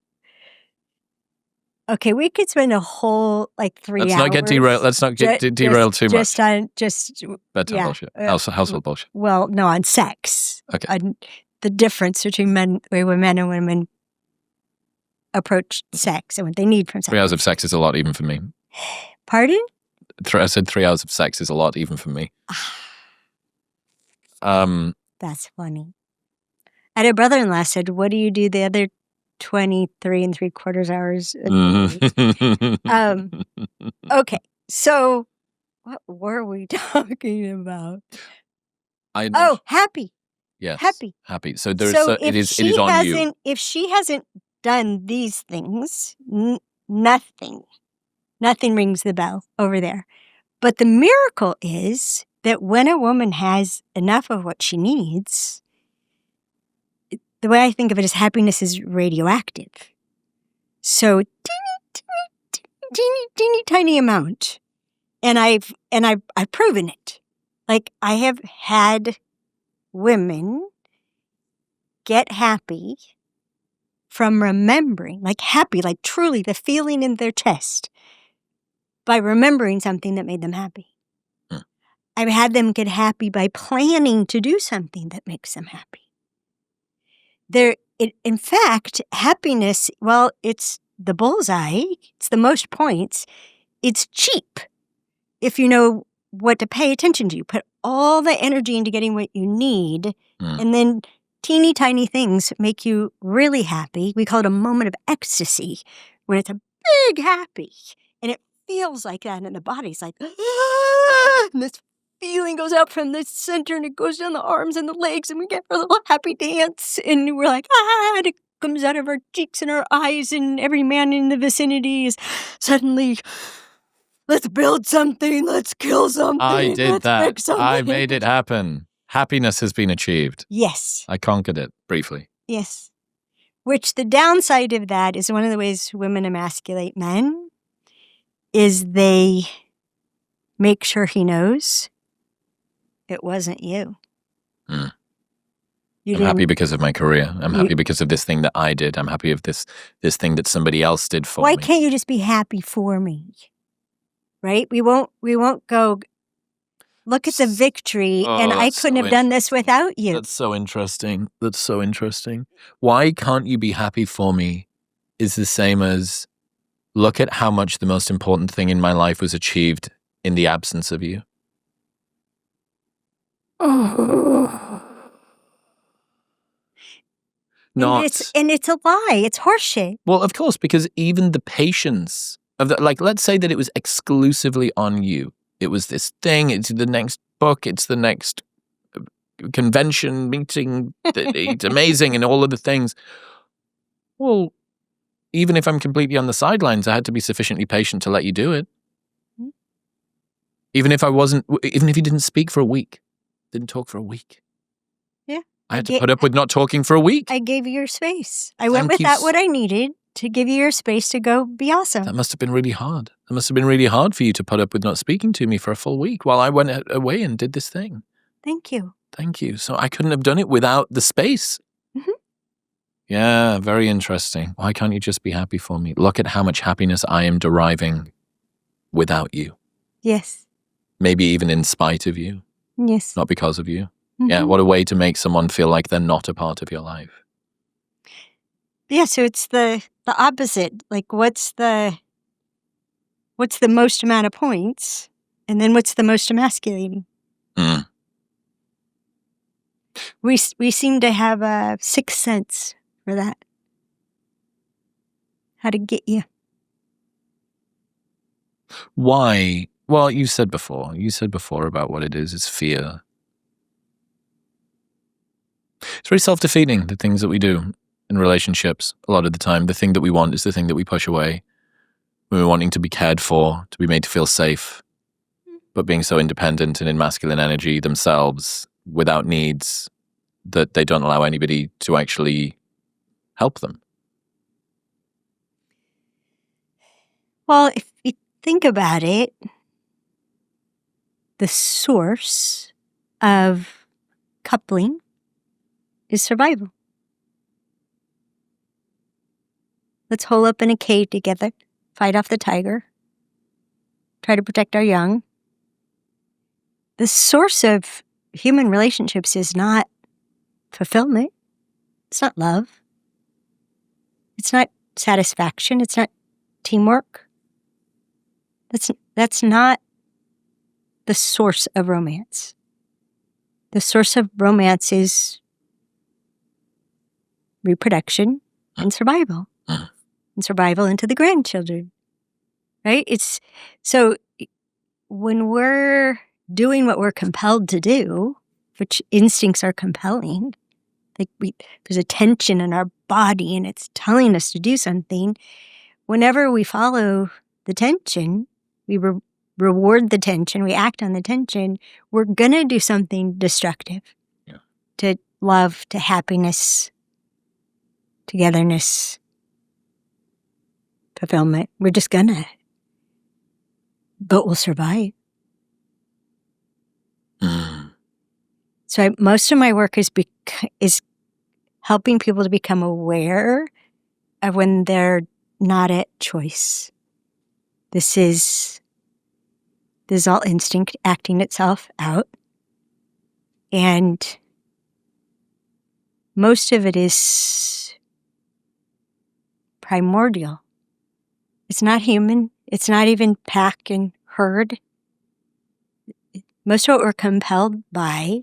Okay, we could spend a whole 3 hours. Let's not get derailed too much. Just bedtime bullshit. Household bullshit. Well, no, on sex. Okay. On the difference between men and women approach sex and what they need from sex. 3 hours of sex is a lot even for me. Pardon? I said 3 hours of sex is a lot even for me. That's funny. I had a brother-in-law said, what do you do the other 23 3/4 hours a day? Okay, so what were we talking about? Happy. Yes, happy. So it is on you. If she hasn't done these things, nothing rings the bell over there. But the miracle is that when a woman has enough of what she needs, the way I think of it is happiness is radioactive. So teeny tiny amount. And I've proven it. Like, I have had women get happy from remembering, like happy, like truly the feeling in their chest, by remembering something that made them happy. I've had them get happy by planning to do something that makes them happy. In fact, happiness, well, it's the bullseye, it's the most points, it's cheap if you know what to pay attention to. You put all the energy into getting what you need, and then teeny tiny things make you really happy. We call it a moment of ecstasy, when it's a big happy, and it feels like that, and the body's like, ah! And this feeling goes out from the center, and it goes down the arms and the legs, and we get a little happy dance, and we're like, ah, and it comes out of our cheeks and our eyes, and every man in the vicinity is suddenly, let's build something, let's kill something. I did that. Something. I made it happen. Happiness has been achieved. Yes. I conquered it briefly. Yes. Which the downside of that is one of the ways women emasculate men is they make sure he knows it wasn't you. I'm happy because of my career. I'm happy because of this thing that I did. I'm happy of this thing that somebody else did for me. Why can't you just be happy for me? Right? We won't go, look at the victory, and I couldn't have done this without you. That's so interesting. Why can't you be happy for me is the same as, look at how much the most important thing in my life was achieved in the absence of you. And it's a lie. It's horseshit. Well, of course, because even the patience of like, let's say that it was exclusively on you. It was this thing. It's the next book. It's the next convention meeting. It's amazing, and all of the things. Well, even if I'm completely on the sidelines, I had to be sufficiently patient to let you do it. Even if you didn't speak for a week, didn't talk for a week. Yeah. I had to put up with not talking for a week. I gave you your space. I went without what I needed to give you your space to go be awesome. That must have been really hard. It must have been really hard for you to put up with not speaking to me for a full week while I went away and did this thing. Thank you. Thank you. So I couldn't have done it without the space. Mm-hmm. Yeah, very interesting. Why can't you just be happy for me? Look at how much happiness I am deriving without you. Yes. Maybe even in spite of you. Yes. Not because of you. Mm-hmm. Yeah, what a way to make someone feel like they're not a part of your life. Yeah, so it's the opposite. Like, what's the most amount of points, and then what's the most emasculating? We seem to have a sixth sense for that. How to get you. Why? Well, you said before about what it is. It's fear. It's very self-defeating, the things that we do in relationships. A lot of the time, the thing that we want is the thing that we push away. When we're wanting to be cared for, to be made to feel safe, but being so independent and in masculine energy themselves, without needs, that they don't allow anybody to actually help them. Well, if you think about it, the source of coupling is survival. Let's hole up in a cave together, fight off the tiger, try to protect our young. The source of human relationships is not fulfillment. It's not love. It's not satisfaction. It's not teamwork. That's not the source of romance. The source of romance is reproduction and survival. And survival into the grandchildren. Right? It's so when we're doing what we're compelled to do, which instincts are compelling, like there's a tension in our body and it's telling us to do something. Whenever we follow the tension, we reward the tension, we act on the tension, we're going to do something destructive to love, to happiness, togetherness, fulfillment. We're just gonna. But we'll survive. So most of my work is helping people to become aware of when they're not at choice. This is all instinct acting itself out. And most of it is primordial. It's not human. It's not even pack and herd. Most of what we're compelled by,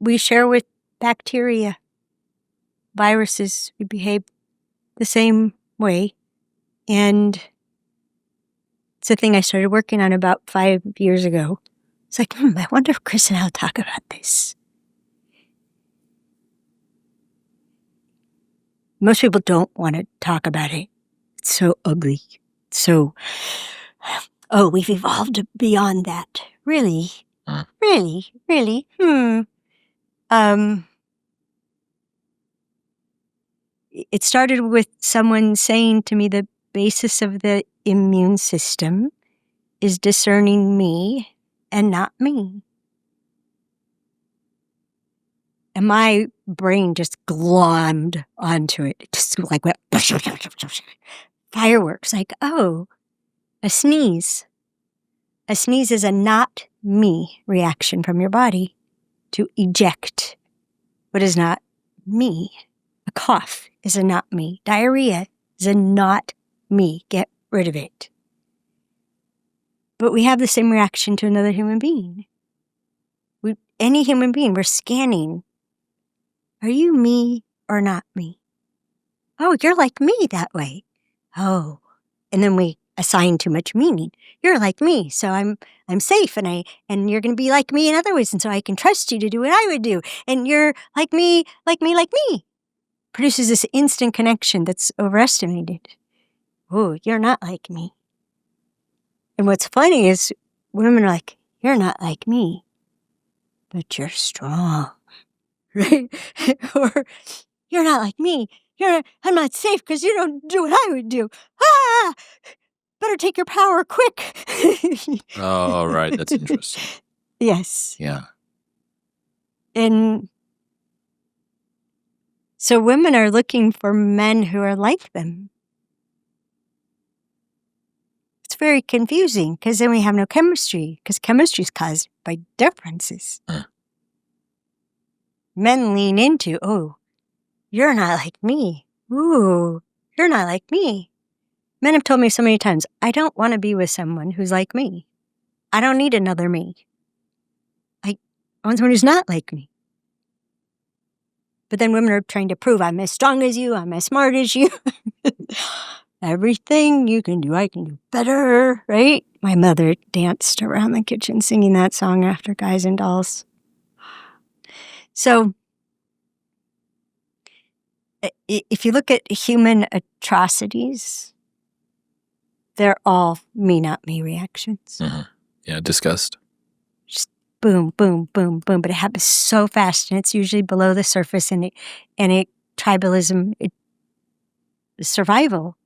we share with bacteria. Viruses, we behave the same way. And it's a thing I started working on about 5 years ago. It's like, I wonder if Chris and I will talk about this. Most people don't want to talk about it. It's so ugly. So, we've evolved beyond that. Really? Really? Really? It started with someone saying to me the basis of the immune system is discerning me and not me. And my brain just glommed onto it. It just like went fireworks. Like, a sneeze. A sneeze is a not me reaction from your body to eject what is not me. A cough is a not me. Diarrhea is a not me. Get rid of it. But we have the same reaction to another human being. Any human being, we're scanning. Are you me or not me? Oh, you're like me that way. Oh, and then we assign too much meaning. You're like me, so I'm safe, and you're going to be like me in other ways, and so I can trust you to do what I would do. And you're like me, like me, like me. Produces this instant connection that's overestimated. Oh, you're not like me. And what's funny is women are like, you're not like me, but you're strong. Right? Or, you're not like me. I'm not safe because you don't do what I would do. Better take your power quick. Oh, right. That's interesting. Yes. Yeah. And so women are looking for men who are like them. It's very confusing because then we have no chemistry, because chemistry is caused by differences. Men lean into, you're not like me. Ooh, you're not like me. Men have told me so many times, I don't want to be with someone who's like me. I don't need another me. I want someone who's not like me. But then women are trying to prove I'm as strong as you, I'm as smart as you. Everything you can do, I can do better, right? My mother danced around the kitchen singing that song after Guys and Dolls. So, if you look at human atrocities, they're all me, not me reactions. Yeah, disgust. Just boom, boom, boom, boom. But it happens so fast, and it's usually below the surface, and tribalism, survival.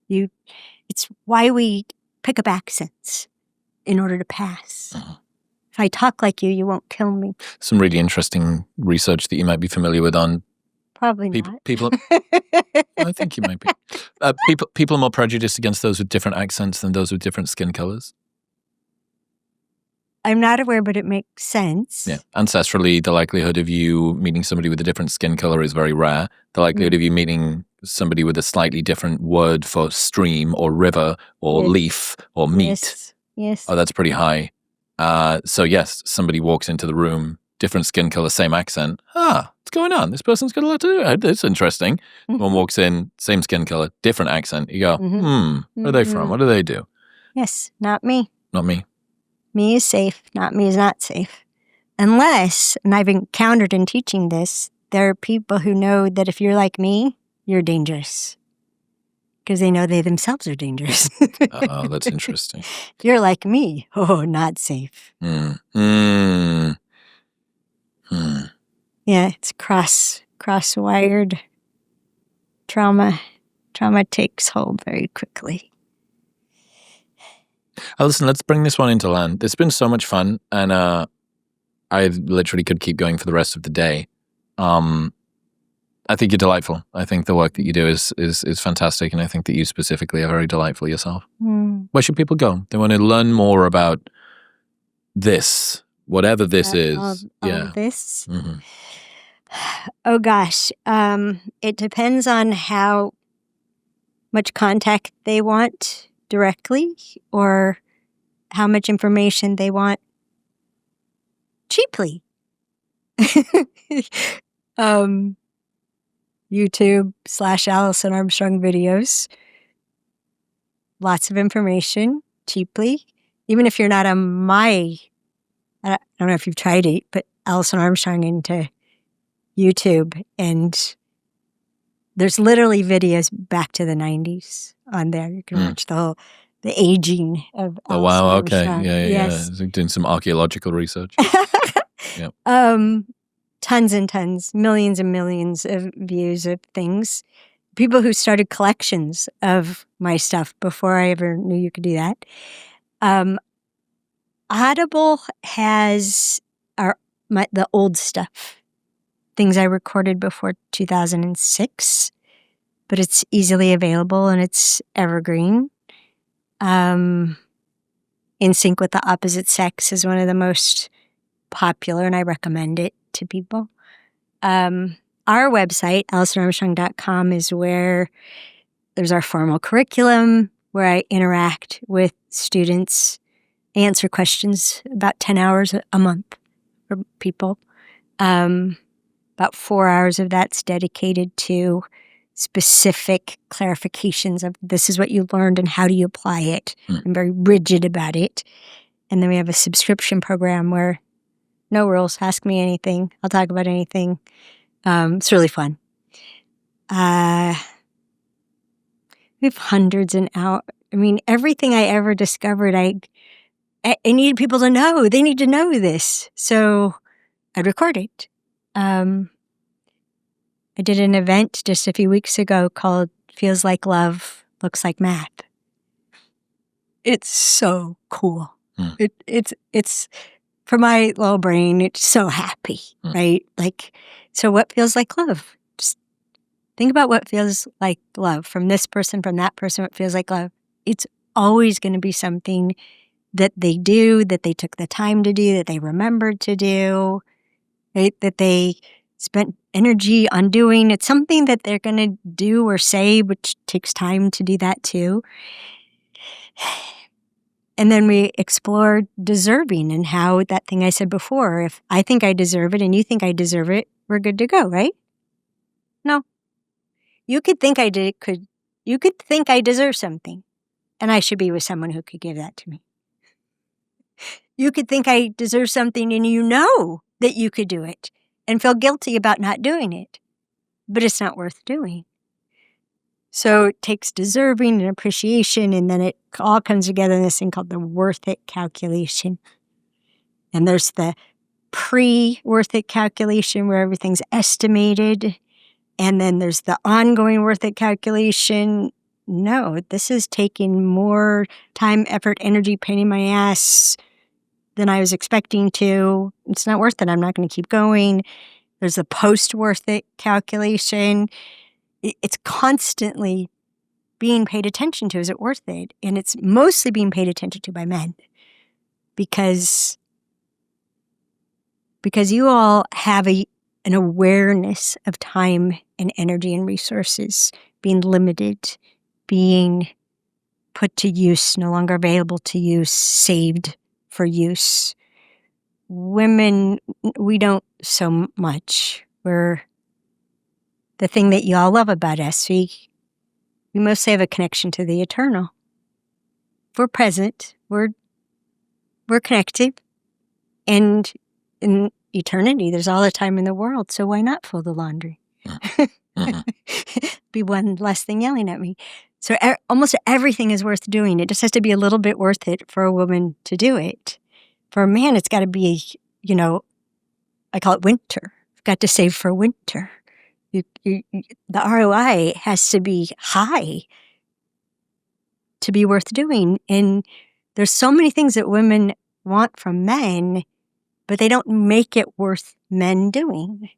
It's why we pick up accents in order to pass. If I talk like you won't kill me. Some really interesting research that you might be familiar with on probably not. People, I think you might be. People are more prejudiced against those with different accents than those with different skin colors. I'm not aware, but it makes sense. Yeah. Ancestrally, the likelihood of you meeting somebody with a different skin color is very rare. The likelihood of you meeting somebody with a slightly different word for stream or river or leaf or meat. Yes. Oh, that's pretty high. So yes, somebody walks into the room different skin color, same accent. What's going on? This person's got a lot to do. That's interesting. One walks in, same skin color, different accent. You go, where are they from? What do they do? Yes, not me. Not me. Me is safe, not me is not safe. Unless, and I've encountered in teaching this, there are people who know that if you're like me, you're dangerous. Because they know they themselves are dangerous. Oh, that's interesting. If you're like me, not safe. Yeah, it's cross-wired trauma. Trauma takes hold very quickly. Listen, let's bring this one into land. It's been so much fun, and I literally could keep going for the rest of the day. I think you're delightful. I think the work that you do is fantastic, and I think that you specifically are very delightful yourself. Where should people go? They want to learn more about this, whatever this is. All this? Mm-hmm. Oh, gosh. It depends on how much contact they want directly or how much information they want cheaply. YouTube/Alison Armstrong videos. Lots of information cheaply. Even if you're not on I don't know if you've tried it, but Alison Armstrong into YouTube, and there's literally videos back to the 90s on there. You can watch the aging of Alison Armstrong. Okay. Yeah. Doing some archaeological research. Yep. Tons and tons, millions and millions of views of things. People who started collections of my stuff before I ever knew you could do that. Audible has the old stuff, things I recorded before 2006, but it's easily available and it's evergreen. In Sync with the Opposite Sex is one of the most popular, and I recommend it to people. Our website, AlisonArmstrong.com, is where there's our formal curriculum, where I interact with students, answer questions about 10 hours a month for people. About 4 hours of that's dedicated to specific clarifications of this is what you learned and how do you apply it. I'm very rigid about it. And then we have a subscription program where no rules, ask me anything. I'll talk about anything. It's really fun. We have hundreds and hours. I mean, everything I ever discovered, I needed people to know. They need to know this. So I'd record it. I did an event just a few weeks ago called Feels Like Love, Looks Like Math. It's so cool. It's for my little brain, it's so happy, right? Like, so what feels like love? Just think about what feels like love from this person, from that person, what feels like love. It's always going to be something that they do, that they took the time to do, that they remembered to do, right? That they spent energy on doing. It's something that they're going to do or say, which takes time to do that too. And then we explore deserving and how that thing I said before, if I think I deserve it and you think I deserve it, we're good to go, right? No. You could think you could think I deserve something and I should be with someone who could give that to me. You could think I deserve something and you know that you could do it and feel guilty about not doing it, but it's not worth doing. So it takes deserving and appreciation, and then it all comes together in this thing called the worth it calculation. And there's the pre-worth it calculation where everything's estimated, and then there's the ongoing worth it calculation. No, this is taking more time, effort, energy, pain in my ass than I was expecting to. It's not worth it. I'm not going to keep going. There's the post-worth it calculation. It's constantly being paid attention to. Is it worth it? And it's mostly being paid attention to by men because you all have an awareness of time and energy and resources being limited, being put to use, no longer available to use, saved for use. women, we don't so much. We're the thing that you all love about us. We mostly have a connection to the eternal. We're present. We're connected. And in eternity, there's all the time in the world. So why not fold the laundry? Be one less thing yelling at me. So almost everything is worth doing. It just has to be a little bit worth it for a woman to do it. For a man, it's got to be, I call it winter. You've got to save for winter. The ROI has to be high to be worth doing. And there's so many things that women want from men, but they don't make it worth men doing.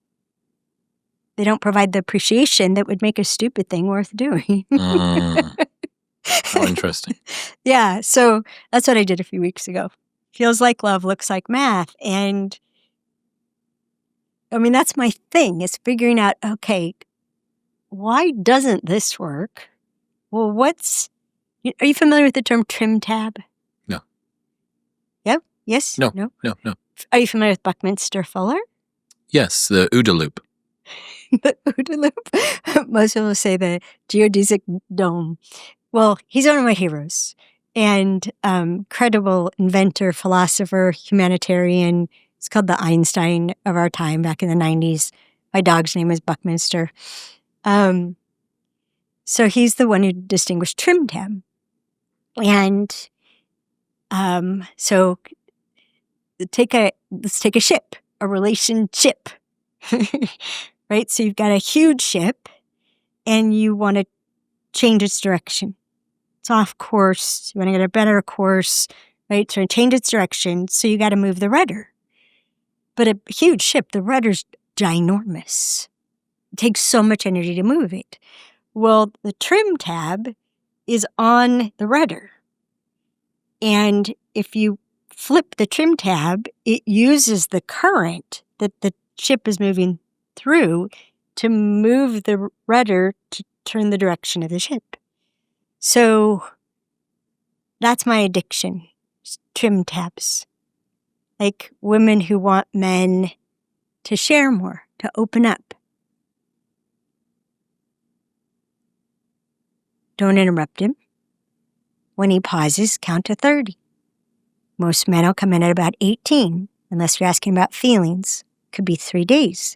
They don't provide the appreciation that would make a stupid thing worth doing. How interesting. Yeah, so that's what I did a few weeks ago. Feels like love, looks like math. And I mean, that's my thing, is figuring out, okay, why doesn't this work? Well, are you familiar with the term trim tab? No. Yep. Yes? No. Are you familiar with Buckminster Fuller? Yes, the OODA loop. The OODA loop? Most people say the geodesic dome. Well, he's one of my heroes. And credible inventor, philosopher, humanitarian. It's called the Einstein of our time back in the 90s. My dog's name is Buckminster. So he's the one who distinguished trim tab. And so let's take a ship, a relationship, right? So you've got a huge ship and you want to change its direction. It's off course. You want to get a better course, right? So change its direction. So you got to move the rudder. But a huge ship, the rudder's ginormous. It takes so much energy to move it. Well, the trim tab is on the rudder. And if you flip the trim tab, it uses the current that the ship is moving through to move the rudder to turn the direction of the ship. So that's my addiction, trim tabs. Like women who want men to share more, to open up. Don't interrupt him. When he pauses, count to 30. Most men will come in at about 18, unless you're asking about feelings. Could be 3 days.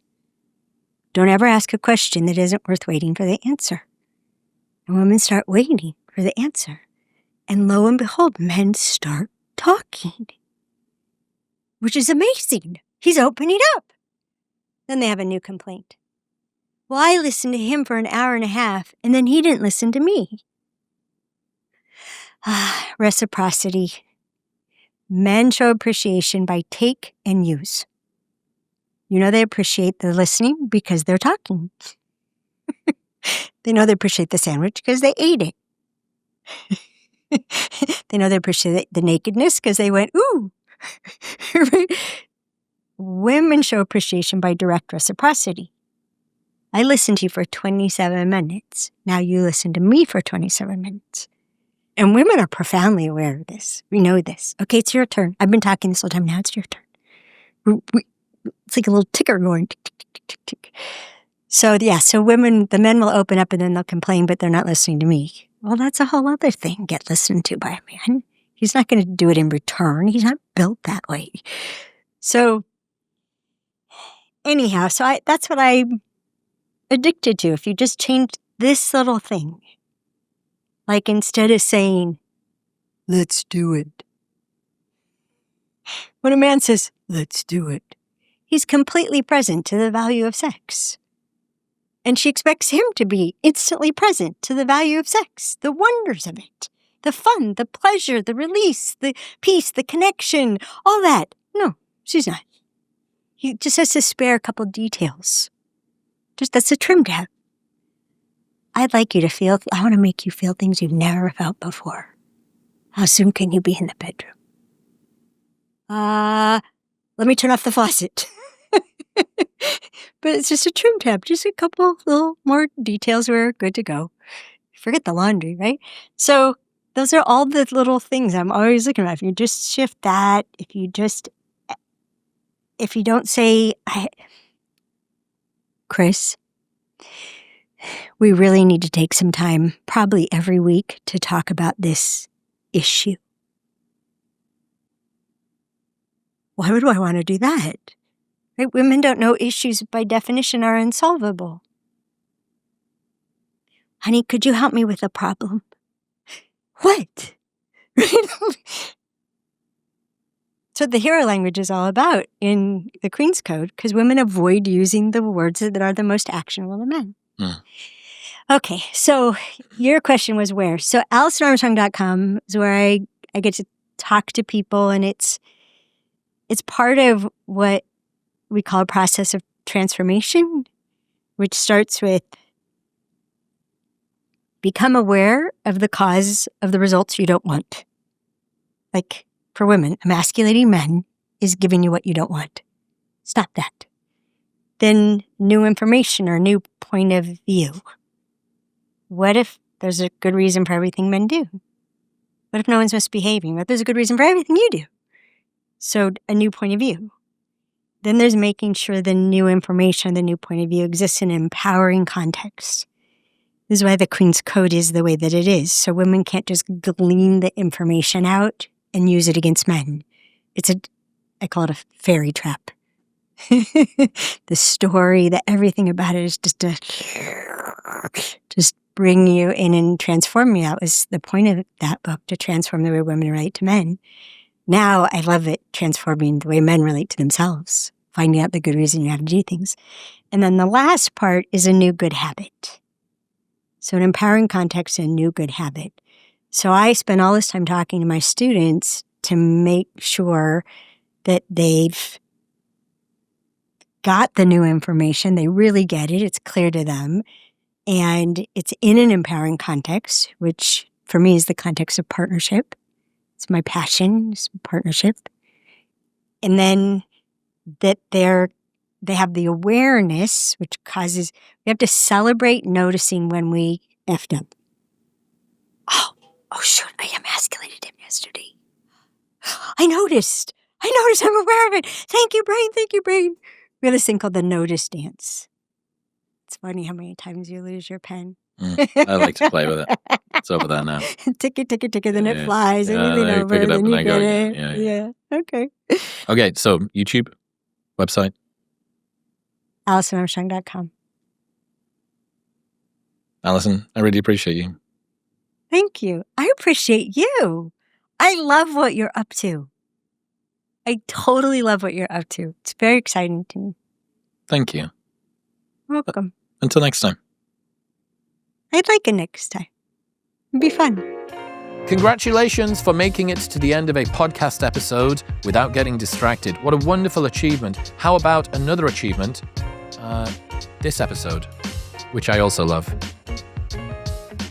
Don't ever ask a question that isn't worth waiting for the answer. And women start waiting for the answer. And lo and behold, men start talking. Which is amazing. He's opening up. Then they have a new complaint. Well, I listened to him for an hour and a half, and then he didn't listen to me. Reciprocity. Men show appreciation by take and use. They appreciate the listening because they're talking. They know they appreciate the sandwich because they ate it. They know they appreciate the nakedness because they went, ooh. Right? Women show appreciation by direct reciprocity. I listened to you for 27 minutes. Now you listen to me for 27 minutes. And women are profoundly aware of this. We know this. Okay, it's your turn. I've been talking this whole time. Now it's your turn. It's like a little ticker going tick, tick, tick, tick, tick. So the men will open up and then they'll complain, but they're not listening to me. Well, that's a whole other thing. Get listened to by a man. He's not going to do it in return. He's not built that way. So anyhow, that's what I'm addicted to. If you just change this little thing, like instead of saying, let's do it. When a man says, let's do it, he's completely present to the value of sex. And she expects him to be instantly present to the value of sex, the wonders of it, the fun, the pleasure, the release, the peace, the connection, all that. No, she's not. He just has to spare a couple details. That's a trim tab. I'd like you to I want to make you feel things you've never felt before. How soon can you be in the bedroom? Let me turn off the faucet. But it's just a trim tab, just a couple little more details. We're good to go. Forget the laundry, right? So those are all the little things I'm always looking at. If you just shift that, if you just if you don't say, Chris, we really need to take some time, probably every week, to talk about this issue. Why would I want to do that? Right? Women don't know issues by definition are unsolvable. Honey, could you help me with a problem? What? So the hero language is all about in the Queen's Code, because women avoid using the words that are the most actionable to men. Okay, so your question was where? So AlisonArmstrong.com is where I get to talk to people, and it's part of what we call a process of transformation, which starts with become aware of the cause of the results you don't want. Like for women, emasculating men is giving you what you don't want. Stop that. Then new information or new point of view. What if there's a good reason for everything men do? What if no one's misbehaving? What if there's a good reason for everything you do? So a new point of view. Then there's making sure the new information, the new point of view exists in an empowering context. This is why the Queen's Code is the way that it is. So women can't just glean the information out and use it against men. I call it a fairy trap. The story, everything about it is just bring you in and transform you. That was the point of that book, to transform the way women relate to men. Now I love it transforming the way men relate to themselves, finding out the good reason you have to do things. And then the last part is a new good habit. So an empowering context and a new good habit. So I spend all this time talking to my students to make sure that they've got the new information, they really get it, it's clear to them, and it's in an empowering context, which for me is the context of partnership. It's my passion, it's partnership. And then that they have the awareness, which causes, we have to celebrate noticing when we effed up. Oh shoot, I emasculated him yesterday. I noticed I'm aware of it. Thank you, brain. We have this thing called the notice dance. It's funny how many times you lose your pen. I like to play with it. It's over there now. Tick it, then it flies, and you lean over, pick it up then and you I get go, it. Yeah. Okay. Okay, so YouTube, website? AlisonArmstrong.com. Alison, I really appreciate you. Thank you. I appreciate you. I love what you're up to. I totally love what you're up to. It's very exciting to me. Thank you. Welcome. Until next time. I'd like a next time. It'd be fun. Congratulations for making it to the end of a podcast episode without getting distracted. What a wonderful achievement. How about another achievement? This episode, which I also love.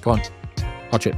Go on, watch it.